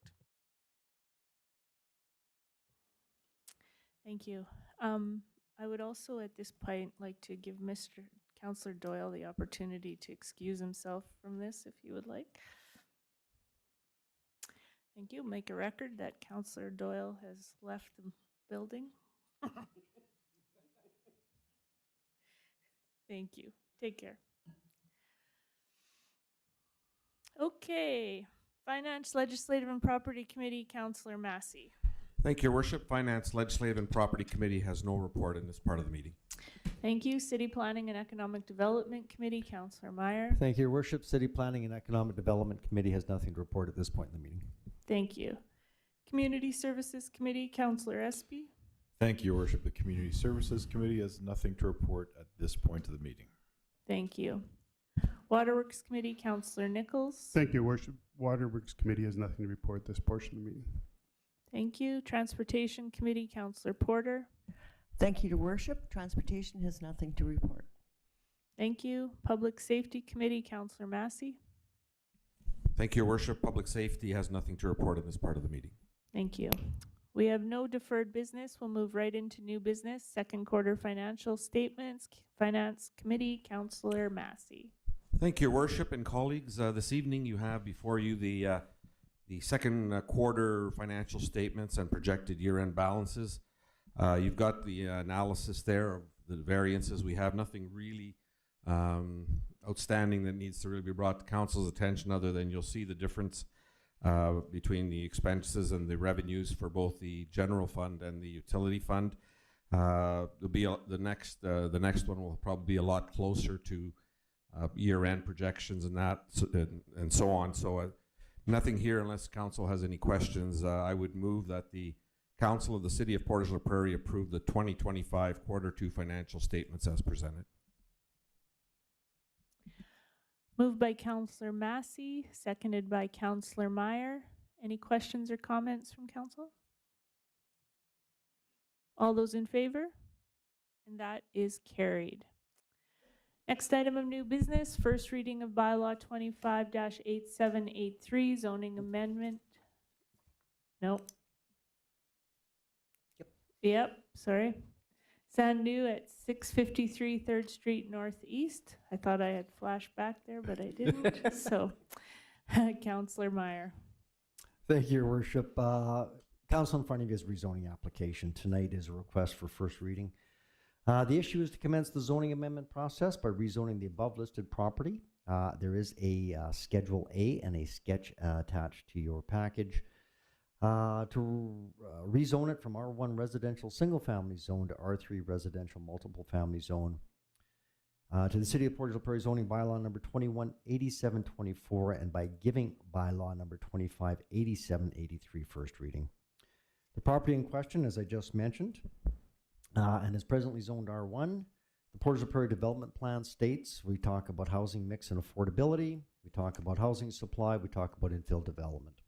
Thank you. I would also at this point like to give Mr. Councillor Doyle the opportunity to excuse himself from this if he would like. Thank you. Make a record that Councillor Doyle has left the building. Thank you. Take care. Okay. Finance, Legislative and Property Committee, Councillor Massey. Thank you, Your Worship. Finance, Legislative and Property Committee has no report in this part of the meeting. Thank you. City Planning and Economic Development Committee, Councillor Meyer. Thank you, Your Worship. City Planning and Economic Development Committee has nothing to report at this point in the meeting. Thank you. Community Services Committee, Councillor Espy. Thank you, Your Worship. The Community Services Committee has nothing to report at this point of the meeting. Thank you. Waterworks Committee, Councillor Nichols. Thank you, Your Worship. Waterworks Committee has nothing to report at this portion of the meeting. Thank you. Transportation Committee, Councillor Porter. Thank you, Your Worship. Transportation has nothing to report. Thank you. Public Safety Committee, Councillor Massey. Thank you, Your Worship. Public Safety has nothing to report in this part of the meeting. Thank you. We have no deferred business. We'll move right into new business. Second quarter financial statements. Finance Committee, Councillor Massey. Thank you, Your Worship and colleagues. This evening you have before you the second quarter financial statements and projected year-end balances. You've got the analysis there of the variances. We have nothing really outstanding that needs to really be brought to council's attention, other than you'll see the difference between the expenses and the revenues for both the general fund and the utility fund. The next one will probably be a lot closer to year-end projections and that, and so on. So nothing here unless council has any questions. I would move that the Council of the City of Portage la Prairie approve the 2025 Q2 financial statements as presented. Moved by Councillor Massey, seconded by Councillor Meyer. Any questions or comments from council? All those in favor? And that is carried. Next item of new business, first reading of bylaw 25-8783, zoning amendment. Nope. Yep, sorry. Sandu at 653 3rd Street Northeast. I thought I had flashed back there, but I didn't. So, Councillor Meyer. Thank you, Your Worship. Council, in front of you is a rezoning application. Tonight is a request for first reading. The issue is to commence the zoning amendment process by rezoning the above listed property. There is a Schedule A and a sketch attached to your package. To rezone it from R1 residential single family zone to R3 residential multiple family zone. To the City of Portage la Prairie zoning bylaw number 218724 and by giving bylaw number 258783 first reading. The property in question, as I just mentioned, and is presently zoned R1. The Portage la Prairie development plan states we talk about housing mix and affordability, we talk about housing supply, we talk about infill development.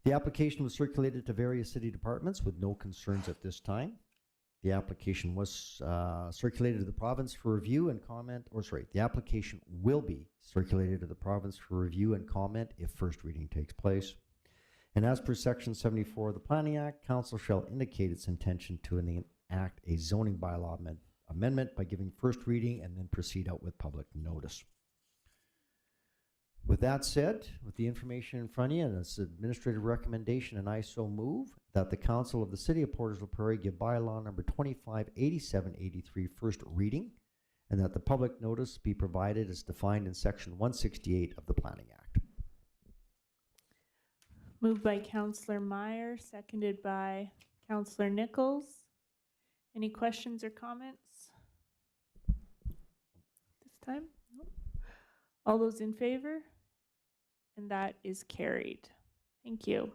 The application was circulated to various city departments with no concerns at this time. The application was circulated to the province for review and comment, the application will be circulated to the province for review and comment if first reading takes place. And as per Section 74 of the Planning Act, Council shall indicate its intention to enact a zoning bylaw amendment by giving first reading and then proceed out with public notice. With that said, with the information in front of you and its administrative recommendation, and I so move that the Council of the City of Portage la Prairie give bylaw number 258783 first reading, and that the public notice be provided as defined in Section 168 of the Planning Act. Moved by Councillor Meyer, seconded by Councillor Nichols. Any questions or comments this time? No. All those in favor? And that is carried. Thank you.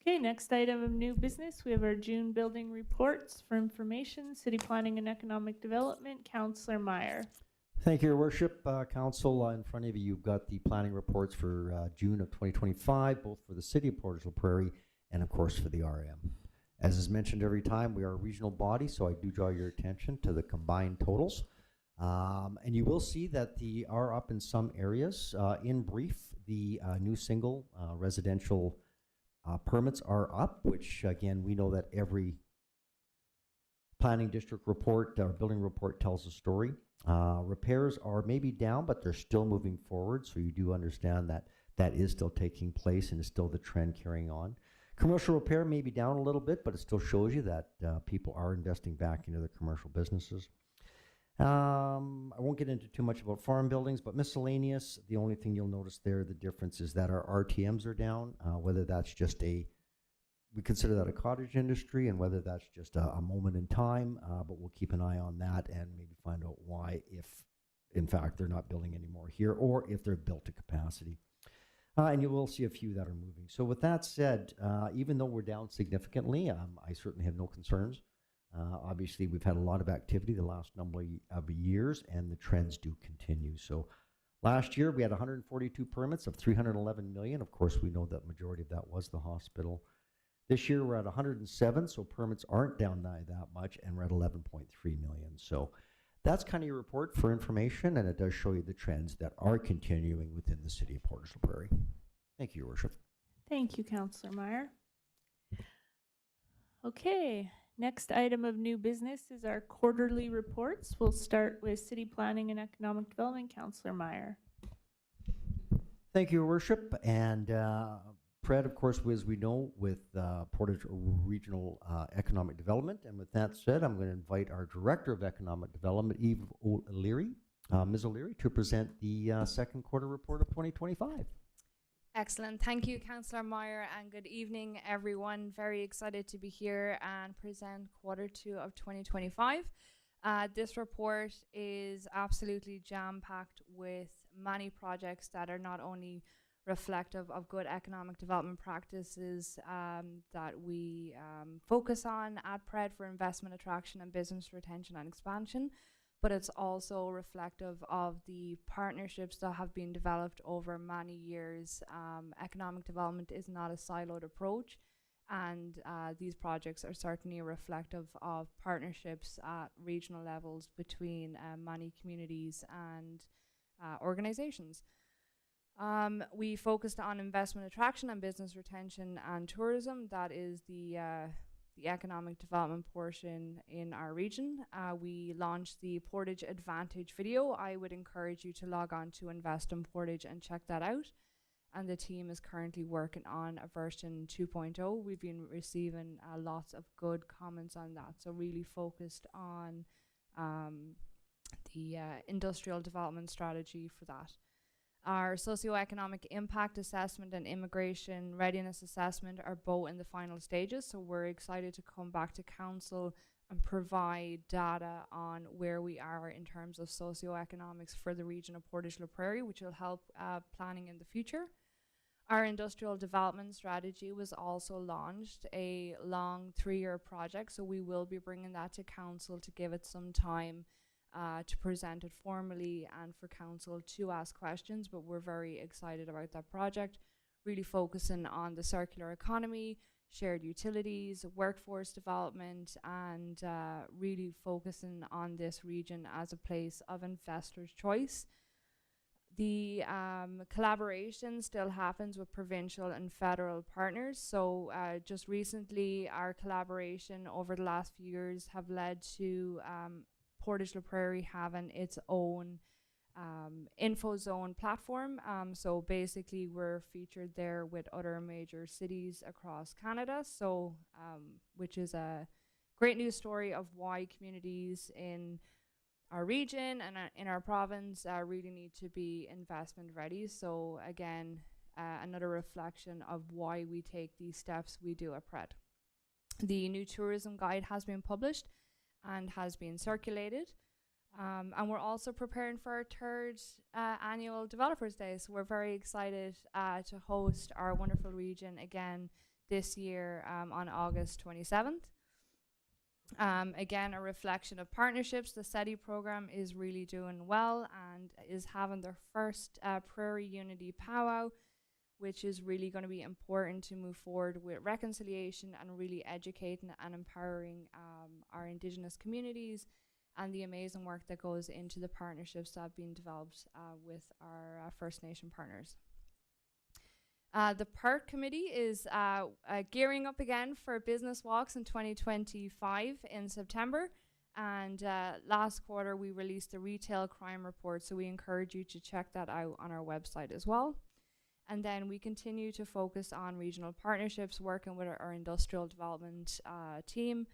Okay, next item of new business. We have our June building reports for information. City Planning and Economic Development, Councillor Meyer. Thank you, Your Worship. Council, in front of you, you've got the planning reports for June of 2025, both for the City of Portage la Prairie and, of course, for the RM. As is mentioned every time, we are a regional body, so I do draw your attention to the combined totals. And you will see that they are up in some areas. In brief, the new single residential permits are up, which again, we know that every planning district report or building report tells a story. Repairs are maybe down, but they're still moving forward. So you do understand that that is still taking place and is still the trend carrying on. Commercial repair may be down a little bit, but it still shows you that people are investing back into their commercial businesses. I won't get into too much about farm buildings, but miscellaneous, the only thing you'll notice there, the difference is that our RTMs are down, whether that's just we consider that a cottage industry and whether that's just a moment in time, but we'll keep an eye on that and maybe find out why, if in fact they're not building anymore here or if they're built to capacity. And you will see a few that are moving. So with that said, even though we're down significantly, I certainly have no concerns. Obviously, we've had a lot of activity the last number of years, and the trends do continue. So last year, we had 142 permits of $311 million. Of course, we know that majority of that was the hospital. This year, we're at 107, so permits aren't down that much, and we're at 11.3 million. So that's kind of your report for information, and it does show you the trends that are continuing within the City of Portage la Prairie. Thank you, Your Worship. Thank you, Councillor Meyer. Okay. Next item of new business is our quarterly reports. We'll start with City Planning and Economic Development, Councillor Meyer. Thank you, Your Worship. And Fred, of course, as we know, with Portage Regional Economic Development. And with that said, I'm going to invite our Director of Economic Development, Eve O'Leary, Ms. O'Leary, to present the second quarter report of 2025. Excellent. Thank you, Councillor Meyer, and good evening, everyone. Very excited to be here and present Q2 of 2025. This report is absolutely jam-packed with many projects that are not only reflective of good economic development practices that we focus on at PRED for investment attraction and business retention and expansion, but it's also reflective of the partnerships that have been developed over many years. Economic development is not a siloed approach, and these projects are certainly reflective of partnerships at regional levels between many communities and organizations. We focused on investment attraction and business retention and tourism. That is the economic development portion in our region. We launched the Portage Advantage video. I would encourage you to log on to Invest in Portage and check that out. And the team is currently working on a version 2.0. We've been receiving lots of good comments on that. So really focused on the industrial development strategy for that. Our socioeconomic impact assessment and immigration readiness assessment are both in the final stages, so we're excited to come back to Council and provide data on where we are in terms of socioeconomics for the region of Portage la Prairie, which will help planning in the future. Our industrial development strategy was also launched, a long 3-year project, so we will be bringing that to Council to give it some time to present it formally and for Council to ask questions, but we're very excited about that project, really focusing on the circular economy, shared utilities, workforce development, and really focusing on this region as a place of investors' choice. The collaboration still happens with provincial and federal partners. So just recently, our collaboration over the last few years have led to Portage la Prairie having its own info zone platform. So basically we're featured there with other major cities across Canada. So which is a great news story of why communities in our region and in our province really need to be investment ready. So again, another reflection of why we take these steps we do at PRED. The new tourism guide has been published and has been circulated. And we're also preparing for our 3rd annual Developers Day. So we're very excited to host our wonderful region again this year on August 27th. Again, a reflection of partnerships. The SETI program is really doing well and is having their first Prairie Unity powwow, which is really going to be important to move forward with reconciliation and really educating and empowering our Indigenous communities and the amazing work that goes into the partnerships that have been developed with our First Nation partners. The Park Committee is gearing up again for business walks in 2025 in September. And last quarter, we released the retail crime report, so we encourage you to check that out on our website as well. And then we continue to focus on regional partnerships, working with our industrial development team,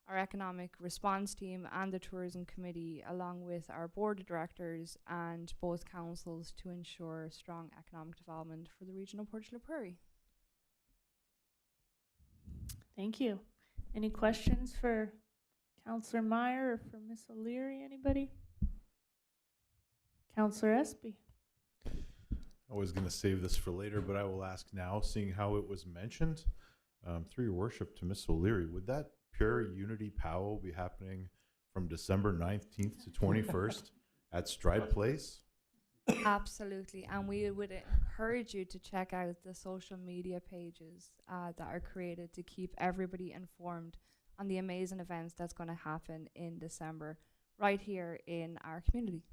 our economic response team, and the tourism committee, along with our board of directors and both councils to ensure strong economic development for the region of Portage la Prairie. Thank you. Any questions for Councillor Meyer or for Ms. O'Leary? Anybody? Councillor Espy. I was going to save this for later, but I will ask now, seeing how it was mentioned, through your worship to Ms. O'Leary, would that Pure Unity powwow be happening from December 19th to 21st at Stride Place? Absolutely, and we would encourage you to check out the social media pages that are created to keep everybody informed on the amazing events that's going to happen in December right here in our community.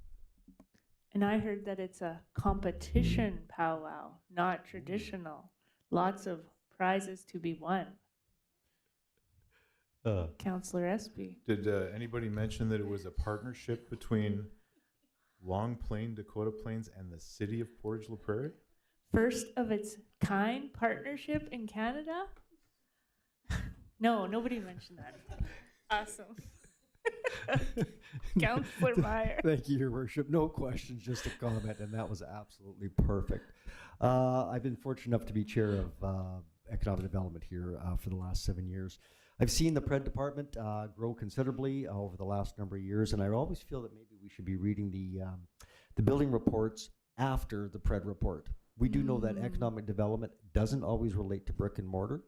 And I heard that it's a competition powwow, not traditional. Lots of prizes to be won. Councillor Espy. Did anybody mention that it was a partnership between Long Plain, Dakota Plains, and the city of Portage la Prairie? First of its kind partnership in Canada? No, nobody mentioned that. Awesome. Councillor Meyer. Thank you, Your Worship. No questions, just a comment, and that was absolutely perfect. I've been fortunate enough to be chair of economic development here for the last 7 years. I've seen the PRED department grow considerably over the last number of years, and I always feel that maybe we should be reading the building reports after the PRED report. We do know that economic development doesn't always relate to brick and mortar.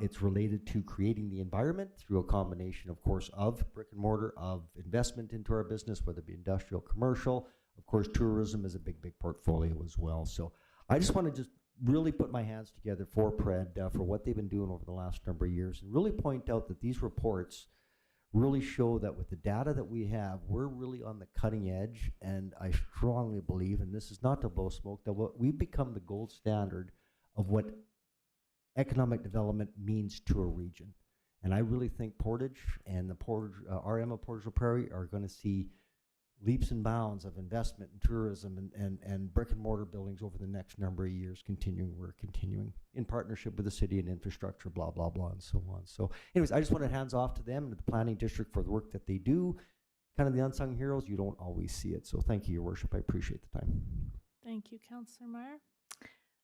It's related to creating the environment through a combination, of course, of brick and mortar, of investment into our business, whether it be industrial, commercial. Of course, tourism is a big, big portfolio as well. So I just want to just really put my hands together for PRED for what they've been doing over the last number of years, and really point out that these reports really show that with the data that we have, we're really on the cutting edge. And I strongly believe, and this is not to blow smoke, that we've become the gold standard of what economic development means to a region. And I really think Portage and the RM of Portage la Prairie are going to see leaps and bounds of investment in tourism and brick and mortar buildings over the next number of years. We're continuing in partnership with the city and infrastructure, blah, blah, blah, and so on. So anyways, I just wanted hands off to them and to the planning district for the work that they do. Kind of the unsung heroes, you don't always see it. So thank you, Your Worship. I appreciate the time. Thank you, Councillor Meyer.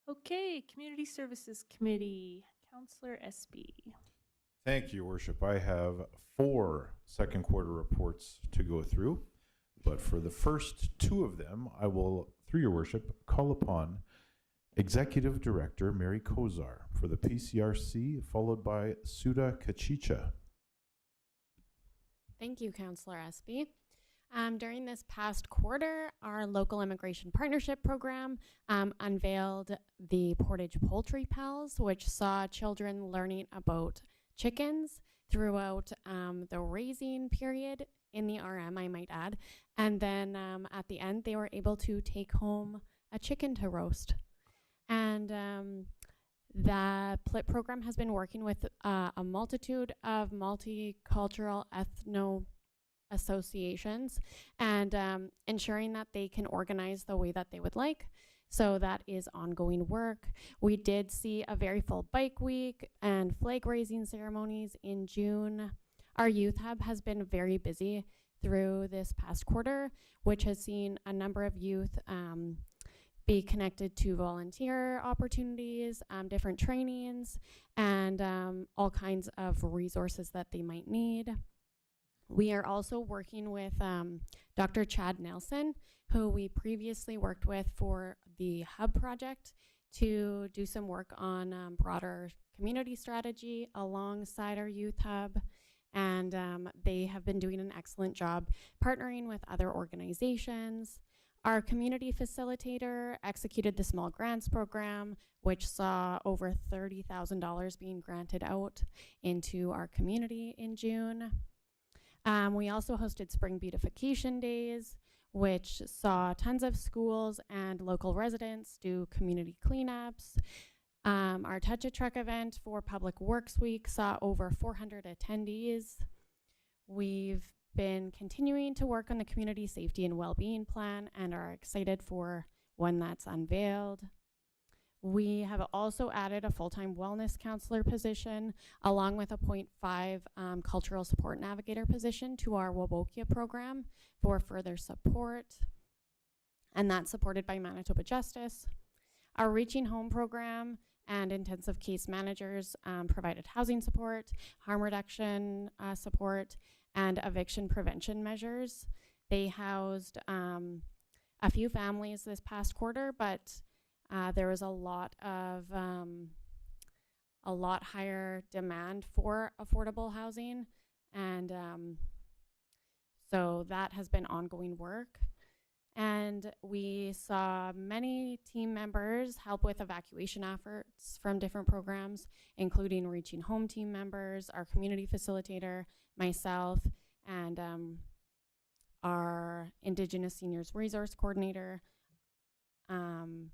Okay, Community Services Committee, Councillor Espy. Thank you, Your Worship. I have 4 second quarter reports to go through, but for the first 2 of them, I will, through Your Worship, call upon Executive Director Mary Kozar for the PCRC, followed by Suda Kachicha. Thank you, Councillor Espy. During this past quarter, our local immigration partnership program unveiled the Portage Poultry Pals, which saw children learning about chickens throughout the raising period in the RM, I might add. And then at the end, they were able to take home a chicken to roast. And the PLIT program has been working with a multitude of multicultural ethno associations and ensuring that they can organize the way that they would like. So that is ongoing work. We did see a very full bike week and flag raising ceremonies in June. Our youth hub has been very busy through this past quarter, which has seen a number of youth be connected to volunteer opportunities, different trainings, and all kinds of resources that they might need. We are also working with Dr. Chad Nelson, who we previously worked with for the Hub project to do some work on broader community strategy alongside our Youth Hub. And they have been doing an excellent job partnering with other organizations. Our community facilitator executed the Small Grants Program, which saw over $30,000 being granted out into our community in June. We also hosted Spring Beautification Days, which saw tons of schools and local residents do community cleanups. Our Touch a Truck event for Public Works Week saw over 400 attendees. We've been continuing to work on the Community Safety and Wellbeing Plan and are excited for when that's unveiled. We have also added a full-time wellness counselor position along with a 0.5 cultural support navigator position to our Wobokia program for further support. And that's supported by Manitoba Justice. Our Reaching Home program and intensive case managers provided housing support, harm reduction support, and eviction prevention measures. They housed a few families this past quarter, but there was a lot higher demand for affordable housing, and so that has been ongoing work. And we saw many team members help with evacuation efforts from different programs, including Reaching Home team members, our community facilitator, myself, and our Indigenous Seniors Resource Coordinator, and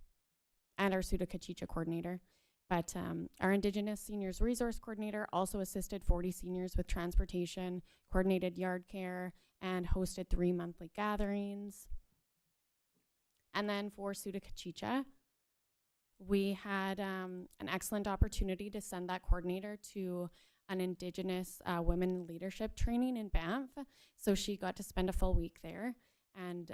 our Suda Kachicha coordinator. But our Indigenous Seniors Resource Coordinator also assisted 40 seniors with transportation, coordinated yard care, and hosted 3 monthly gatherings. And then for Suda Kachicha, we had an excellent opportunity to send that coordinator to an Indigenous women leadership training in Banff. So she got to spend a full week there. And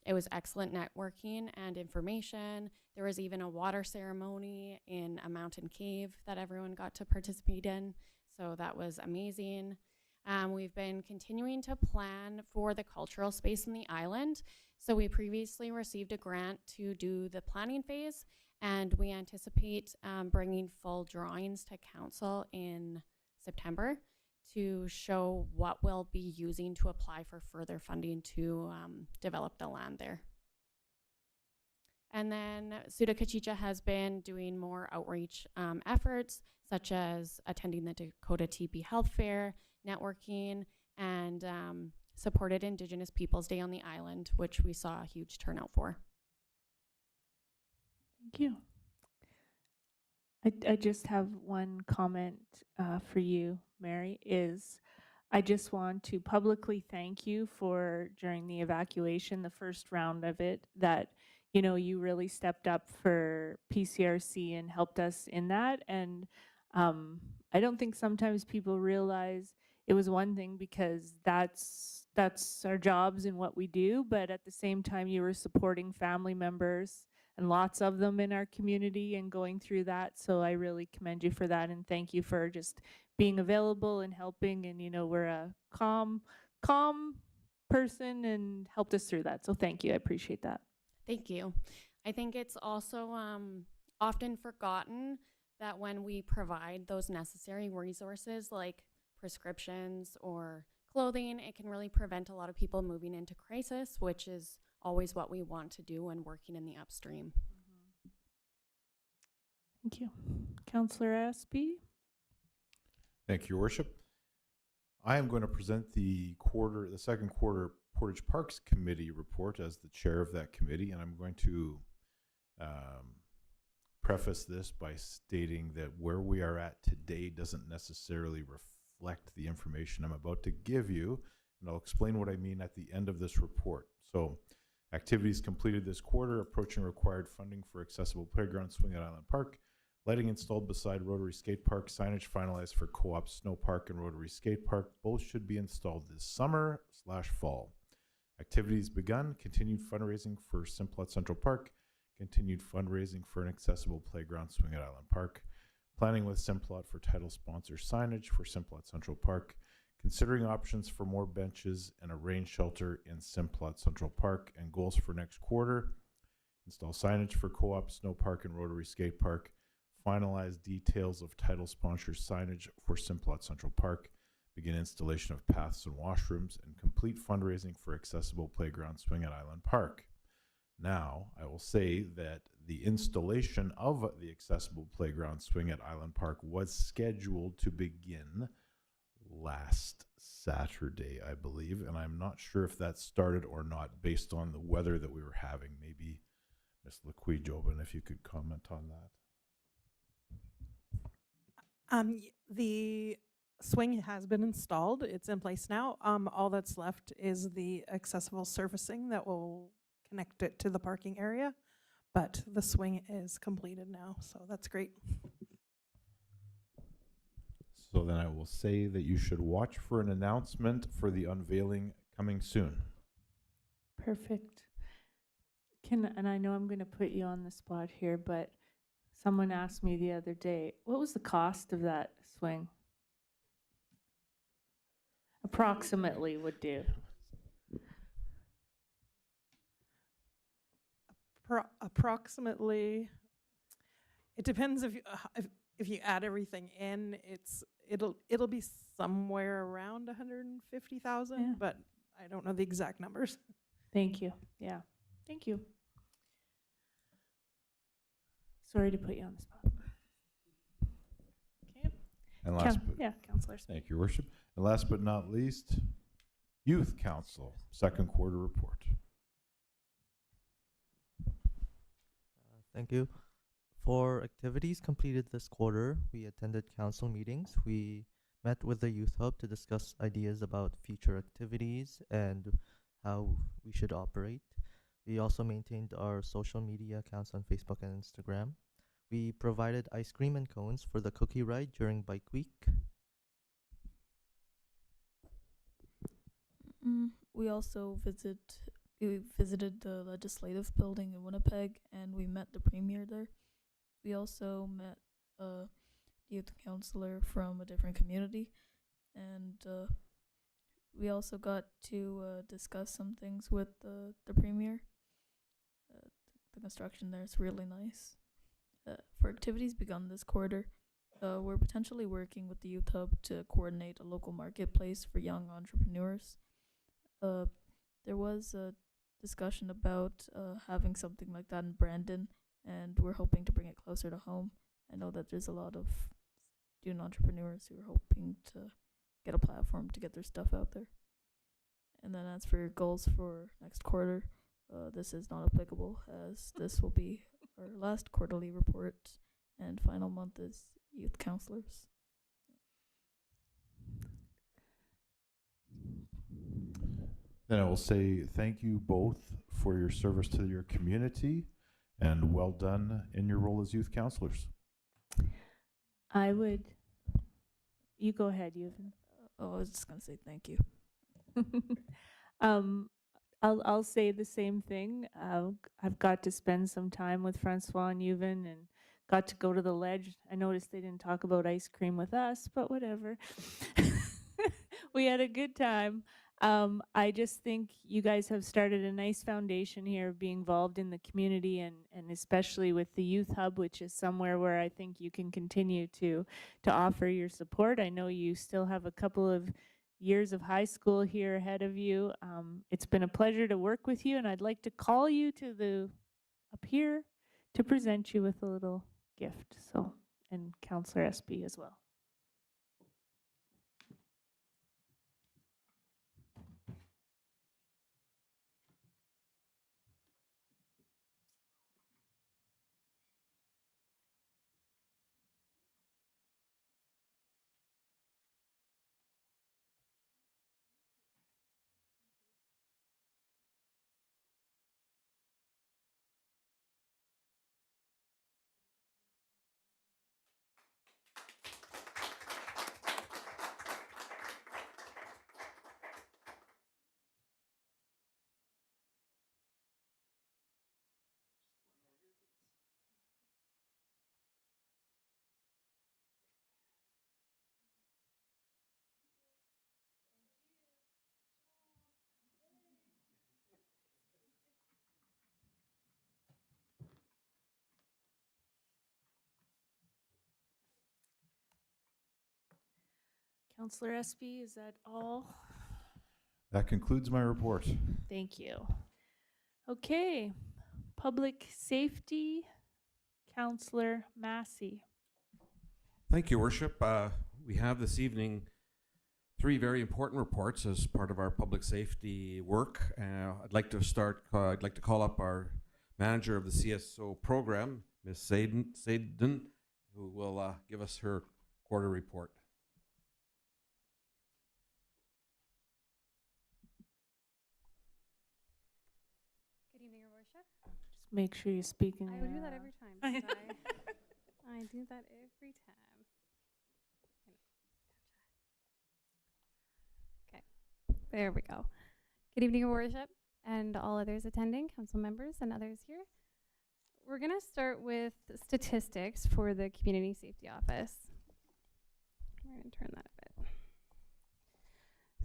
it was excellent networking and information. There was even a water ceremony in a mountain cave that everyone got to participate in. So that was amazing. We've been continuing to plan for the cultural space in the island. So we previously received a grant to do the planning phase, and we anticipate bringing full drawings to council in September to show what we'll be using to apply for further funding to develop the land there. And then Suda-Kachicha has been doing more outreach efforts, such as attending the Dakota TB Health Fair, networking, and supported Indigenous Peoples Day on the island, which we saw a huge turnout for. Thank you. I just have one comment for you, Mary, is I just want to publicly thank you for, during the evacuation, the first round of it, that, you know, you really stepped up for PCRC and helped us in that. And I don't think sometimes people realize it was one thing because that's our jobs and what we do, but at the same time you were supporting family members and lots of them in our community and going through that. So I really commend you for that, and thank you for just being available and helping. And you know, we're a calm person and helped us through that. So thank you. I appreciate that. Thank you. I think it's also often forgotten that when we provide those necessary resources like prescriptions or clothing, it can really prevent a lot of people moving into crisis, which is always what we want to do when working in the upstream. Thank you. Councillor Aspey. Thank you, Your Worship. I am going to present the second quarter Portage Parks Committee report as the chair of that committee, and I'm going to preface this by stating that where we are at today doesn't necessarily reflect the information I'm about to give you, and I'll explain what I mean at the end of this report. So, activities completed this quarter, approaching required funding for accessible playground swing at Island Park, lighting installed beside Rotary Skate Park, signage finalized for Co-op Snow Park and Rotary Skate Park. Both should be installed this summer/fall. Activities begun, continued fundraising for Simplot Central Park, continued fundraising for an accessible playground swing at Island Park, planning with Simplot for title sponsor signage for Simplot Central Park, considering options for more benches and a rain shelter in Simplot Central Park, and goals for next quarter: install signage for Co-op Snow Park and Rotary Skate Park, finalize details of title sponsor signage for Simplot Central Park, begin installation of paths and washrooms, and complete fundraising for accessible playground swing at Island Park. Now, I will say that the installation of the accessible playground swing at Island Park was scheduled to begin last Saturday, I believe, and I'm not sure if that started or not based on the weather that we were having. Maybe Ms. Lequijobin, if you could comment on that. The swing has been installed. It's in place now. All that's left is the accessible surfacing that will connect it to the parking area, but the swing is completed now, so that's great. So then I will say that you should watch for an announcement for the unveiling coming soon. Perfect. And I know I'm going to put you on the spot here, but someone asked me the other day, what was the cost of that swing? Approximately would do. Approximately, it depends if you add everything in. It'll be somewhere around 150,000, Yeah. but I don't know the exact numbers. Thank you. Yeah. Thank you. Sorry to put you on the spot. Okay. And last Councillor. Thank you, Your Worship. And last but not least, Youth Council, second quarter report. Thank you. For activities completed this quarter, we attended council meetings. We met with the Youth Hub to discuss ideas about future activities and how we should operate. We also maintained our social media accounts on Facebook and Instagram. We provided ice cream and cones for the cookie ride during Bike Week. We also visited the legislative building in Winnipeg, and we met the premier there. We also met a youth counselor from a different community, and we also got to discuss some things with the premier. The construction there is really nice. For activities begun this quarter, we're potentially working with the Youth Hub to coordinate a local marketplace for young entrepreneurs. There was a discussion about having something like that in Brandon, and we're hoping to bring it closer to home. I know that there's a lot of student entrepreneurs who are hoping to get a platform to get their stuff out there. And then as for your goals for next quarter, this is not applicable, as this will be our last quarterly report, and final month is youth counselors. Then I will say thank you both for your service to your community, and well done in your role as youth counselors. You go ahead, Ewan. I was just gonna say thank you. I'll say the same thing. I've got to spend some time with Francois and Ewan, and got to go to the ledge. I noticed they didn't talk about ice cream with us, but whatever. We had a good time. I just think you guys have started a nice foundation here of being involved in the community, and especially with the Youth Hub, which is somewhere where I think you can continue to offer your support. I know you still have a couple of years of high school here ahead of you. It's been a pleasure to work with you, and I'd like to call you to up here to present you with a little gift. So, and Councillor Espy as well. Councillor Espy, is that all? That concludes my report. Thank you. Okay, Public Safety, Councillor Massey. Thank you, Worship. We have this evening 3 very important reports as part of our public safety work. I'd like to call up our manager of the CSO program, Ms. Saden, who will give us her quarter report. Good evening, Your Worship. Just make sure you speak in I your, would do that every time. don't I do that every time. Okay, there we go. Good evening, Your Worship, and all others attending, council members and others here. We're going to start with statistics for the Community Safety Office. We're going to turn that a bit.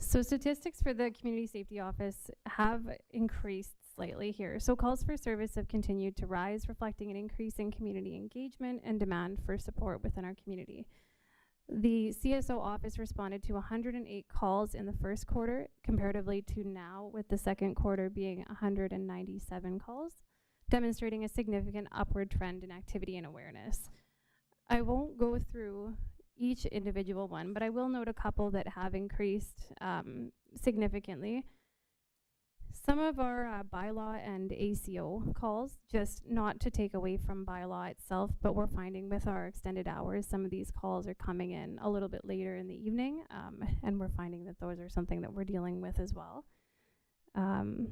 So statistics for the Community Safety Office have increased slightly here. So calls for service have continued to rise, reflecting an increase in community engagement and demand for support within our community. The CSO office responded to 108 calls in the first quarter, comparatively to now, with the second quarter being 197 calls, demonstrating a significant upward trend in activity and awareness. I won't go through each individual one, but I will note a couple that have increased significantly. Some of our bylaw and ACO calls, just not to take away from bylaw itself, but we're finding with our extended hours, some of these calls are coming in a little bit later in the evening, and we're finding that those are something that we're dealing with as well.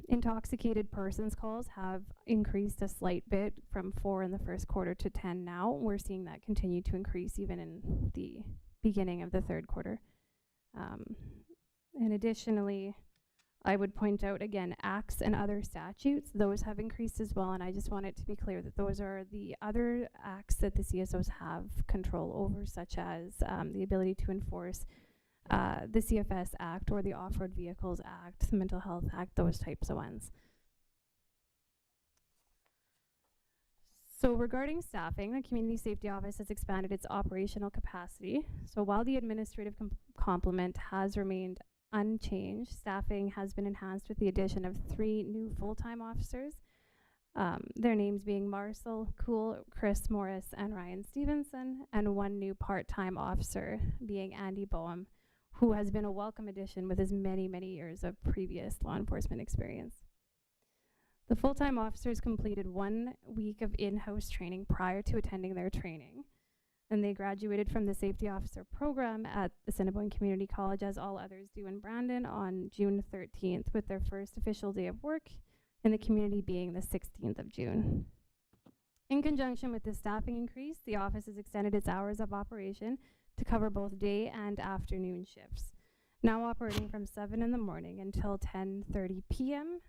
Intoxicated persons calls have increased a slight bit from 4 in the first quarter to 10 now. We're seeing that continue to increase even in the beginning of the third quarter. And additionally, I would point out again, acts and other statutes, those have increased as well, and I just want it to be clear that those are the other acts that the CSOs have control over, such as the ability to enforce the CFS Act or the Off-Road Vehicles Act, the Mental Health Act, those types of ones. So regarding staffing, the Community Safety Office has expanded its operational capacity. So while the administrative complement has remained unchanged, staffing has been enhanced with the addition of 3 new full-time officers. Their names being Marcel Cool, Chris Morris, and Ryan Stevenson, and 1 new part-time officer being Andy Boehm, who has been a welcome addition with his many, many years of previous law enforcement experience. The full-time officers completed 1 week of in-house training prior to attending their training, and they graduated from the safety officer program at Assiniboine Community College, as all others do in Brandon, on June 13th, with their first official day of work in the community being the 16th of June. In conjunction with this staffing increase, the office has extended its hours of operation to cover both day and afternoon shifts, now operating from 7 in the morning until 10:30 p.m.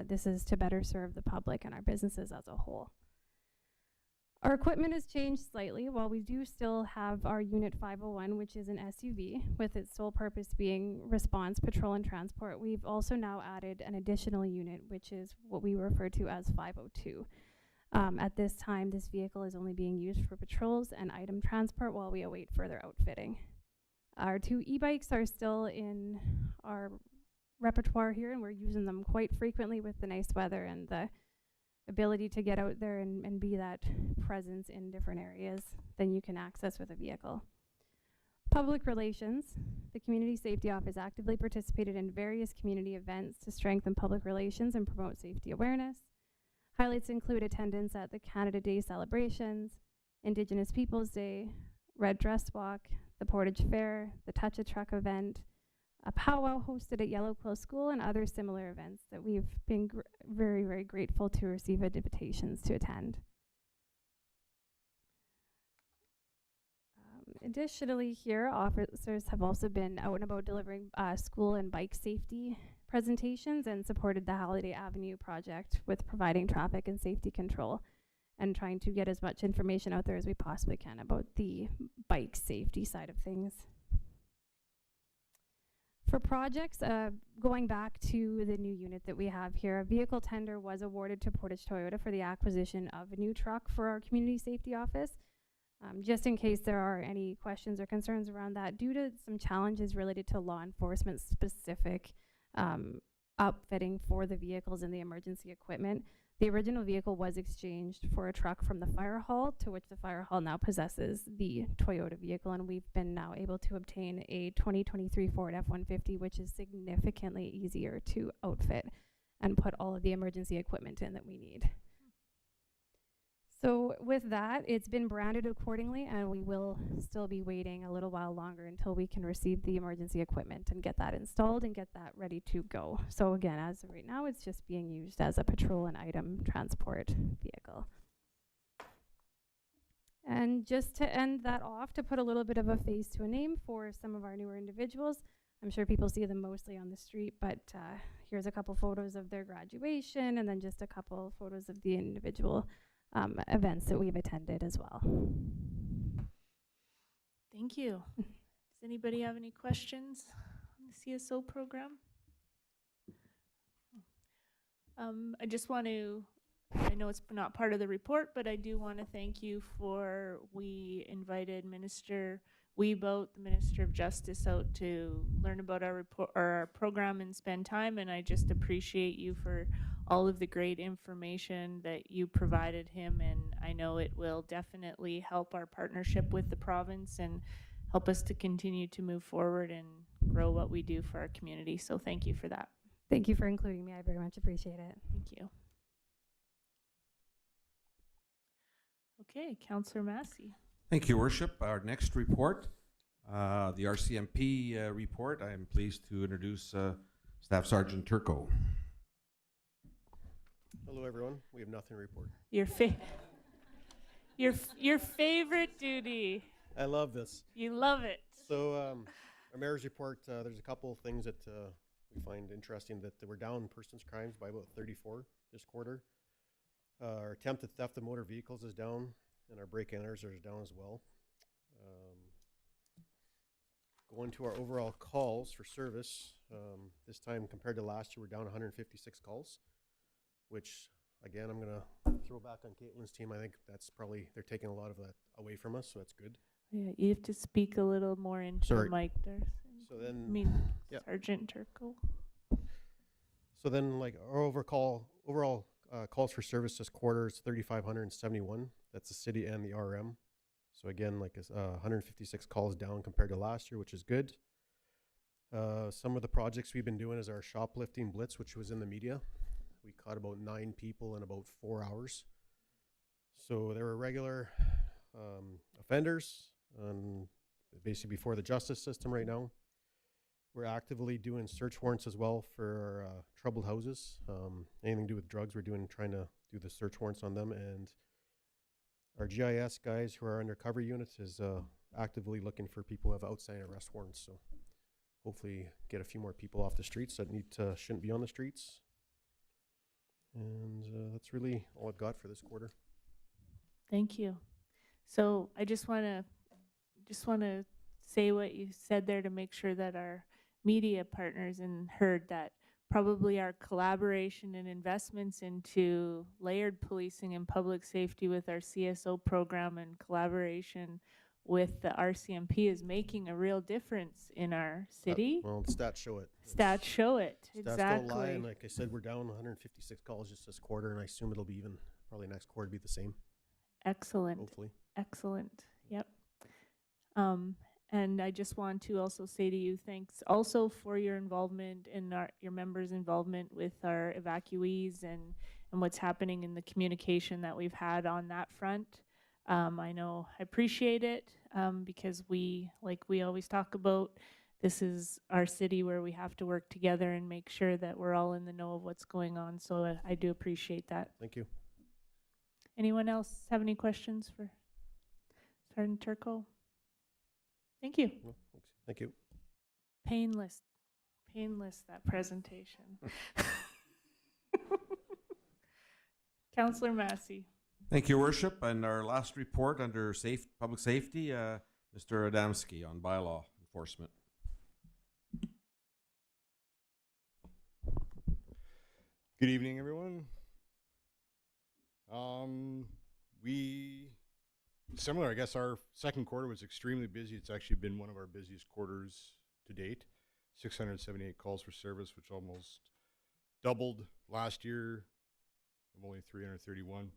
This is to better serve the public and our businesses as a whole. Our equipment has changed slightly. While we do still have our Unit 501, which is an SUV, with its sole purpose being response, patrol, and transport, we've also now added an additional unit, which is what we refer to as 502. At this time, this vehicle is only being used for patrols and item transport while we await further outfitting. Our 2 e-bikes are still in our repertoire here, and we're using them quite frequently with the nice weather and the ability to get out there and be that presence in different areas than you can access with a vehicle. Public relations. The Community Safety Office actively participated in various community events to strengthen public relations and promote safety awareness. Highlights include attendance at the Canada Day celebrations, Indigenous Peoples Day, Red Dress Walk, the Portage Fair, the Touch a Truck event, a powwow hosted at Yellow Quill School, and other similar events that we've been very, very grateful to receive invitations to attend. Additionally here, officers have also been out and about delivering school and bike safety presentations and supported the Holiday Avenue project with providing traffic and safety control and trying to get as much information out there as we possibly can about the bike safety side of things. For projects, going back to the new unit that we have here, a vehicle tender was awarded to Portage Toyota for the acquisition of a new truck for our community safety office. Just in case there are any questions or concerns around that, due to some challenges related to law enforcement specific outfitting for the vehicles and the emergency equipment, the original vehicle was exchanged for a truck from the fire hall, to which the fire hall now possesses the Toyota vehicle, and we've been now able to obtain a 2023 Ford F-150, which is significantly easier to outfit and put all of the emergency equipment in that we need. So with that, it's been branded accordingly, and we will still be waiting a little while longer until we can receive the emergency equipment and get that installed and get that ready to go. So again, as of right now, it's just being used as a patrol and item transport vehicle. And just to end that off, to put a little bit of a face to a name for some of our newer individuals, I'm sure people see them mostly on the street, but here's a couple photos of their graduation, and then just a couple photos of the individual events that we've attended as well. Thank you. Does anybody have any questions on the CSO program? I just want to, I know it's not part of the report, but I do want to thank you for, we invited Minister Wiebout, the Minister of Justice, out to learn about our report or our program and spend time, and I just appreciate you for all of the great information that you provided him, and I know it will definitely help our partnership with the province and help us to continue to move forward and grow what we do for our community. So thank you for that. Thank you for including me. I very much appreciate it. Thank you. Okay, Councillor Massey. Thank you, Worship. Our next report, the RCMP report. I am pleased to introduce Staff Sergeant Turco. Hello, everyone. We have nothing to report. Your favorite duty. I love this. You love it. So, our mayor's report, there's a couple of things that We find interesting that we're down persons crimes by about 34 this quarter. Our attempted theft of motor vehicles is down, and our break-in-enters are down as well. Going to our overall calls for service, this time compared to last year, we're down 156 calls, which, again, I'm going to throw back on Caitlin's team. I think that's probably, they're taking a lot of that away from us, so that's good. Yeah, you have to speak a little more into Sorry. the mic there. So then, I mean, yeah. Sergeant Turco. So then, like, our overall calls for service this quarter is 3,571. That's the city and the RM. So again, like 156 calls down compared to last year, which is good. Some of the projects we've been doing is our shoplifting blitz, which was in the media. We caught about 9 people in about 4 hours. So there were regular offenders, basically before the justice system right now. We're actively doing search warrants as well for troubled houses. Anything to do with drugs, we're trying to do the search warrants on them. And our GIS guys who are undercover units is actively looking for people who have outstanding arrest warrants. So hopefully get a few more people off the streets that shouldn't be on the streets. And that's really all I've got for this quarter. Thank you. So I just want to say what you said there to make sure that our media partners heard that probably our collaboration and investments into layered policing and public safety with our CSO program and collaboration with the RCMP is making a real difference in our city. Well, stats show it. Stats show it. Stats Exactly. don't lie, and like I said, we're down 156 calls just this quarter, and I assume it'll be even probably next quarter be the same. Excellent. Hopefully. Excellent. Yep. And I just want to also say to you, thanks also for your involvement and your members' involvement with our evacuees and what's happening in the communication that we've had on that front. I know I appreciate it because we always talk about, this is our city where we have to work together and make sure that we're all in the know of what's going on. So I do appreciate that. Thank you. Anyone else have any questions for Sergeant Turco? Thank you. Well, thank you. Painless, that presentation. Councillor Massey. Thank you, Worship. And our last report under public safety, Mr. Adamski on bylaw enforcement. Good evening, everyone. Similar, I guess our second quarter was extremely busy. It's actually been one of our busiest quarters to date. 678 calls for service, which almost doubled last year of only 331.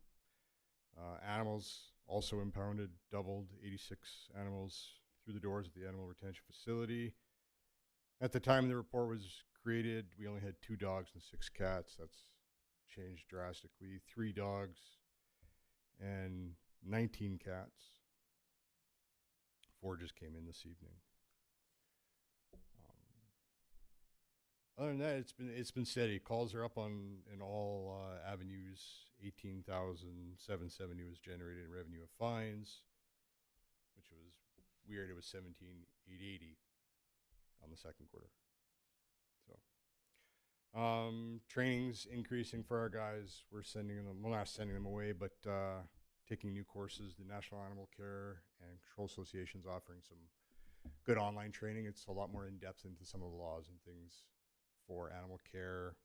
Animals also impounded, doubled, 86 animals through the doors at the animal retention facility. At the time the report was created, we only had 2 dogs and 6 cats. That's changed drastically. 3 dogs and 19 cats. 4 just came in this evening. Other than that, it's been steady. Calls are up in all avenues. 18,770 was generated in revenue of fines, which was weird. It was 17,880 on the second quarter. So training's increasing for our guys. We're sending them, well, not sending them away, but taking new courses. The National Animal Care and Control Association's offering some good online training. It's a lot more in depth into some of the laws and things for animal care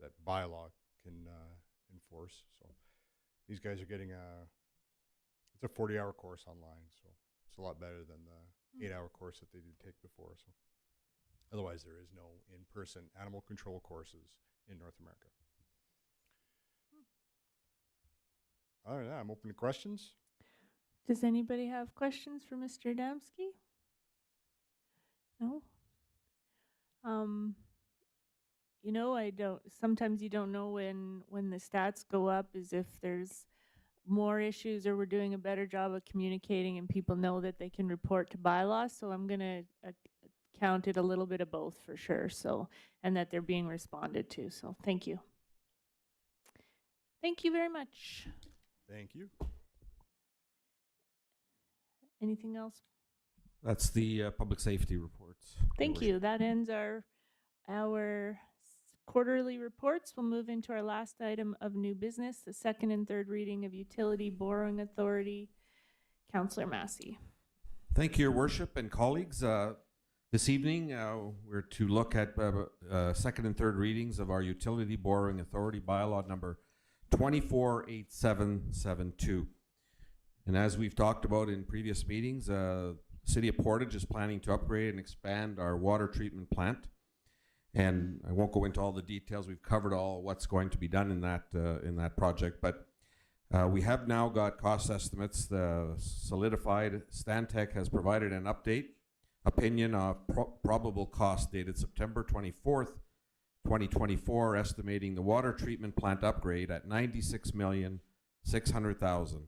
that bylaw can enforce. So these guys are getting it's a 40-hour course online, so it's a lot better than the 8-hour course that they did take before. So otherwise, there is no in-person animal control courses in North America. Other than that, I'm open to questions. Does anybody have questions for Mr. Adamski? No? I don't, sometimes you don't know when the stats go up, as if there's more issues or we're doing a better job of communicating and people know that they can report to bylaw. So I'm going to count it a little bit of both for sure. So, and that they're being responded to. So thank you. Thank you very much. Thank you. Anything else? That's the public safety reports. Thank you. That ends our our quarterly reports, we'll move into our last item of new business, the second and third reading of Utility Borrowing Authority. Councillor Massey. Thank you, Your Worship and colleagues. This evening, we're to look at second and third readings of our Utility Borrowing Authority bylaw number 248772. And as we've talked about in previous meetings, City of Portage is planning to upgrade and expand our water treatment plant. And I won't go into all the details. We've covered all what's going to be done in that project, but we have now got cost estimates solidified. Stantec has provided an opinion of probable cost dated September 24th, 2024, estimating the water treatment plant upgrade at $96,600,000.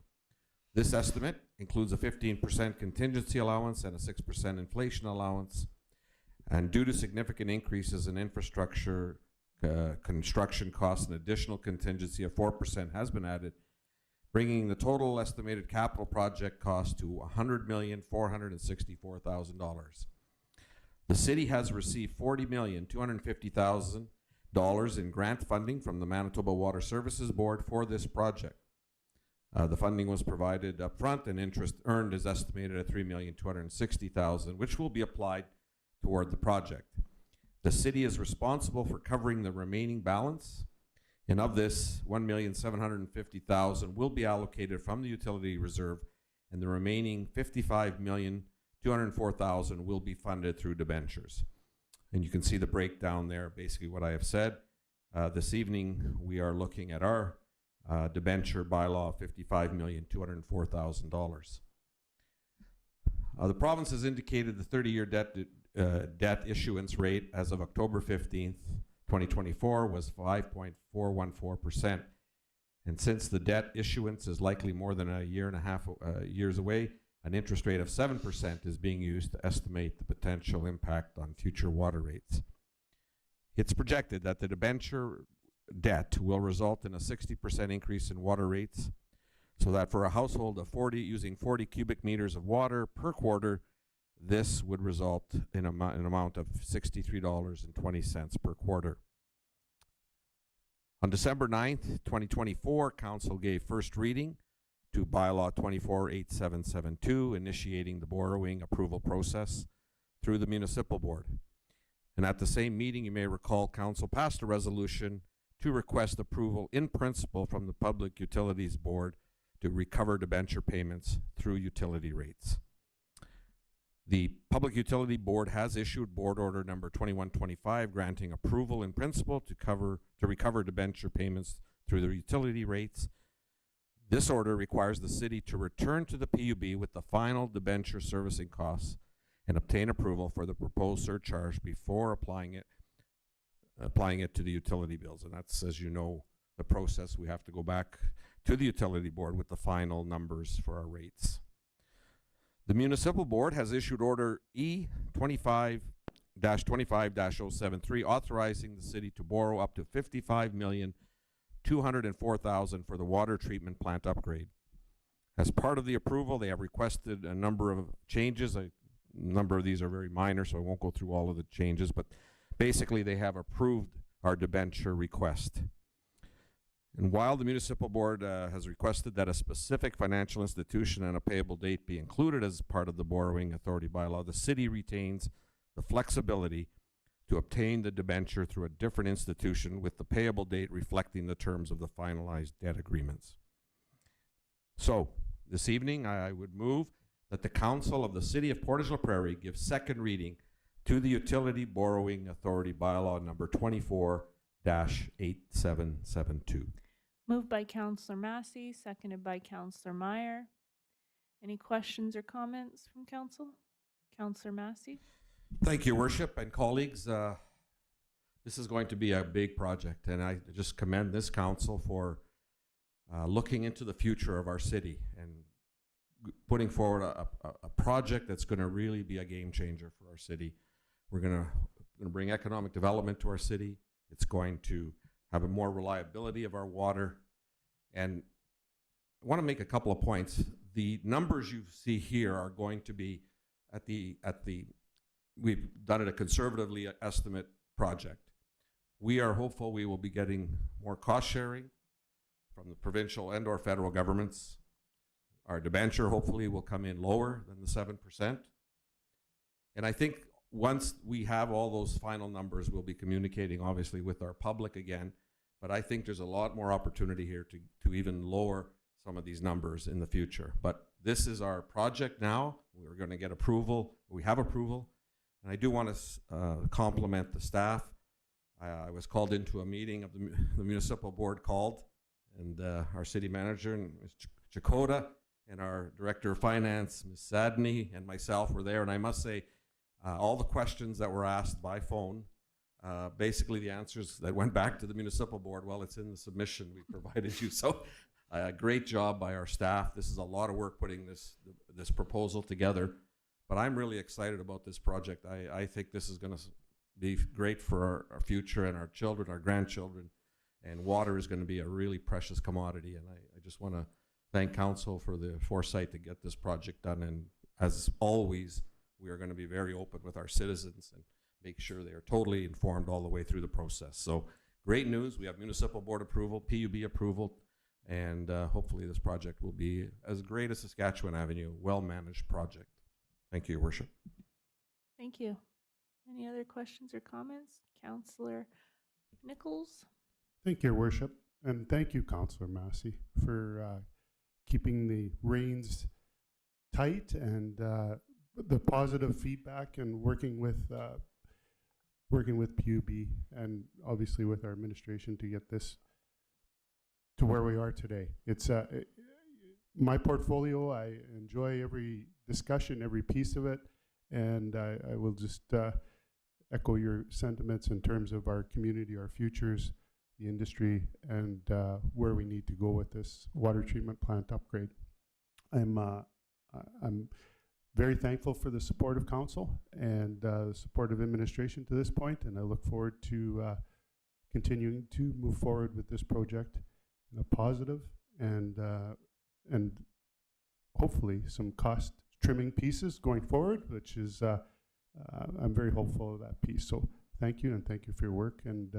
This estimate includes a 15% contingency allowance and a 6% inflation allowance. And due to significant increases in infrastructure, construction costs, an additional contingency of 4% has been added, bringing the total estimated capital project cost to $100,464,000. The city has received $40,250,000 in grant funding from the Manitoba Water Services Board for this project. The funding was provided up front, and interest earned is estimated at $3,260,000, which will be applied toward the project. The city is responsible for covering the remaining balance, and of this, $1,750,000 will be allocated from the utility reserve, and the remaining $55,204,000 will be funded through debentures. And you can see the breakdown there, basically what I have said. This evening, we are looking at our debenture bylaw of $55,204,000. The province has indicated the 30-year debt issuance rate as of October 15th, 2024 was 5.414%. And since the debt issuance is likely more than a year and a half years away, an interest rate of 7% is being used to estimate the potential impact on future water rates. It's projected that the debenture debt will result in a 60% increase in water rates, so that for a household of 40 using 40 cubic meters of water per quarter, this would result in an amount of $63.20 per quarter. On December 9th, 2024, Council gave first reading to Bylaw 248772, initiating the borrowing approval process through the Municipal Board. And at the same meeting, you may recall, Council passed a resolution to request approval in principle from the Public Utilities Board to recover debenture payments through utility rates. The Public Utility Board has issued Board Order number 2125, granting approval in principle to recover debenture payments through the utility rates. This order requires the city to return to the PUB with the final debenture servicing costs and obtain approval for the proposed surcharge before applying it to the utility bills. And that's, as you know, the process. We have to go back to the Utility Board with the final numbers for our rates. The Municipal Board has issued Order E25-25-073, authorizing the city to borrow up to $55,204,000 for the water treatment plant upgrade. As part of the approval, they have requested a number of changes. A number of these are very minor, so I won't go through all of the changes, but basically they have approved our debenture request. And while the Municipal Board has requested that a specific financial institution and a payable date be included as part of the borrowing authority bylaw, the city retains the flexibility to obtain the debenture through a different institution with the payable date reflecting the terms of the finalized debt agreements. So, this evening I would move that the Council of the City of Portage la Prairie give second reading to the Utility Borrowing Authority bylaw number 24-8772. Moved by Councillor Massey, seconded by Councillor Meyer. Any questions or comments from Council? Councillor Massey. Thank you, Worship and colleagues. This is going to be a big project, and I just commend this Council for looking into the future of our city and putting forward a project that's going to really be a game changer for our city. We're going to bring economic development to our city. It's going to have a more reliability of our water. And I want to make a couple of points. The numbers you see here are going to be we've done it a conservatively estimate project. We are hopeful we will be getting more cost sharing from the provincial and or federal governments. Our debenture hopefully will come in lower than the 7%. And I think once we have all those final numbers, we'll be communicating obviously with our public again. But I think there's a lot more opportunity here to even lower some of these numbers in the future. But this is our project now. We're going to get approval. We have approval. And I do want to compliment the staff. I was called into a meeting of the municipal board called, and our city manager, Ms. Chakota, and our director of finance, Ms. Sadney, and myself were there. And I must say, all the questions that were asked by phone, basically the answers that went back to the municipal board, well, it's in the submission we provided you. So great job by our staff. This is a lot of work putting this proposal together. But I'm really excited about this project. I think this is going to be great for our future and our children, our grandchildren. And water is going to be a really precious commodity. And I just want to thank council for the foresight to get this project done. And as always, we are going to be very open with our citizens and make sure they are totally informed all the way through the process. So great news. We have municipal board approval, PUB approval, and hopefully this project will be as great as Saskatchewan Avenue, well-managed project. Thank you, Your Worship. Thank you. Any other questions or comments? Councillor Nichols? Thank you, Your Worship. And thank you, Councillor Massey, for keeping the reins tight and the positive feedback and working with PUB and obviously with our administration to get this to where we are today. It's my portfolio. I enjoy every discussion, every piece of it, and I will just echo your sentiments in terms of our community, our futures, the industry, and where we need to go with this water treatment plant upgrade. I'm very thankful for the support of council and the support of administration to this point, and I look forward to continuing to move forward with this project in a positive and hopefully some cost trimming pieces going forward, which is I'm very hopeful of that piece. So thank you, and thank you for your work, and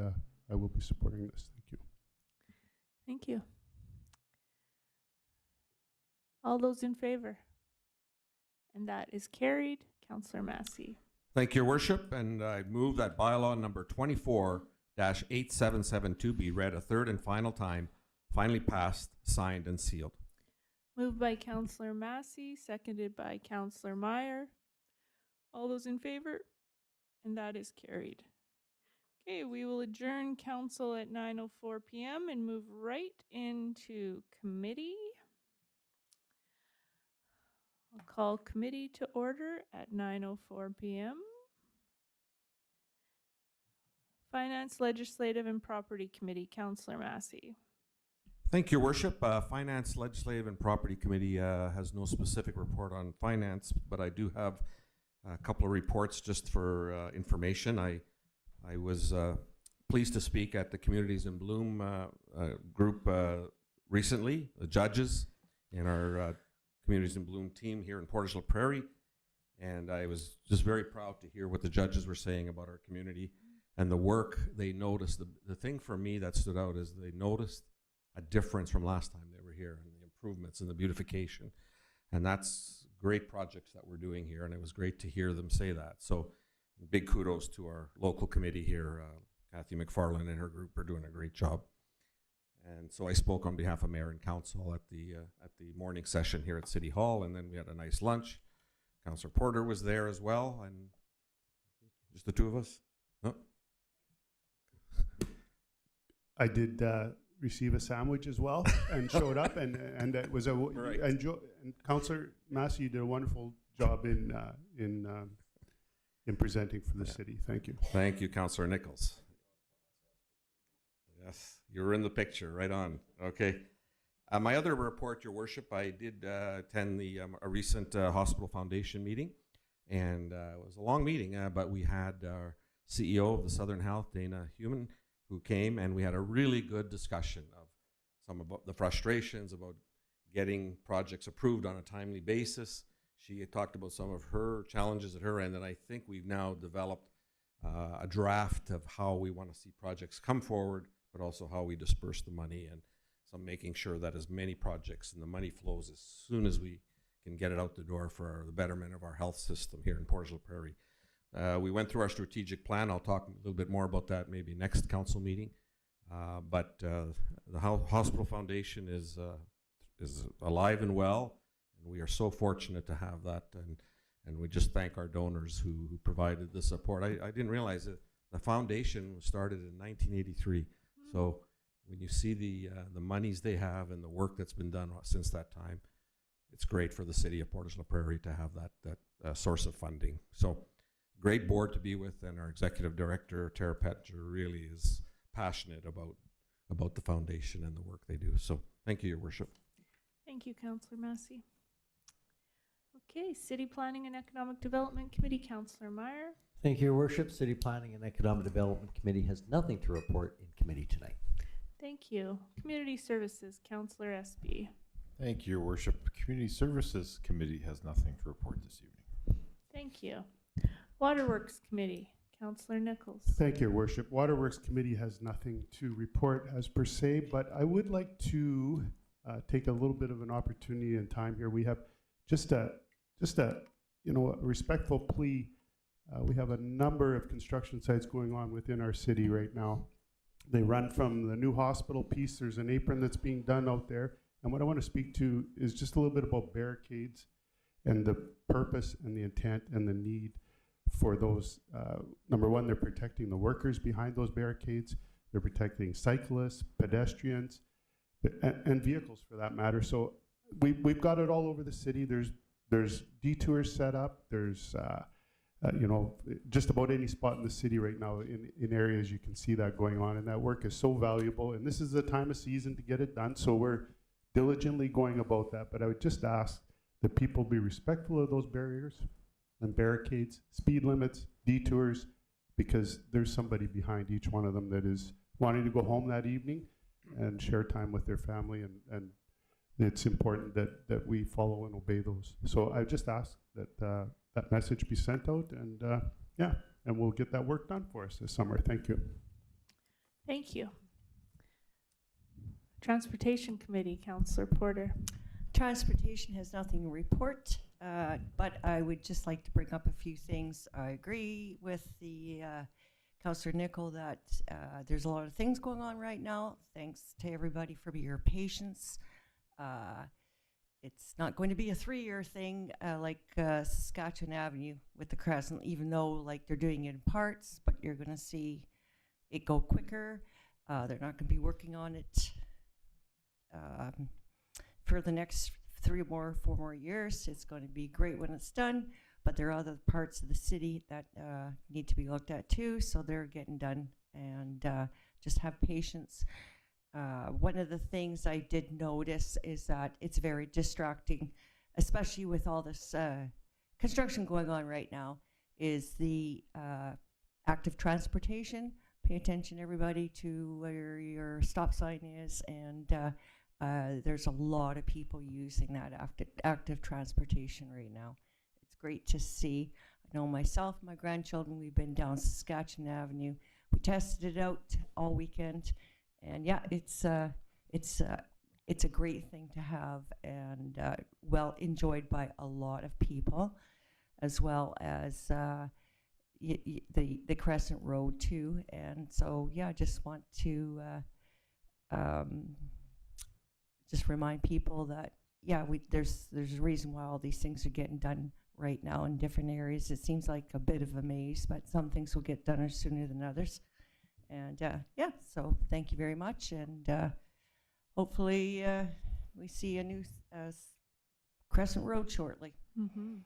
I will be supporting this. Thank you. Thank you. All those in favor? And that is carried. Councillor Massey. Thank you, Your Worship, and I move that bylaw number 24-8772 be read a third and final time, finally passed, signed, and sealed. Moved by Councillor Massey, seconded by Councillor Meyer. All those in favor? And that is carried. Okay, we will adjourn council at 9:04 p.m. and move right into committee. I'll call committee to order at 9:04 p.m. Finance, Legislative, and Property Committee, Councillor Massey. Thank you, Your Worship. Finance, Legislative, and Property Committee has no specific report on finance, but I do have a couple of reports just for information. I was pleased to speak at the Communities in Bloom group recently, the judges in our Communities in Bloom team here in Portage la Prairie, and I was just very proud to hear what the judges were saying about our community and the work they noticed. The thing for me that stood out is they noticed a difference from last time they were here and the improvements and the beautification, and that's great projects that we're doing here, and it was great to hear them say that. So big kudos to our local committee here. Kathy McFarland and her group are doing a great job. And so I spoke on behalf of Mayor and Council at the morning session here at City Hall, and then we had a nice lunch. Councillor Porter was there as well, and just the two of us. Oh. I did receive a sandwich as well and showed up, and it was Right. and Councillor Massey, you did a wonderful job in presenting for the city. Thank you. Thank you, Councillor Nichols. Yes, you were in the picture, right on. Okay. My other report, Your Worship, I did attend a recent Hospital Foundation meeting, and it was a long meeting, but we had our CEO of the Southern Health, Dana Human, who came, and we had a really good discussion of some of the frustrations about getting projects approved on a timely basis. She had talked about some of her challenges at her end, and I think we've now developed a draft of how we want to see projects come forward, but also how we disperse the money, and so making sure that as many projects and the money flows as soon as we can get it out the door for the betterment of our health system here in Portage la Prairie. We went through our strategic plan. I'll talk a little bit more about that maybe next council meeting. But the Hospital Foundation is alive and well, and we are so fortunate to have that. And we just thank our donors who provided the support. I didn't realize that the foundation was started in 1983. So when you see the monies they have and the work that's been done since that time, it's great for the city of Portage la Prairie to have that source of funding. So great board to be with, and our executive director, Tara Petger, really is passionate about the foundation and the work they do. So thank you, Your Worship. Thank you, Councillor Massey. Okay, City Planning and Economic Development Committee, Councillor Meyer. Thank you, Your Worship. City Planning and Economic Development Committee has nothing to report in committee tonight. Thank you. Community Services, Councillor Espy. Thank you, Your Worship. Community Services Committee has nothing to report this evening. Thank you. Waterworks Committee, Councillor Nichols. Thank you, Your Worship. Waterworks Committee has nothing to report as per se, but I would like to take a little bit of an opportunity and time here. We have just a respectful plea. We have a number of construction sites going on within our city right now. They run from the new hospital piece. There's an apron that's being done out there. And what I want to speak to is just a little bit about barricades and the purpose and the intent and the need for those. Number one, they're protecting the workers behind those barricades. They're protecting cyclists, pedestrians, and vehicles for that matter. So we've got it all over the city. There's detours set up. There's just about any spot in the city right now in areas you can see that going on, and that work is so valuable. And this is the time of season to get it done, so we're diligently going about that. But I would just ask that people be respectful of those barriers and barricades, speed limits, detours, because there's somebody behind each one of them that is wanting to go home that evening and share time with their family, and it's important that we follow and obey those. So I just ask that that message be sent out, and and we'll get that work done for us this summer. Thank you. Thank you. Transportation Committee, Councillor Porter. Transportation has nothing to report, but I would just like to bring up a few things. I agree with the Councillor Nickel that there's a lot of things going on right now. Thanks to everybody for your patience. It's not going to be a 3-year thing like Saskatchewan Avenue with the Crescent, even though like they're doing it in parts, but you're going to see it go quicker. They're not going to be working on it for the next 4 more years. It's going to be great when it's done, but there are other parts of the city that need to be looked at too, so they're getting done, and just have patience. One of the things I did notice is that it's very distracting, especially with all this construction going on right now, is the active transportation. Pay attention, everybody, to where your stop sign is, and there's a lot of people using that active transportation right now. It's great to see. I know myself and my grandchildren, we've been down Saskatchewan Avenue. We tested it out all weekend. And yeah, it's a great thing to have, and well enjoyed by a lot of people, as well as the Crescent Road too. And so yeah, I just want to just remind people that there's a reason why all these things are getting done right now in different areas. It seems like a bit of a maze, but some things will get done sooner than others. And so thank you very much, and hopefully we see a new Crescent Road shortly. Mm-hmm.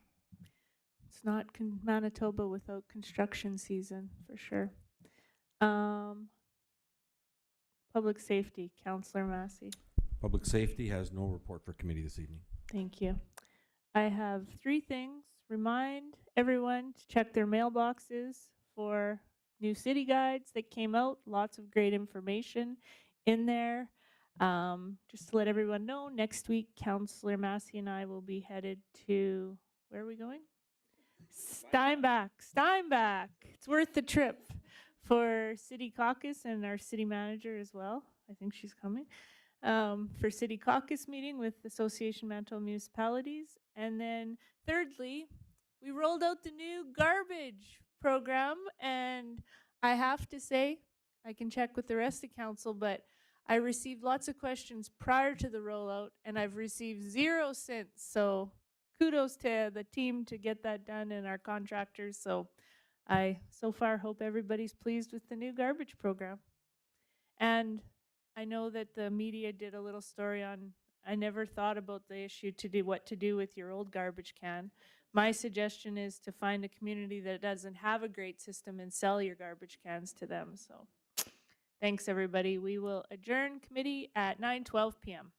It's not Manitoba without construction season, for sure. Public Safety, Councillor Massey. Public Safety has no report for committee this evening. Thank you. I have 3 things. Remind everyone to check their mailboxes for new city guides that came out. Lots of great information in there. Just to let everyone know, next week, Councillor Massey and I will be headed to, where are we going? Steinbach. It's worth the trip for City Caucus and our city manager as well. I think she's coming. For City Caucus meeting with Association Manitoba Municipalities. And then thirdly, we rolled out the new garbage program. And I have to say, I can check with the rest of council, but I received lots of questions prior to the rollout and I've received 0 since. So kudos to the team to get that done and our contractors. So I so far hope everybody's pleased with the new garbage program. And I know that the media did a little story on, I never thought about the issue to do what to do with your old garbage can. My suggestion is to find a community that doesn't have a great system and sell your garbage cans to them. So thanks everybody. We will adjourn committee at 9:12 p.m.